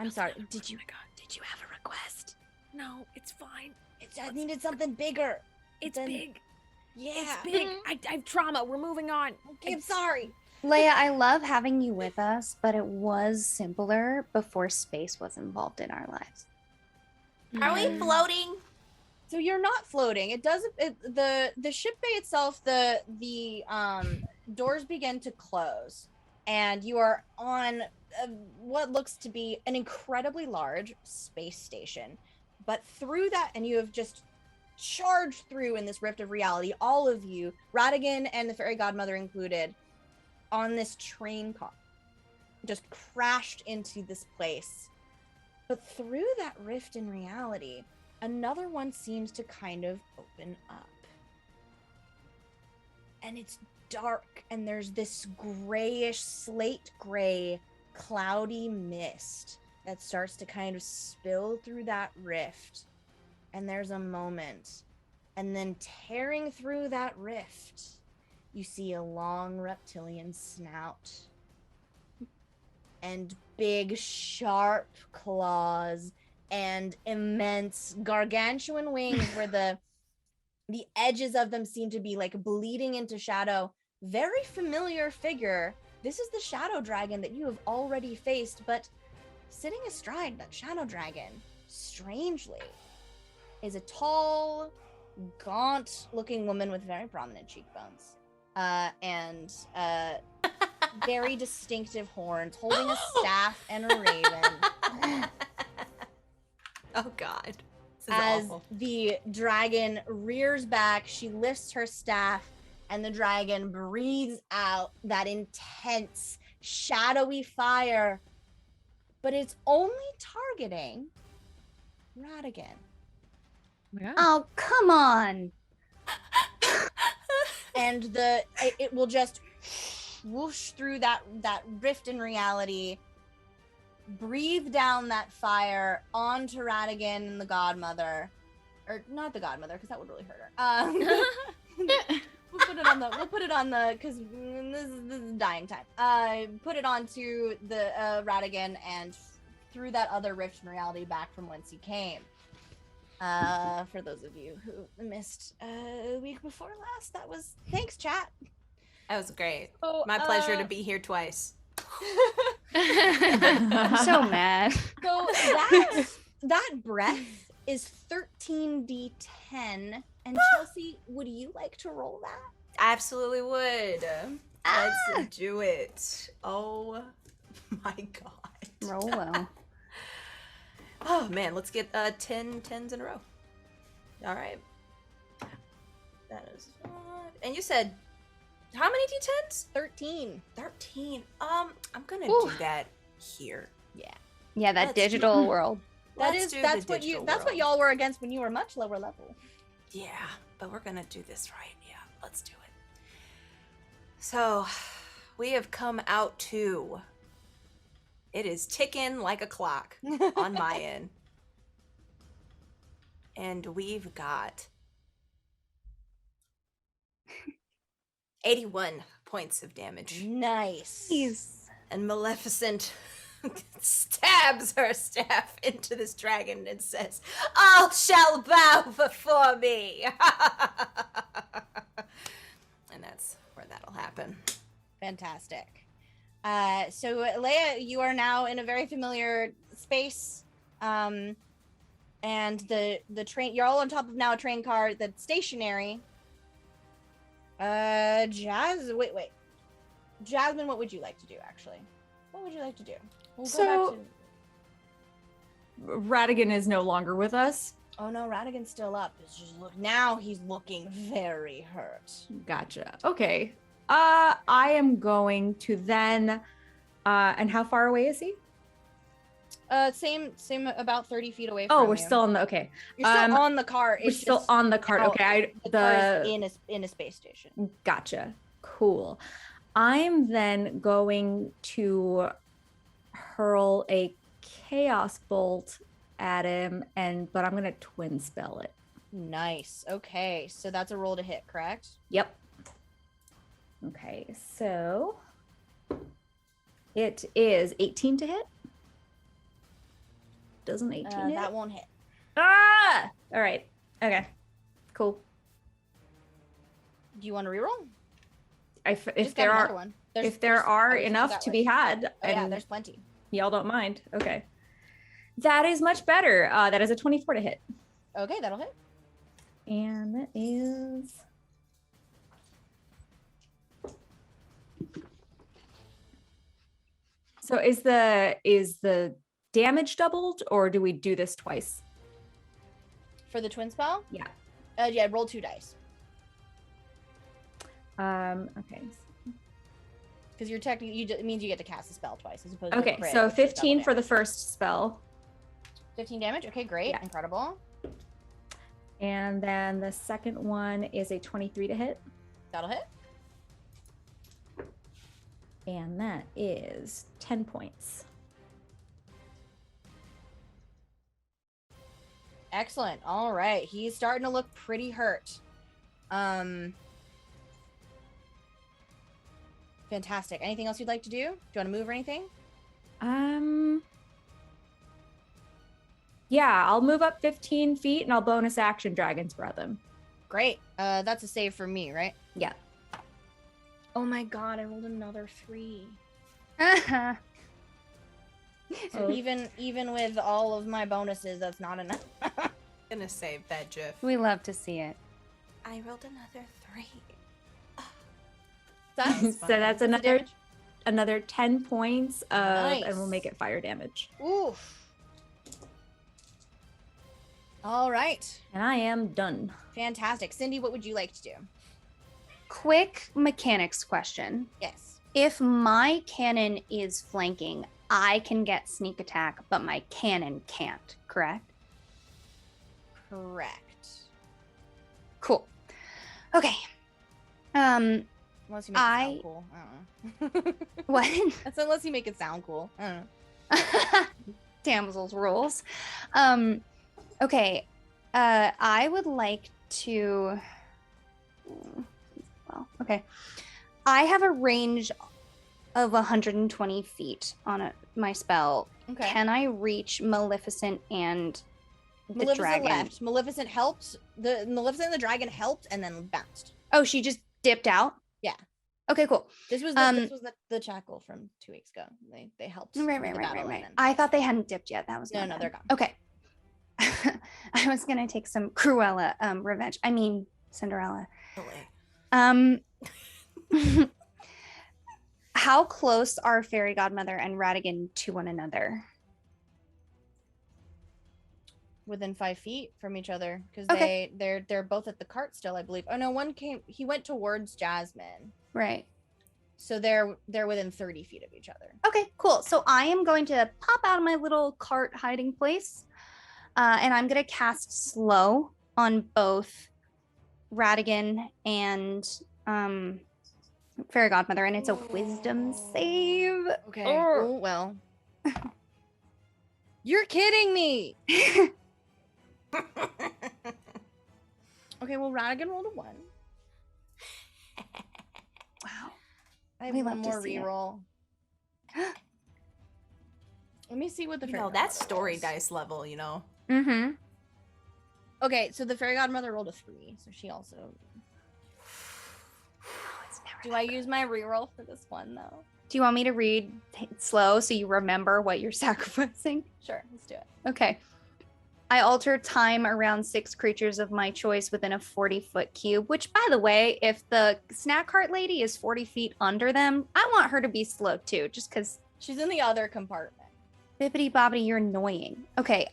I'm sorry. Did you have a request? No, it's fine. I needed something bigger. It's Then- big. Yeah. It's big. I have trauma. We're moving on. Okay, I'm sorry. Leia, I love having you with us, but it was simpler before space was involved in our lives. Are we floating? So you're not floating. It does the ship bay itself, the doors begin to close, and you are on what looks to be an incredibly large space station. But through that, and you have just charged through in this rift of reality, all of you, Radigan and the Fairy Godmother included, on this train car, just crashed into this place. But through that rift in reality, another one seems to kind of open up. And it's dark, and there's this grayish, slate gray, cloudy mist that starts to kind of spill through that rift. And there's a moment, and then tearing through that rift, you see a long reptilian snout and big sharp claws and immense gargantuan wings where the edges of them seem to be like bleeding into shadow. Very familiar figure. This is the shadow dragon that you have already faced, but sitting astride that shadow dragon, strangely, is a tall, gaunt looking woman with very prominent cheekbones and very distinctive horns, holding a staff and a raven. Oh God. This is As awful. the dragon rears back, she lifts her staff, and the dragon breathes out that intense, shadowy fire. But it's only targeting Radigan. Oh, come on. And it will just whoosh through that rift in reality, breathe down that fire onto Radigan and the Godmother, or not the Godmother, because that would really hurt her. We'll put it on the because this is dying time. Put it onto the Radigan and through that other rift in reality back from whence he came. For those of you who missed a week before last, that was thanks, chat. That was great. So, My pleasure to be here twice. I'm so mad. So that breath is 13d10. And Chelsea, would you like to roll that? Absolutely would. Let's do it. Oh my God. Roll well. Oh man, let's get 10 tens in a row. All right. That is 5. And you said how many d10s? 13. 13. I'm gonna do that here. Yeah, that Let's- digital world. Let's do the That's what digital that's what world. y'all were against when you were much lower level. Yeah, but we're gonna do this right. Yeah, let's do it. So, we have come out to. It is ticking like a clock on my end. And we've got 81 points of damage. Nice. And Maleficent stabs her staff into this dragon and says, "All shall bow before me." And that's where that'll happen. Fantastic. So Leia, you are now in a very familiar space. And the train, you're all on top of now a train car that's stationary. Wait. Jasmine, what would you like to do, actually? What would you like to do? We'll go So- back to... Radigan is no longer with us. Oh no, Radigan's still up. It's just now he's looking very hurt. Gotcha. Okay. I am going to then. And how far away is he? Same about 30 feet away from Oh, you. we're still on the. Okay. You're still on the cart. We're still on the cart. now Okay. the car is in a space station. Gotcha. Cool. I'm then going to hurl a chaos bolt at him, but I'm gonna twin spell it. Nice. Okay, so that's a roll to hit, correct? Yep. Okay, so it is 18 to hit. Doesn't 18 hit? That won't hit. Ah! All right. Okay. Cool. Do you want to reroll? If Just there got are another one. if there are oh, you enough forgot to one. be had, Oh, yeah, and there's plenty. y'all don't mind. Okay. That is much better. That is a 24 to hit. Okay, that'll hit. And that is so is the damage doubled, or do we do this twice? For the twin spell? Yeah. Yeah, roll 2 dice. Okay. Because you're technically, it means you get to cast a spell twice as opposed to Okay, a crit, so which is 15 double for the damage. first spell. 15 damage? Okay, great. Yeah. Incredible. And then the second one is a 23 to hit. That'll hit. And that is 10 points. Excellent. All right. He's starting to look pretty hurt. Fantastic. Anything else you'd like to do? Do you want to move or anything? Yeah, I'll move up 15 feet and I'll bonus action Dragon's Breath him. Great. That's a save for me, right? Yeah. Oh my god, I rolled another 3. Uh-huh. So even with all of my bonuses, that's not enough. Gonna save that GIF. We love to see it. I rolled another 3. That's So that's What's the damage? another 10 points of, Nice. and we'll make it fire damage. Oof. All right. And I am done. Fantastic. Cindy, what would you like to do? Quick mechanics question. Yes. If my cannon is flanking, I can get sneak attack, but my cannon can't, correct? Correct. Cool. Okay. Unless you make it sound cool. I don't know. What? That's unless you make it sound cool. I don't know. Damsels rules. Okay. I would like to. Well, okay. I have a range of 120 feet on my spell. Okay. Can I reach Maleficent and the Maleficent dragon? left. Maleficent helped. The Maleficent and the dragon helped and then bounced. Oh, she just dipped out? Yeah. Okay, cool. This was the jackal from 2 weeks ago. They helped. Right. with the battle and then- I thought they hadn't dipped yet. That was No, my no, bad. they're gone. Okay. I was gonna take some Cruella revenge. I mean Cinderella. How close are Fairy Godmother and Radigan to one another? Within 5 feet from each other because Okay. they're both at the cart still, I believe. Oh no, he went towards Jasmine, Right. so they're within 30 feet of each other. Okay, cool. So I am going to pop out of my little cart hiding place, and I'm going to cast slow on both Radigan and Fairy Godmother, and it's a wisdom save. Okay. Urgh. Oh well. You're kidding me. Okay, well Radigan rolled a 1. Wow. I have We one love to more see it. reroll. Let me see what the You fairy know, that's godmother story rolls. dice level, you know. Mm-hmm. Okay, so the fairy godmother rolled a 3, so she also. Do I use my reroll for this one though? Do you want me to read slow so you remember what you're sacrificing? Sure, let's do it. Okay. I alter time around 6 creatures of my choice within a 40-foot cube, which, by the way, if the snack cart lady is 40 feet under them, I want her to be slow too, just because She's in the other compartment. Bippity Boppity, you're annoying. Okay.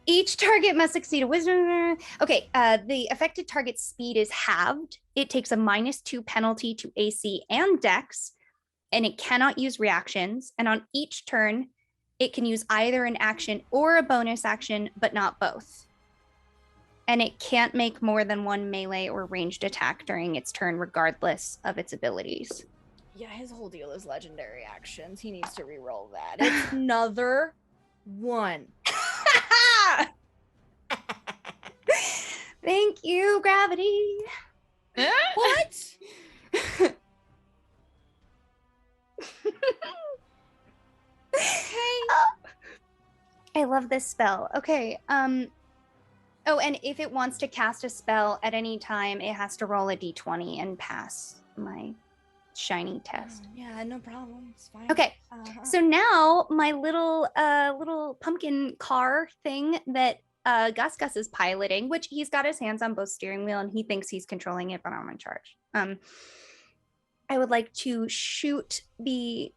Each target must succeed a wisdom. Okay, the affected target's speed is halved. It takes a -2 penalty to AC and Dex, and it cannot use reactions. And on each turn, it can use either an action or a bonus action, but not both. And it can't make more than one melee or ranged attack during its turn, regardless of its abilities. Yeah, his whole deal is legendary actions. He needs to re-roll that. It's another one. Thank you, gravity. What? I love this spell. Okay. Oh, and if it wants to cast a spell at any time, it has to roll a d20 and pass my shiny test. Yeah, no problem. It's fine. Okay. So now my little pumpkin car thing that Gus is piloting, which he's got his hands on both steering wheel and he thinks he's controlling it, but I'm in charge. I would like to shoot the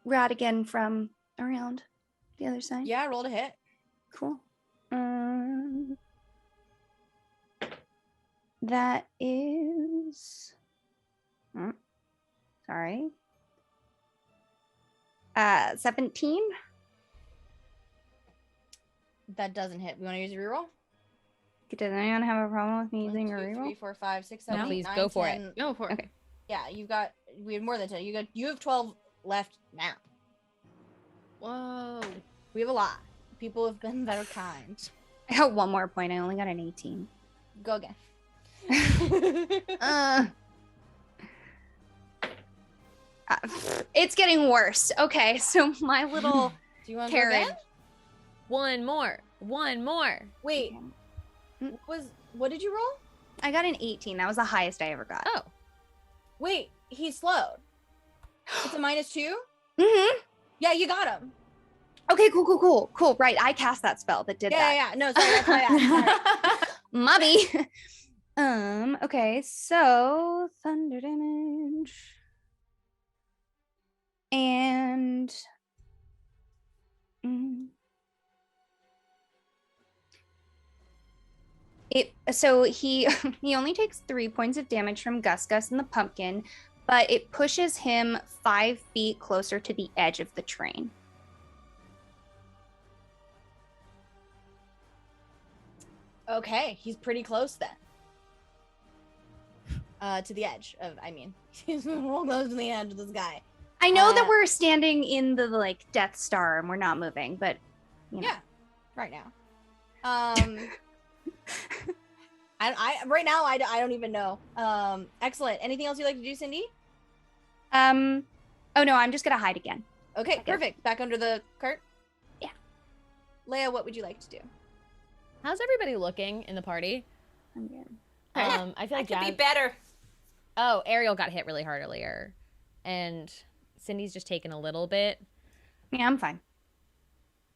Radigan from around the other side. Yeah, roll to hit. Cool. That is sorry. 17. That doesn't hit. We want to use a reroll? Does anyone have a problem with me 1, using a 2, reroll? 3, 4, 5, 6, 7, No, 8, please 9, go for it. 10. Go for it. Okay. Yeah, we have more than 10. You have 12 left now. Whoa. We have a lot. People have been very kind. I got one more point. I only got an 18. Go again. It's getting worse. Okay, so my little Do you want to go carriage. again? One more. Wait. What did you roll? I got an 18. That was the highest I ever got. Oh. Wait, he slowed. It's a -2? Mm-hmm. Yeah, you got him. Okay, cool. Right, I cast that spell that did that. Yeah. No, sorry, that's my bad. Sorry. Mubby. Okay, so thunder damage. And he he only takes 3 points of damage from Gus and the pumpkin, but it pushes him 5 feet closer to the edge of the train. Okay, he's pretty close then. To the edge of, he's real close to the edge of this guy. I know that we're standing in the Death Star and we're not moving, but you know. Yeah, right now. Right now I don't even know. Excellent. Anything else you'd like to do, Cindy? Oh no, I'm just gonna hide again. Okay, Okay. perfect. Back under the cart. Yeah. Leia, what would you like to do? How's everybody looking in the party? I'm good. I feel I like could be Jazz. better. Oh, Ariel got hit really hard earlier, and Cindy's just taken a little bit. Yeah, I'm fine.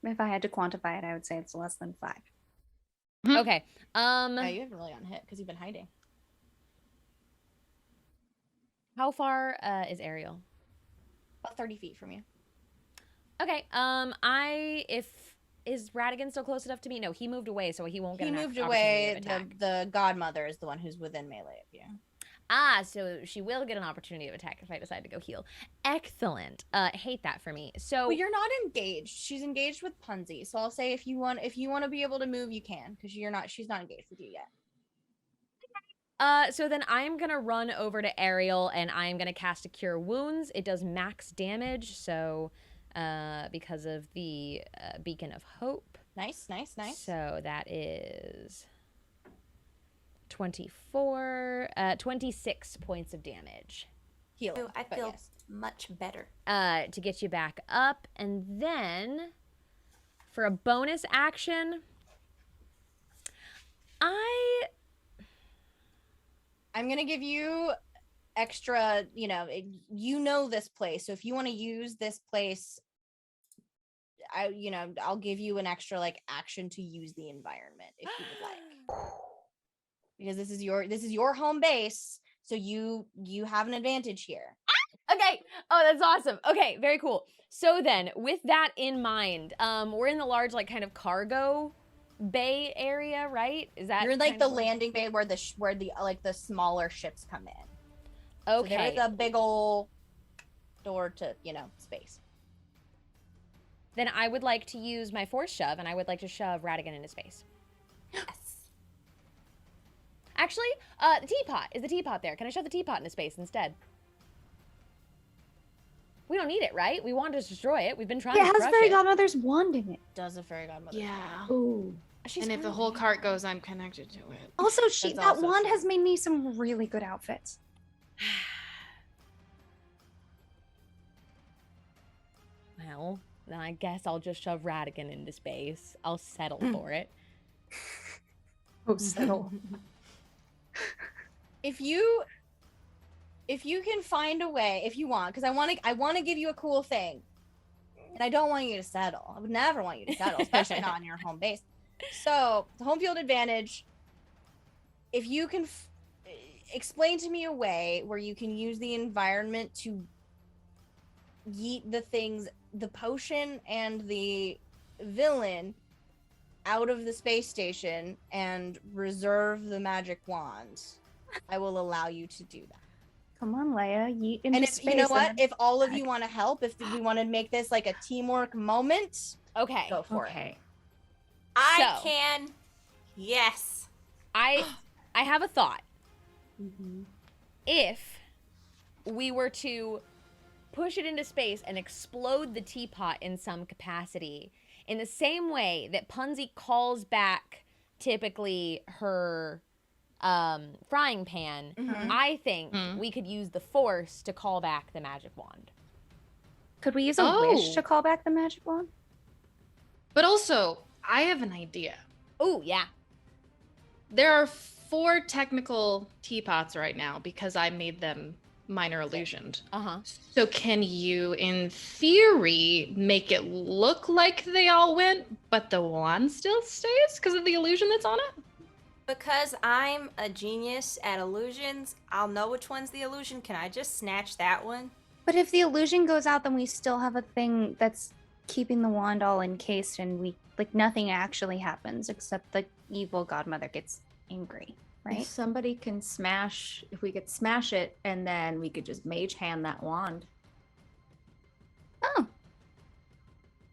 If I had to quantify it, I would say it's less than 5. Okay. Yeah, you haven't really gotten hit because you've been hiding. How far is Ariel? About 30 feet from you. Okay. Is Radigan still close enough to me? No, he moved away, so he won't get. He an moved opportunity away. of attack. The godmother is the one who's within melee of you. So she will get an opportunity of attack if I decide to go heal. Excellent. Hate that for me. So Well, you're not engaged. She's engaged with Punzi. So I'll say if you want to be able to move, you can, because she's not engaged with you yet. So then I'm gonna run over to Ariel and I'm gonna cast a Cure Wounds. It does max damage, so because of the Beacon of Hope. Nice. So that is 26 points of damage. Healing. Ooh, I but feel yes. much better. To get you back up, and then for a bonus action, I'm gonna give you extra. This place. So if you want to use this place, I'll give you an extra action to use the environment if you would like. Because this is your home base, so you have an advantage here. Okay. Oh, that's awesome. Okay, very cool. So then, with that in mind, we're in the large, kind of cargo bay area, right? Is that You're like kind the of landing bay where the like the smaller ships come in. Okay. So there is a big ol' door to, space. Then I would like to use my force shove, and I would like to shove Radigan into space. Yes. Actually, the teapot. Is the teapot there? Can I shove the teapot into space instead? We don't need it, right? We want to destroy it. We've been trying It to has crush Fairy it. Godmother's wand in it. Does a fairy godmother? Yeah. Ooh. She's And if the really whole weird. cart goes, I'm connected to it. Also, That's that also wand true. has made me some really good outfits. Well, then I guess I'll just shove Radigan into space. I'll settle for it. Oh, settle. If you can find a way, if you want, because I want to give you a cool thing, and I don't want you to settle. I would never want you to settle, especially not on your home base. So the home field advantage. If you can explain to me a way where you can use the environment to yeet the things, the potion and the villain, out of the space station and reserve the magic wand, I will allow you to do that. Come on, Leia. Yeet into And if space. you know what, and if all of you want to help, if we want to make this like a teamwork moment, Okay. go for it. Okay. I So- can. Yes. I have a thought. Mm-hmm. If we were to push it into space and explode the teapot in some capacity, in the same way that Punzi calls back typically her frying pan, Mhm. I think Mm. we could use the force to call back the magic wand. Could we use a wish Oh. to call back the magic wand? But also, I have an idea. Oh, yeah. There are 4 technical teapots right now because I made them minor illusioned. Uh-huh. So can you, in theory, make it look like they all went, but the wand still stays because of the illusion that's on it? Because I'm a genius at illusions, I'll know which one's the illusion. Can I just snatch that one? But if the illusion goes out, then we still have a thing that's keeping the wand all encased, and nothing actually happens except the evil godmother gets angry, If right? somebody can if we could smash it, and then we could just mage hand that wand. Oh.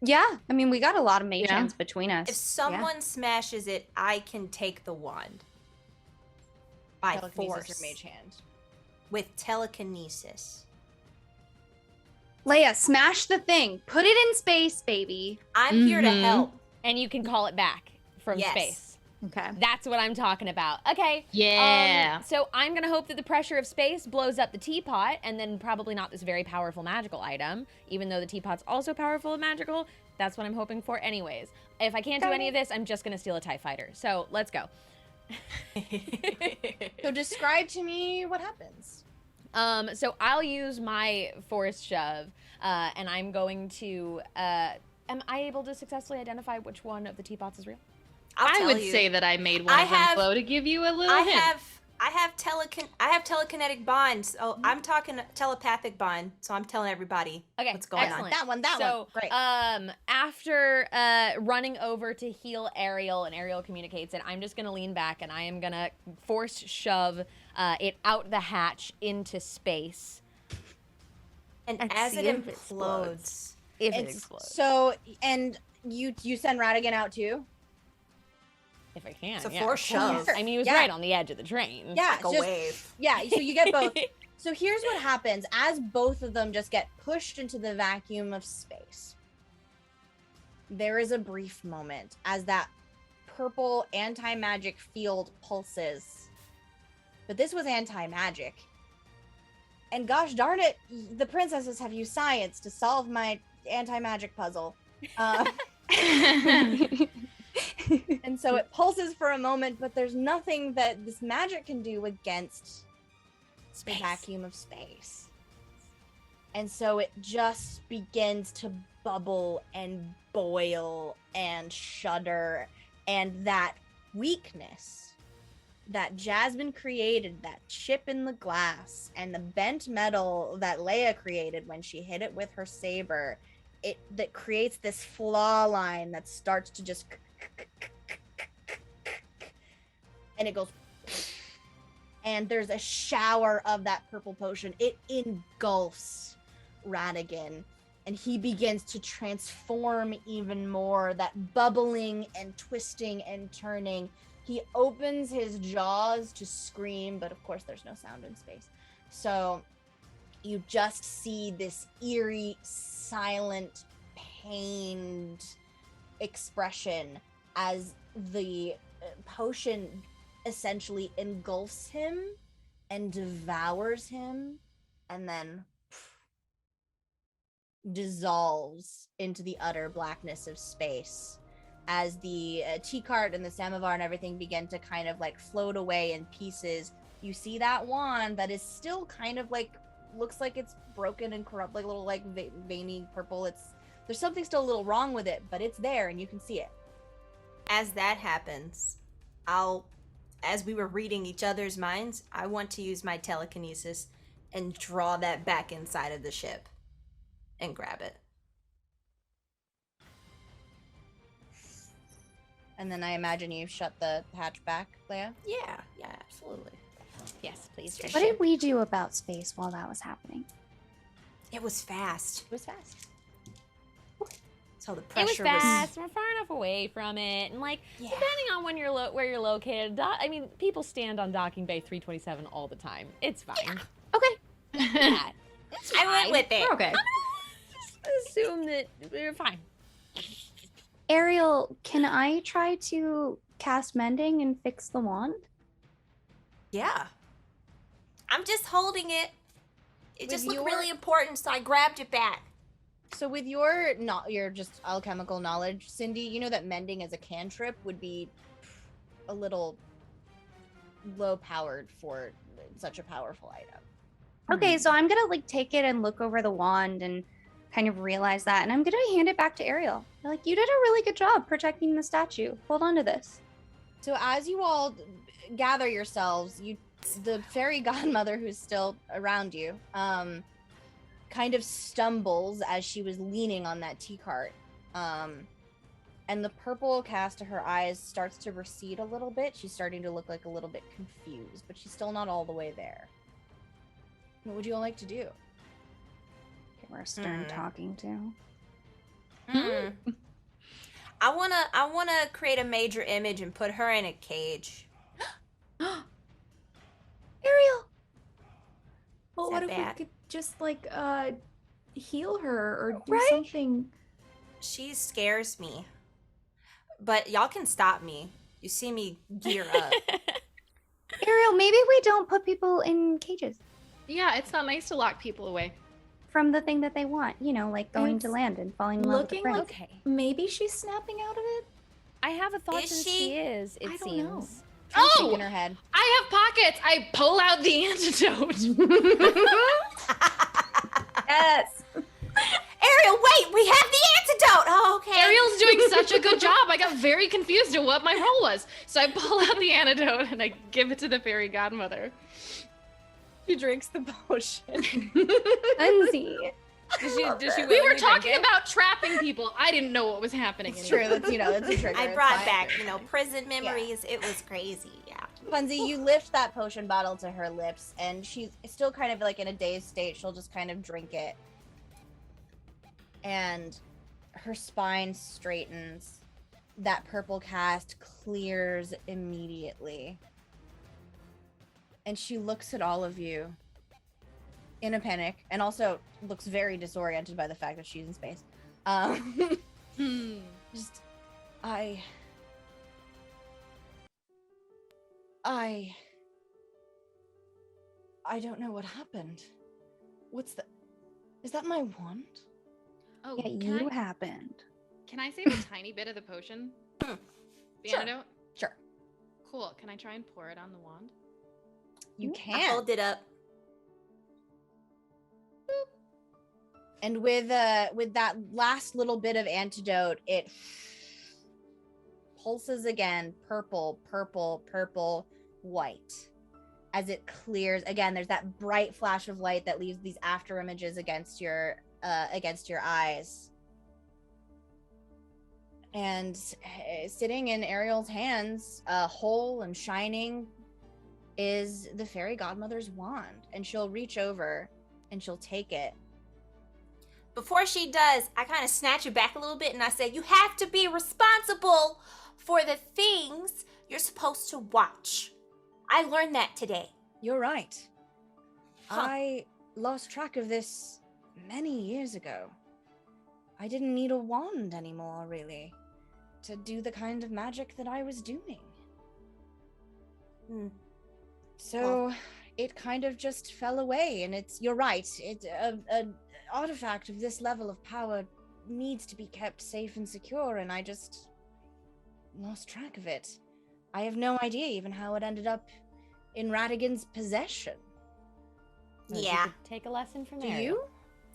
Yeah, I mean, we got a lot of mage Yeah. hands between us. If someone smashes it, I can take the wand. By Telekinesis force. or mage hand. With telekinesis. Leia, smash the thing. Put it in space, baby. I'm here to Mhm. help. And you can call it back from Yes. space. Okay. That's what I'm talking about. Okay. Yeah. So I'm going to hope that the pressure of space blows up the teapot, and then probably not this very powerful magical item, even though the teapot's also powerful and magical. That's what I'm hoping for anyways. If I can't do any of this, I'm just going to steal a TIE fighter. So let's go. So describe to me what happens. So I'll use my force shove, and I'm going to, am I able to successfully identify which one of the teapots is real? I'll I tell would you. say that I made one I of them have- glow to give you a little I hint. have telekinetic bonds. Oh, I'm talking telepathic bond, so I'm telling everybody Okay, what's going excellent. on. That So, one. Great. after running over to heal Ariel, and Ariel communicates it, I'm just gonna lean back and I am gonna force shove it out the hatch into space. And And as see it if it implodes, If it It's- explodes, So, and you send Radigan out too? if I can. it's a yeah. force shove. I mean, he was Yeah. right on the edge of the train. Yeah, Like a just- wave. Yeah, so you get both. So here's what happens as both of them just get pushed into the vacuum of space. There is a brief moment as that purple anti-magic field pulses. But this was anti-magic. And gosh darn it, the princesses have used science to solve my anti-magic puzzle. And so it pulses for a moment, but there's nothing that this magic can do against the vacuum of space. And so it just begins to bubble and boil and shudder, and that weakness that Jasmine created, that chip in the glass and the bent metal that Leia created when she hit it with her saber, that creates this flaw line that starts to just and it goes, and there's a shower of that purple potion. It engulfs Radigan, and he begins to transform even more, that bubbling and twisting and turning. He opens his jaws to scream, but of course there's no sound in space. So you just see this eerie, silent, pained expression as the potion essentially engulfs him and devours him, and then dissolves into the utter blackness of space as the tea cart and the samovar and everything begin to kind of like float away in pieces. You see that wand that is still kind of like, looks like it's broken and corrupt, like a little like veiny purple. There's something still a little wrong with it, but it's there and you can see it. As that happens, as we were reading each other's minds, I want to use my telekinesis and draw that back inside of the ship and grab it. And then I imagine you shut the hatch back, Leia? Yeah, absolutely. Yes, please. What did we do about space while that was happening? It was fast. It was fast. So the It was pressure fast. We're far enough away from it, and like Yeah. depending on when where you're located. I mean, people stand on docking bay 327 all the time. It's fine. Okay. Yeah, it's I went fine. with it. We're okay. Just assume that we're fine. Ariel, can I try to cast mending and fix the wand? Yeah. I'm just holding it. It With just looked your- really important, so I grabbed it back. So with your just alchemical knowledge, Cindy, you know that mending as a cantrip would be a little low powered for such a powerful item. Okay, so I'm gonna like take it and look over the wand and kind of realize that, and I'm gonna hand it back to Ariel. Like, you did a really good job protecting the statue. Hold on to this. So as you all gather yourselves, the fairy godmother who's still around you, kind of stumbles as she was leaning on that tea cart. And the purple cast to her eyes starts to recede a little bit. She's starting to look like a little bit confused, but she's still not all the way there. What would you all like to do? Okay, we're stern talking to. I wanna create a major image and put her in a cage. Ariel! Well, Is what that if bad? we could just like heal her or do Right? something? She scares me. But y'all can stop me. You see me gear up. Ariel, maybe we don't put people in cages Yeah, it's not nice to lock people away. from the thing that they want. You know, like going to It's land and falling in love with a looking prince. like- Okay, Maybe she's snapping out of it. I have a thought Is since she? she is. It I don't seems. know. She's Oh! shaking her head. I have pockets. I pull out the antidote. Yes. Ariel, wait! We have the antidote! Oh, okay. Ariel's doing such a good job. I got very confused at what my role was. So I pull out the antidote and I give it to the fairy godmother. She drinks the potion. Unsee. Does she We were willingly drink talking it? about trapping people. I didn't know what was happening. It's anymore. true. That's a trigger. I it's brought fine. back, prison memories. It was crazy, yeah. Funzy, you lift that potion bottle to her lips, and she's still kind of like in a dazed state. She'll just kind of drink it. And her spine straightens. That purple cast clears immediately. And she looks at all of you in a panic, and also looks very disoriented by the fact that she's in space. Just, I don't know what happened. Is that my wand? Oh, Yeah, can you I, happened. can I save a tiny bit of the potion? The Sure. antidote? Sure. Cool. Can I try and pour it on the wand? You I can. hold it up. And with that last little bit of antidote, it pulses again, purple, purple, purple, white. As it clears again, there's that bright flash of light that leaves these after images against your eyes. And sitting in Ariel's hands, whole and shining, is the Fairy Godmother's wand. And she'll reach over and she'll take it. Before she does, I kind of snatch it back a little bit and I say, you have to be responsible for the things you're supposed to watch. I learned that today. You're right. Huh. I lost track of this many years ago. I didn't need a wand anymore, really, to do the kind of magic that I was doing. So it kind of just fell away, and you're right. An artifact of this level of power needs to be kept safe and secure, and I just lost track of it. I have no idea even how it ended up in Radigan's possession. Well, you Yeah. could take a lesson from Do Ariel. you?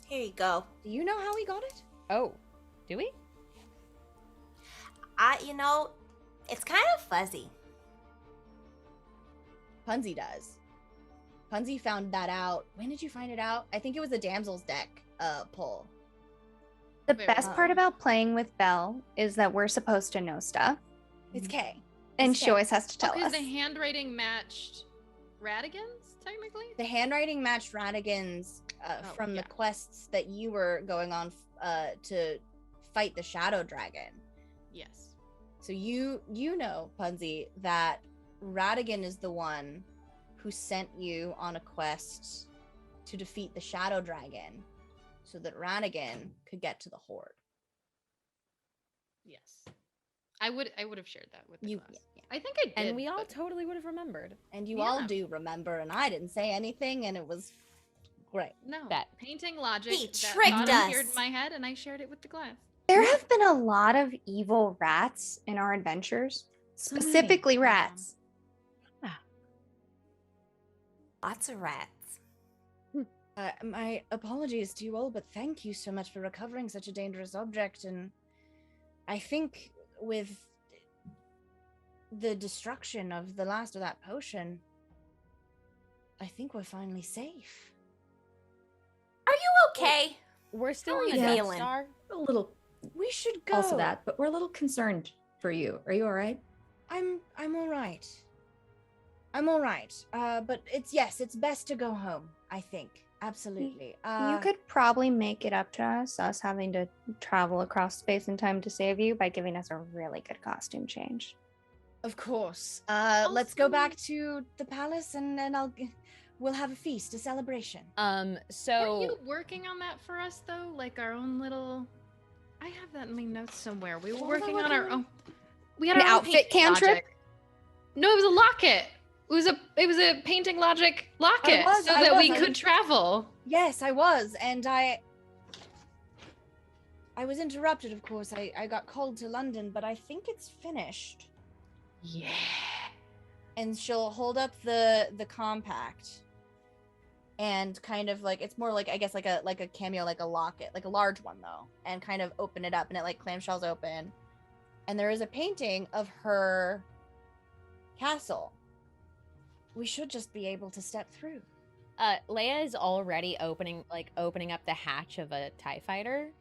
Here you go. Do you know how he got it? Oh, do we? It's kind of fuzzy. Punzi does. Punzi found that out. When did you find it out? I think it was the Damsels deck pull. The Wait, best part about playing with Belle is that we're supposed to know stuff, It's Kay. and It's she Kay. always has to tell Because us. the handwriting matched Radigan's, technically? The handwriting matched Radigan's from the quests that you were going on to fight the Shadow Dragon. Yes. So you know, Punzi, that Radigan is the one who sent you on a quest to defeat the Shadow Dragon so that Radigan could get to the Horde. Yes. I would have shared that with the You- class. yeah. I think I did. And we all but- totally would have remembered. And you all Yeah. do remember, and I didn't say anything, and it was great. No. Bet. Painting logic. He that tricked thought us. appeared in my head and I shared it with the class. There have been a lot of evil rats in our adventures, specifically rats. Lots of rats. My apologies to you all, but thank you so much for recovering such a dangerous object. And I think with the destruction of the last of that potion, I think we're finally safe. Are you okay? We're still How are on the you Death feeling? Star. A little We should go. also that, but we're a little concerned for you. Are you all right? I'm all right. I'm all right. But it's best to go home, I think. Absolutely. You could probably make it up to us having to travel across space and time to save you by giving us a really good costume change. Of course. Let's go back to the palace, and then we'll have a feast, a celebration. So Were you working on that for us though? Like our own little. I have that in my notes somewhere. We were What was I working on our working own. We had An our own outfit painting cantrip? logic. No, it was a locket. It was a painting logic locket, was, so I that was, we I could was- travel. Yes, I was, and I was interrupted, of course. I got called to London, but I think it's finished. Yeah. And she'll hold up the compact, and kind of like, it's more like, I guess, like a cameo, like a locket, like a large one though, and kind of open it up, and it like clamshells open, and there is a painting of her castle. We should just be able to step through. Leia is already opening up the hatch of a TIE fighter.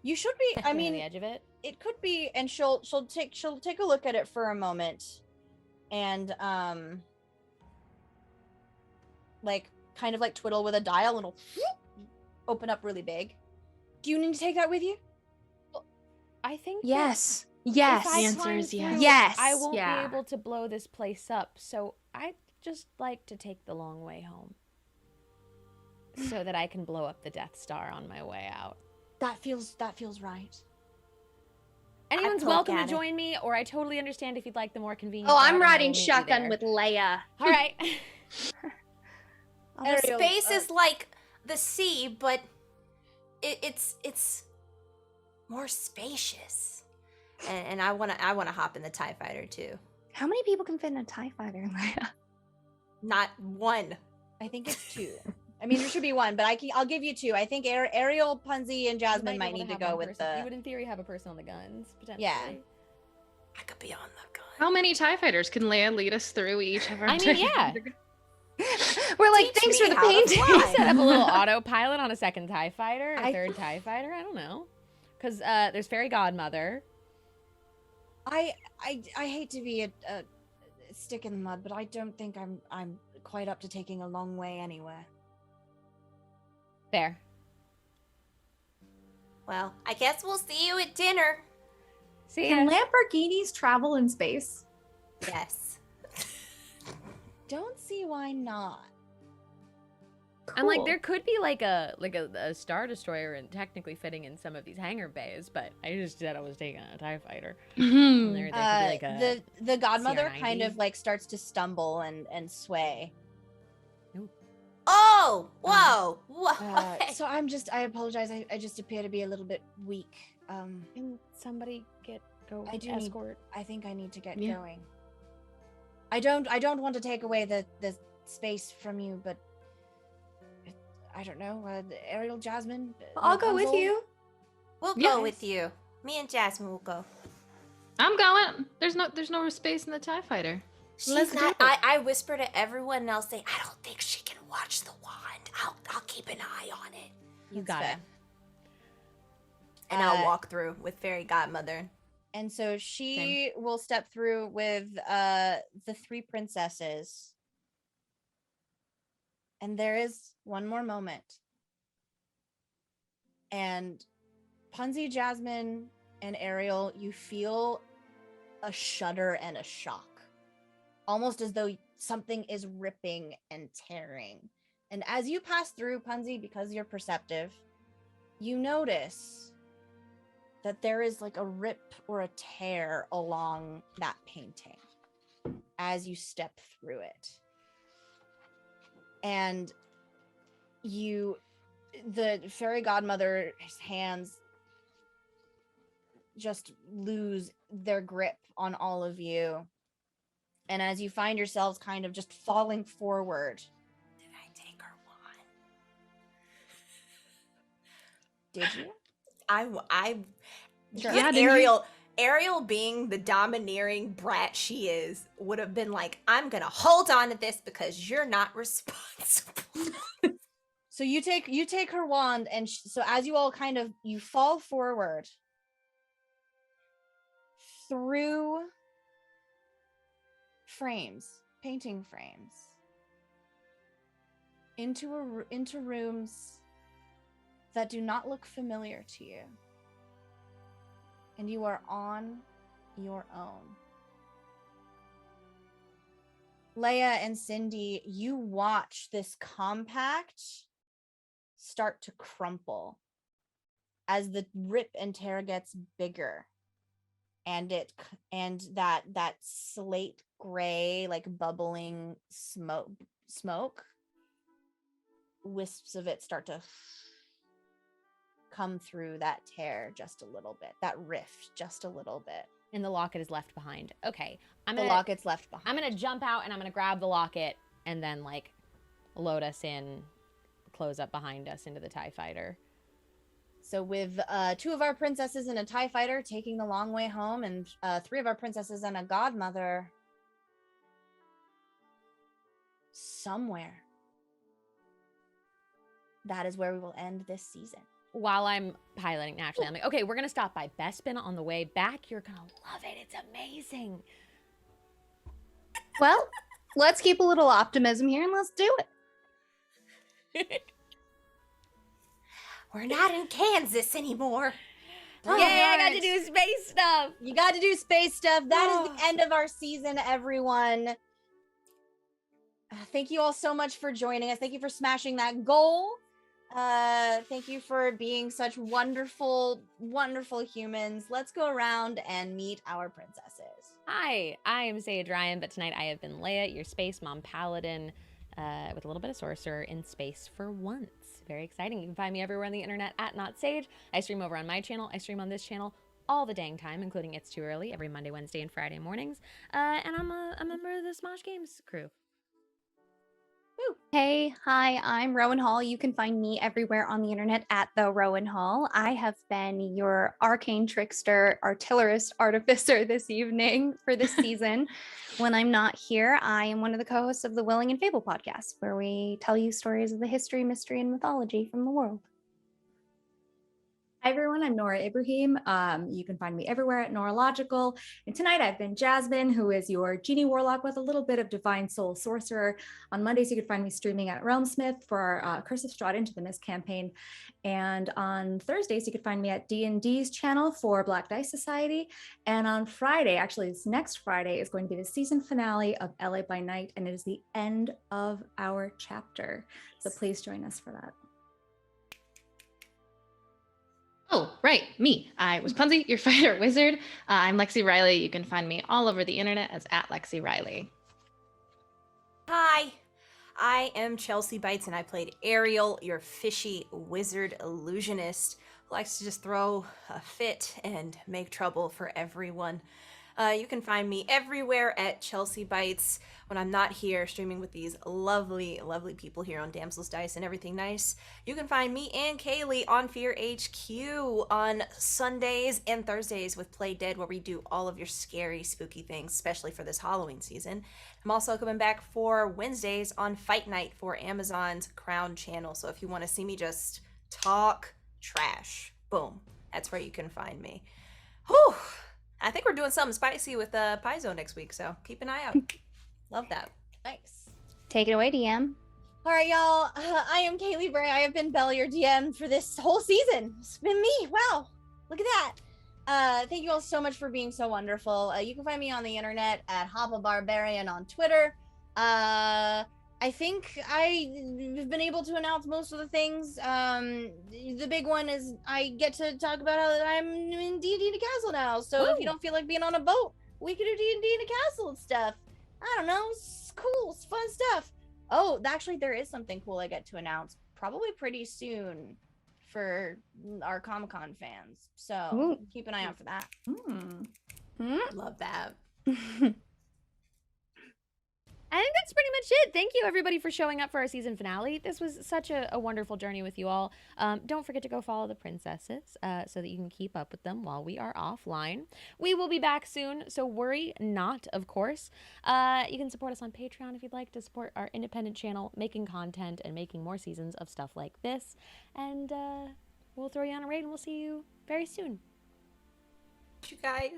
You should be. I on mean, the edge of it. it could be, and she'll take a look at it for a moment, and like kind of like twiddle with a dial, and it'll open up really big. Do you need to take that with you? I think. that Yes. if Yes. I The answer climb is yes. through, Yes. I won't Yeah. be able to blow this place up, so I'd just like to take the long way home, so that I can blow up the Death Star on my way out. That feels right. Anyone's poke welcome to at it. join me, or I totally understand if you'd like the more convenient. Oh, route, I'm and I will riding meet you shotgun there. with Leia. All right. Ariel, Space is like the sea, but it's more spacious. And I wanna hop in the TIE fighter too. How many people can fit in a TIE fighter, Leia? Not one. I think it's 2. I mean, there should be 1, but I'll give you 2. I think Ariel, Punzi, and You Jasmine be might able need to have go one with person. You the. would, in theory, have a person on the guns potentially. Yeah. I could be on the gun. How many TIE fighters can Leia lead us through each of our I mean, yeah. We're like, Teach thanks me for the how to painting. fly. Set up a little autopilot on a second TIE fighter, or a I- third TIE fighter. I don't know. Because there's Fairy Godmother. I hate to be a stick in the mud, but I don't think I'm quite up to taking a long way anywhere. Fair. Well, I guess we'll see you at dinner. See Can ya. Lamborghinis travel in space? Yes. Don't see why not. And like Cool. there could be like a Star Destroyer and technically fitting in some of these hangar bays, but I just said I was taking a TIE fighter. And there could be like a The godmother CR-90. kind of like starts to stumble and sway. Oh, whoa, whoa. Okay. So I apologize. I just appear to be a little bit weak. Can somebody go I do need- escort? I think I need to get Yeah. going. I don't want to take away the space from you, but I don't know. Ariel, Jasmine. I'll go with Rapunzel? you. We'll Yeah. go with you. Me and Jasmine will go. I'm going. There's no space in the TIE fighter. Let's She's not. do it. I whisper to everyone else, say, I don't think she can watch the wand. I'll keep an eye on it. You That's got fair. it. And Uh, I'll walk through with Fairy Godmother. And so she will step through with the three princesses. And there is one more moment. And Punzi, Jasmine, and Ariel, you feel a shudder and a shock. Almost as though something is ripping and tearing. And as you pass through, Punzi, because you're perceptive, you notice that there is like a rip or a tear along that painting as you step through it. And the fairy godmother's hands just lose their grip on all of you. And as you find yourselves kind of just falling forward. Did I take her wand? Did you? I Yeah, didn't you? Ariel being the domineering brat she is would have been like, I'm gonna hold on to this because you're not responsible. So you take her wand, and so as you all kind of you fall forward through painting frames, into rooms that do not look familiar to you, and you are on your own. Leia and Cindy, you watch this compact start to crumple as the rip and tear gets bigger, and that slate gray, like bubbling smoke wisps of it start to come through that tear just a little bit, that rift just a little bit. And the locket is left behind. Okay. The locket's left behind. I'm gonna jump out and I'm gonna grab the locket and then like load us in, close up behind us into the TIE fighter. So with two of our princesses and a TIE fighter taking the long way home, and three of our princesses and a godmother, somewhere, that is where we will end this season. While I'm piloting naturally, I'm like, okay, we're gonna stop by Bespin on the way back. You're gonna love it. It's amazing. Well, let's keep a little optimism here and let's do it. We're not in Kansas anymore. Yay, I got to do space stuff. You got to do space stuff. That is the end of our season, everyone. Thank you all so much for joining us. Thank you for smashing that goal. Thank you for being such wonderful, wonderful humans. Let's go around and meet our princesses. Hi, I am Sage Ryan, but tonight I have been Leia, your space mom paladin, with a little bit of sorcerer in space for once. Very exciting. You can find me everywhere on the internet at Not Sage. I stream over on my channel. I stream on this channel all the dang time, including It's Too Early every Monday, Wednesday, and Friday mornings. And I'm a member of the Smosh Games crew. Hey, hi, I'm Rowan Hall. You can find me everywhere on the internet at the Rowan Hall. I have been your arcane trickster, artillerist, artificer this evening for this season. When I'm not here, I am one of the co-hosts of the Willing and Fable podcast, where we tell you stories of the history, mystery, and mythology from the world. Hi everyone, I'm Nora Ibrahim. You can find me everywhere at Noralogical. And tonight I've been Jasmine, who is your genie warlock with a little bit of divine soul sorcerer. On Mondays, you can find me streaming at Realmsmith for our Curse of Strahd Into the Mist campaign. And on Thursdays, you can find me at D&D's channel for Black Dice Society. And on Friday, actually this next Friday, is going to be the season finale of LA by Night, and it is the end of our chapter. So please join us for that. Oh, right, me. I was Punzi, your fighter wizard. I'm Lexi Riley. You can find me all over the internet as @Lexi Riley. Hi, I am Chelsea Bites, and I played Ariel, your fishy wizard illusionist who likes to just throw a fit and make trouble for everyone. You can find me everywhere at Chelsea Bites when I'm not here streaming with these lovely, lovely people here on Damsels, Dice, and Everything Nice. You can find me and Kaylee on Fear HQ on Sundays and Thursdays with Play Dead, where we do all of your scary, spooky things, especially for this Halloween season. I'm also coming back for Wednesdays on Fight Night for Amazon's Crown channel. So if you want to see me just talk trash, boom, that's where you can find me. Whew! I think we're doing something spicy with Paizo next week, so keep an eye out. Love that. Nice. Take it away, DM. All right, y'all. I am Kaylee Bray. I have been Belle, your DM, for this whole season. It's been me. Wow. Look at that. Thank you all so much for being so wonderful. You can find me on the internet at Hoppa Barbarian on Twitter. I think I've been able to announce most of the things. The big one is I get to talk about how I'm in D&D in a castle now. So if you don't feel like being on a boat, we can do D&D in a castle and stuff. I don't know. It's cool. It's fun stuff. Oh, actually, there is something cool I get to announce probably pretty soon for our Comic-Con fans. So keep an eye out for that. Love that. I think that's pretty much it. Thank you, everybody, for showing up for our season finale. This was such a wonderful journey with you all. Don't forget to go follow the princesses so that you can keep up with them while we are offline. We will be back soon, so worry not, of course. You can support us on Patreon if you'd like to support our independent channel, making content and making more seasons of stuff like this. And we'll throw you on a raid, and we'll see you very soon. You guys.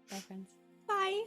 Bye, friends. Bye.